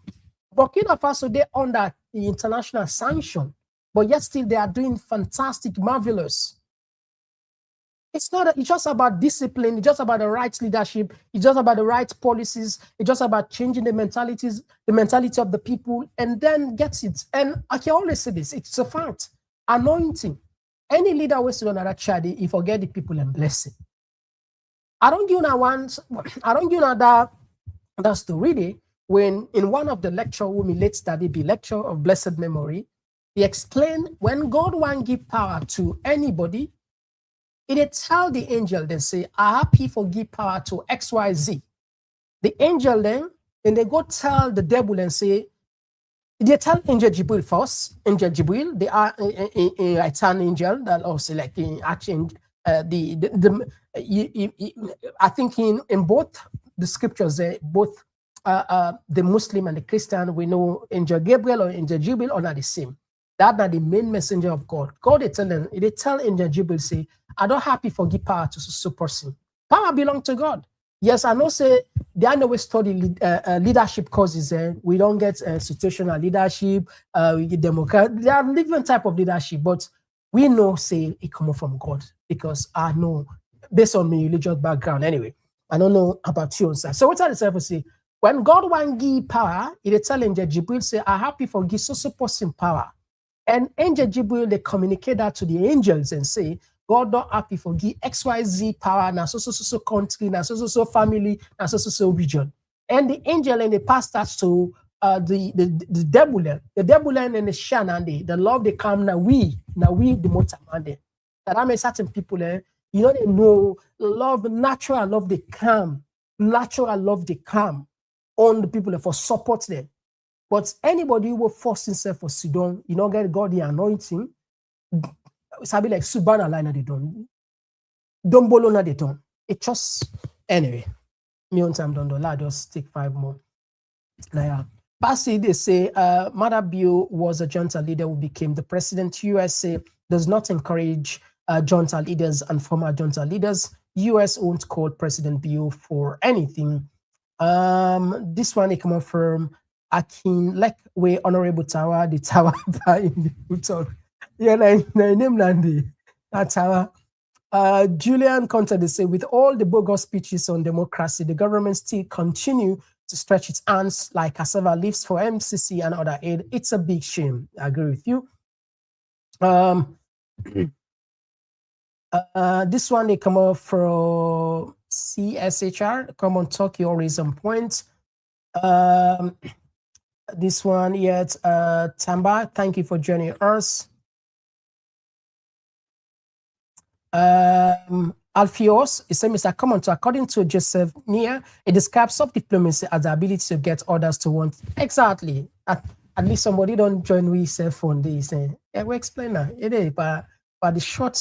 they're under the international sanction, but yet still they are doing fantastic, marvelous. It's just about discipline. It's just about the right leadership. It's just about the right policies. It's just about changing the mentality of the people, and then gets it. And I can always say this, it's a fact. Anointing. Any leader who is on that charity, he forget the people and blessing. I don't give that story there, when in one of the lecture when we late study the lecture of blessed memory, he explained when God want give power to anybody, he tell the angel, they say, I happy for give power to XYZ. The angel then they go tell the devil and say, they tell Angel Jibril first. Angel Jibril, they are a right-hand angel that also like in action. I think in both the scriptures, both the Muslim and the Christian, we know Angel Gabriel or Angel Jibril are not the same. That are the main messenger of God. God, they tell Angel Jibril, say, I don't happy for give power to so person. Power belongs to God. Yes, I know say they are always study leadership courses. We don't get situational leadership, we get democratic. There are different type of leadership, but we know say it come from God, because I know based on my religious background anyway. I don't know about you. So what I disciples say, when God want give power, he tell Angel Jibril, say, I happy for give so person power. And Angel Jibril, they communicate that to the angels and say, God don't happy for give XYZ power, na so country, na so family, na so region. And the angel and the pass that to the devil, and the shan and the love they come now we the most amanda. That makes certain people they know love, natural love they come on the people for support them. But anybody who will force himself for Sudan, get God the anointing. It's a bit like Subana line they don't bolona they don't. It just anyway. Me on time don't do. Just take 5 more. Now, Pasi, they say Maada Bio was a junta leader who became the president. USA does not encourage junta leaders and former junta leaders. US won't call President Bio for anything. This one they come up from Akin like way Honorable Tower, the tower in the talk. Yeah, name Nandi. That's how Julian Conte, they say, with all the bogus speeches on democracy, the government still continue to stretch its hands like cassava leaves for MCC and other aid. It's a big shame. I agree with you. This one, they come up from CSHR, Komon-Tok, you always on point. This one, yet, Tamba, thank you for joining us. Alfios, he said, Mr. Komon-Tok, according to Joseph Nia, it describes soft diplomacy as the ability to get others to want. Exactly. At least somebody don't join with cell phone. They say, yeah, we explain that. It is, but the short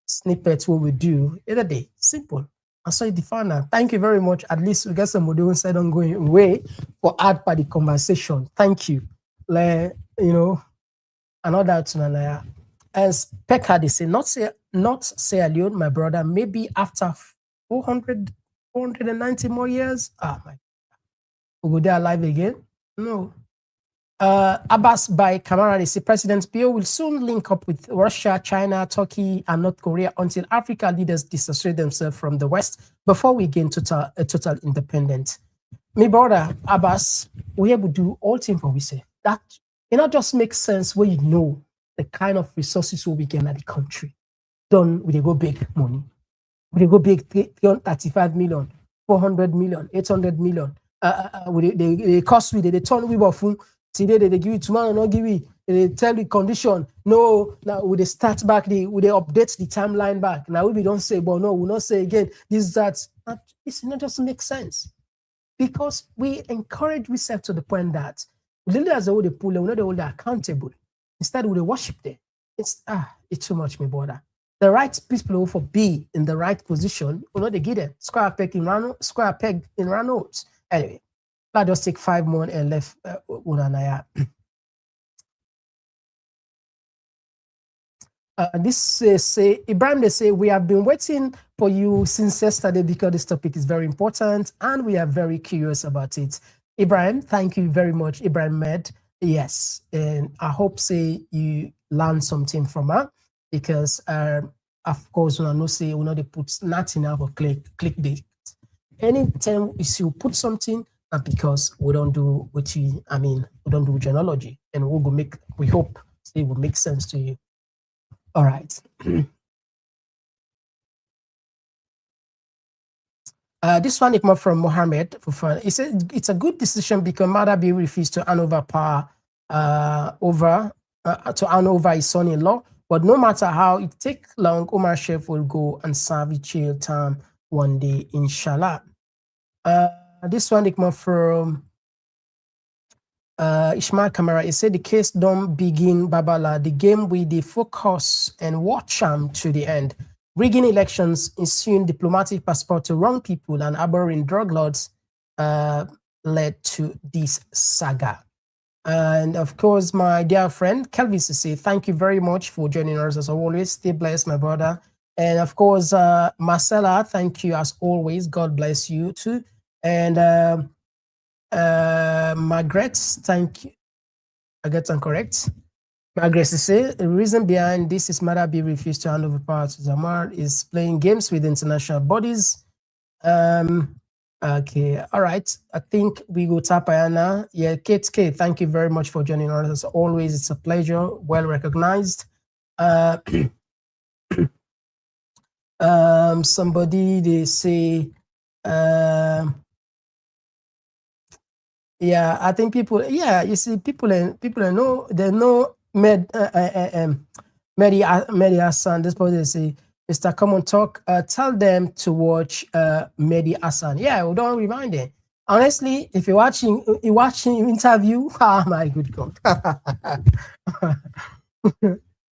snippets what we do either day. Simple. And so you define that. Thank you very much. At least we get somebody who said on going away for add by the conversation. Thank you. You know, another tonight. As Pekka, they say, not Sierra Leone, my brother, maybe after 490 more years. Ah, my God. We'll go there alive again? No. Abbas by Kamara, they say President Bio will soon link up with Russia, China, Turkey, and North Korea until Africa leaders disassociate themselves from the West before we gain total independence. My brother Abbas, we able to do all things for we say. That it not just makes sense when you know the kind of resources we get at the country. Done with a go big money. With a go big 335 million, 400 million, 800 million. They cost we they turn we off. Today they give it tomorrow, not give it. They tell the condition. No, now we they start back, they update the timeline back. Now we don't say, but no, we not say again. This that. It's not just make sense because we encourage research to the point that leaders are all the pull, we know they all accountable. Instead, we worship them. It's too much, my brother. The right people for be in the right position, we know they give them square peg in round notes. Anyway. Let's just take 5 more and left this say Ibrahim, they say we have been waiting for you since yesterday because this topic is very important and we are very curious about it. Ibrahim, thank you very much. Ibrahim Med, yes, and I hope say you learn something from her because of course when I know say we know they put nothing out for clickbait. Anytime you put something. Because we don't do we don't do genealogy, and we hope it will make sense to you. All right. This one is more from Mohammed. He said it's a good decision because Maada Bio refused to hand over power to hand over his son-in-law. But no matter how it takes long, Omar Sheikh will go and serve his jail term one day, inshallah. This one is more from Ishmael Kamara. He said the case don't begin Babala. The game with the focus and watch them to the end. Rigging elections, issuing diplomatic passport to wrong people and harboring drug lords led to this saga. And of course, my dear friend Kelvis to say thank you very much for joining us as always. Stay blessed, my brother. And of course, Marcella, thank you as always. God bless you too. And Margaret, thank you. I get them correct. Margaret say the reason behind this is Maada Bio refused to hand over power to Zamar is playing games with international bodies. Okay, all right. I think we go Tapayana. Yeah, Kate K, thank you very much for joining us. As always, it's a pleasure. Well recognized. Somebody they say yeah, I think people, yeah, you see, people know, they know Mehdi Hassan. This person say, Mr. Komon-Tok, tell them to watch Mehdi Hassan. Yeah, we don't remind them. Honestly, if you're watching interview, oh my good God.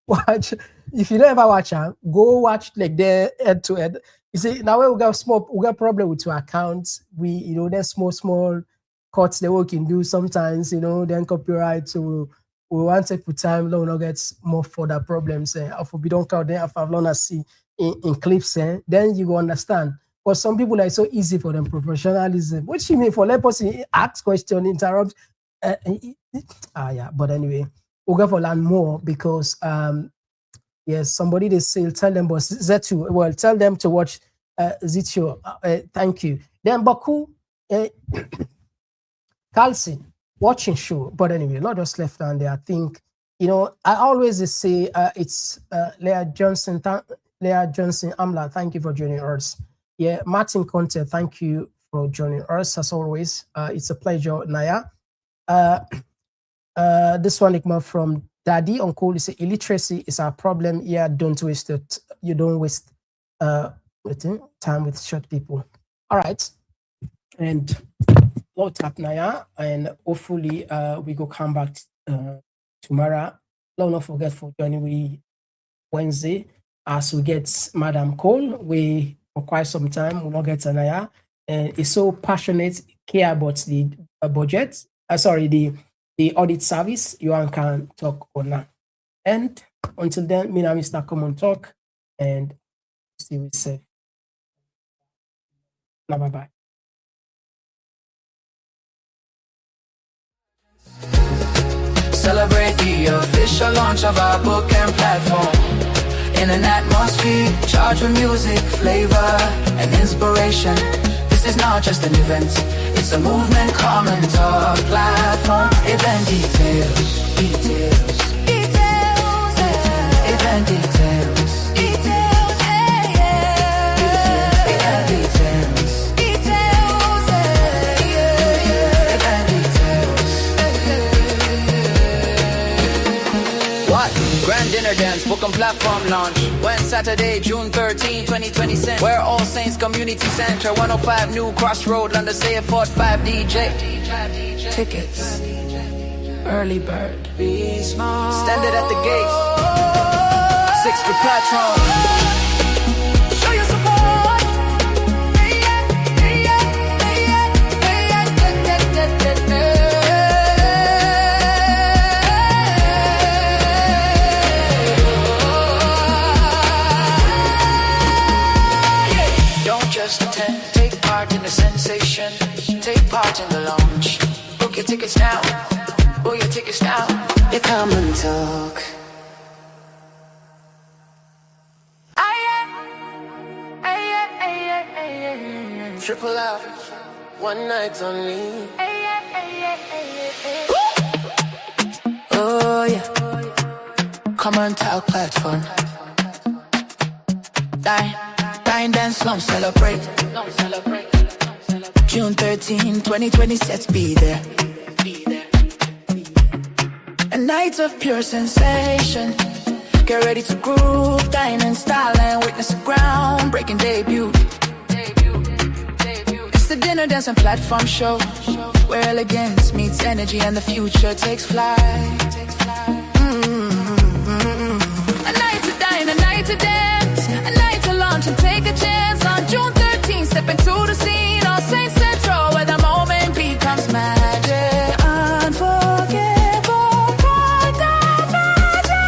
Watch. If you never watch her, go watch like the head to head. You see, now we got problem with your accounts. We, there's small cuts that we can do sometimes, then copyright. So we want to put time, we not get more further problems. If we don't count them, if I've learned to see in clips, then you will understand. But some people are so easy for them professionalism. What you mean for let person ask question, interrupt? Yeah, but anyway, we'll go for learn more because yes, somebody they say tell them, but Zetu, well, tell them to watch Zitio. Thank you. Then Baku. Carlson, watching show, but anyway, not just left down there. I think, I always say it's Leah Johnson, Amla, thank you for joining us. Yeah, Martin Conte, thank you for joining us as always. It's a pleasure, Naya. This one Ikma from Daddy Uncle is illiteracy is our problem. Yeah, don't waste it. You don't waste time with short people. All right, and Lord tap Naya, and hopefully we go come back tomorrow. Don't forget for joining me Wednesday. as we get Madam Cole, we for quite some time will not get Anaya, and is so passionate, care about the budget. The audit service. You can talk on that. And until then, me and Mr. Komon-Tok, and see we safe. Bye bye.
Celebrate the official launch of our book and platform. In an atmosphere charged with music, flavor, and inspiration. This is not just an event, it's a movement, Komon-Tok platform. Event details, event details, Grand dinner dance, book and platform launch. When Saturday, June 13, 2020. Where All Saints Community Center, 105 New Cross Road, London, say 45 DJ. Tickets, early bird, be small. Standard at the gate. 6 for Patron. Show your support. Just attend, take part in the sensation, take part in the launch. Book your tickets now, book your tickets now. You Komon-Tok. Triple out, one night only. Oh yeah, Komon-Tok platform. Dine, dance, long celebrate. June 13, 2020, let's be there. A night of pure sensation. Get ready to groove, dine in style and witness a groundbreaking debut. It's the dinner, dance and platform show, where elegance meets energy and the future takes flight. A night to dine, a night to dance, a night to launch and take a chance. On June 13th, step into the scene, All Saints Central, where the moment becomes magic. Unforgettable, kind of magic.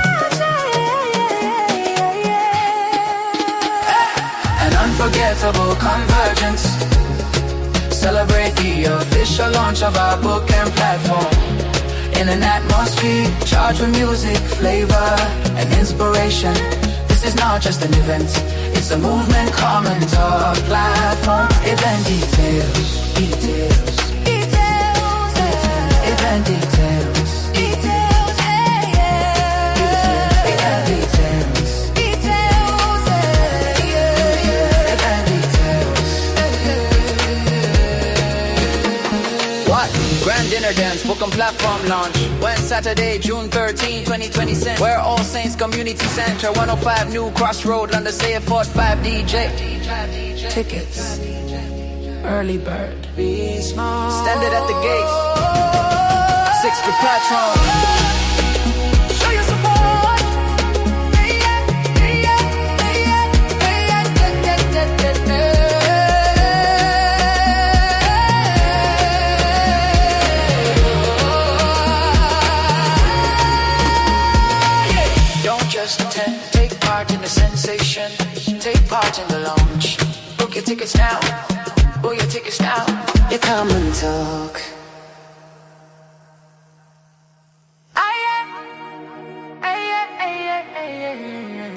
An unforgettable convergence. Celebrate the official launch of our book and platform. In an atmosphere charged with music, flavor, and inspiration. This is not just an event, it's a movement, Komon-Tok platform. Event details, event details, event details, What? Grand dinner dance, book and platform launch. When Saturday, June 13, 2020. Where All Saints Community Center, 105 New Cross Road, London, say 45 DJ. Tickets, early bird, be small. Standard at the gate. 6 for Patron. Just attend, take part in the sensation, take part in the launch. Book your tickets now, book your tickets now. You Komon-Tok.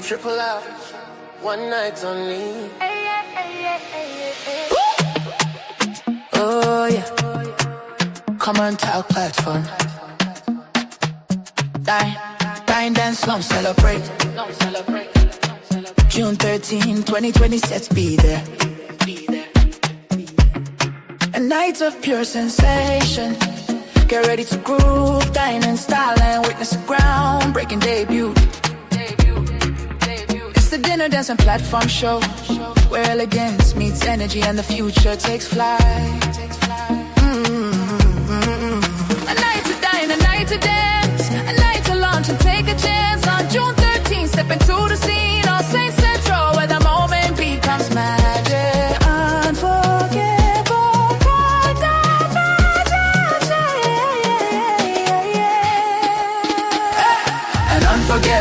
Triple out, one night only. Oh yeah, Komon-Tok platform. Dine, dance, long celebrate. June 13, 2020, let's be there. A night of pure sensation. Get ready to groove, dine in style and witness a groundbreaking debut. It's the dinner, dance and platform show, where elegance meets energy and the future takes flight. A night to dine, a night to dance, a night to launch and take a chance. On June 13th, step into the scene, All Saints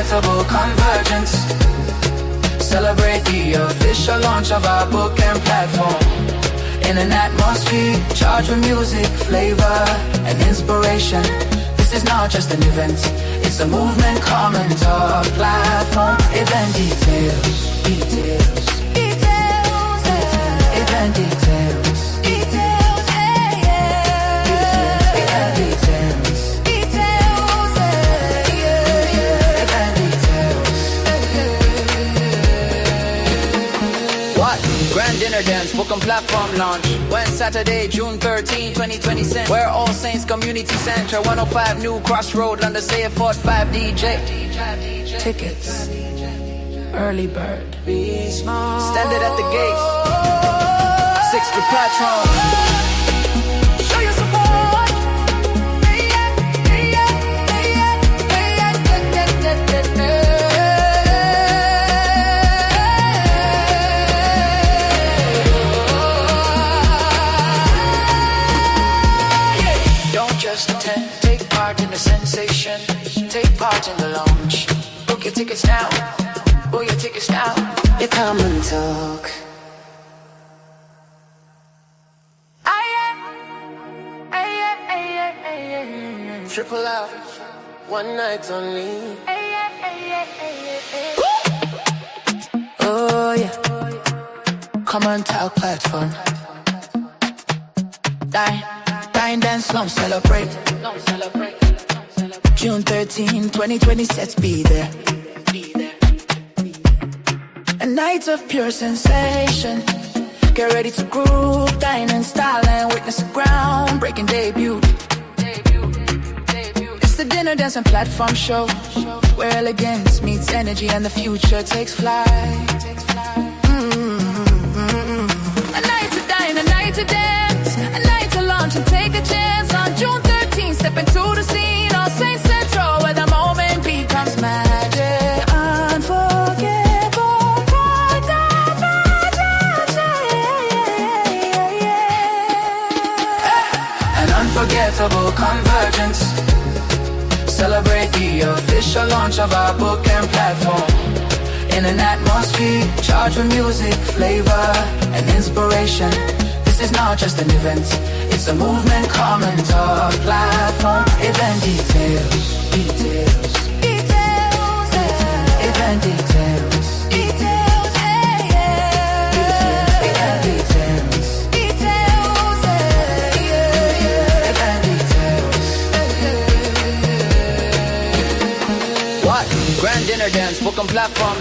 unforgettable convergence. Celebrate the official launch of our book and platform. In an atmosphere charged with music, flavor, and inspiration. This is not just an event, it's a movement, Komon-Tok platform. Event details, details, details, event details, details, event details, details, event details. What? Grand dinner dance, book and platform launch. When Saturday, June 13, 2020. Where All Saints Community Center, 105 New Crossroad, London, say it 45 DJ. Tickets, early bird. Standard at the gate. 6 the platform. Show your support. Just attend, take part in the sensation, take part in the launch. Book your tickets now, book your tickets now. You Komon-Tok. Triple out, one night only. Oh yeah, Komon-Tok platform. Dance, long celebrate. June 13, 2020, let's be there. A night of pure sensation. Get ready to groove, dine in style and witness a groundbreaking debut. It's the dinner dance and platform show, where elegance meets energy and the future takes flight. A night to dine, a night to dance, a night to launch and take a chance. On June 13th, step into the scene, All Saints Central, where the moment becomes magic. Unforgettable, an unforgettable convergence. Celebrate the official launch of our book and platform. In an atmosphere charged with music, flavor, and inspiration. This is not just an event, it's a movement, Komon-Tok platform. Event details, details, details, event details, details, event details, details, event details. What? Grand dinner dance, book and platform.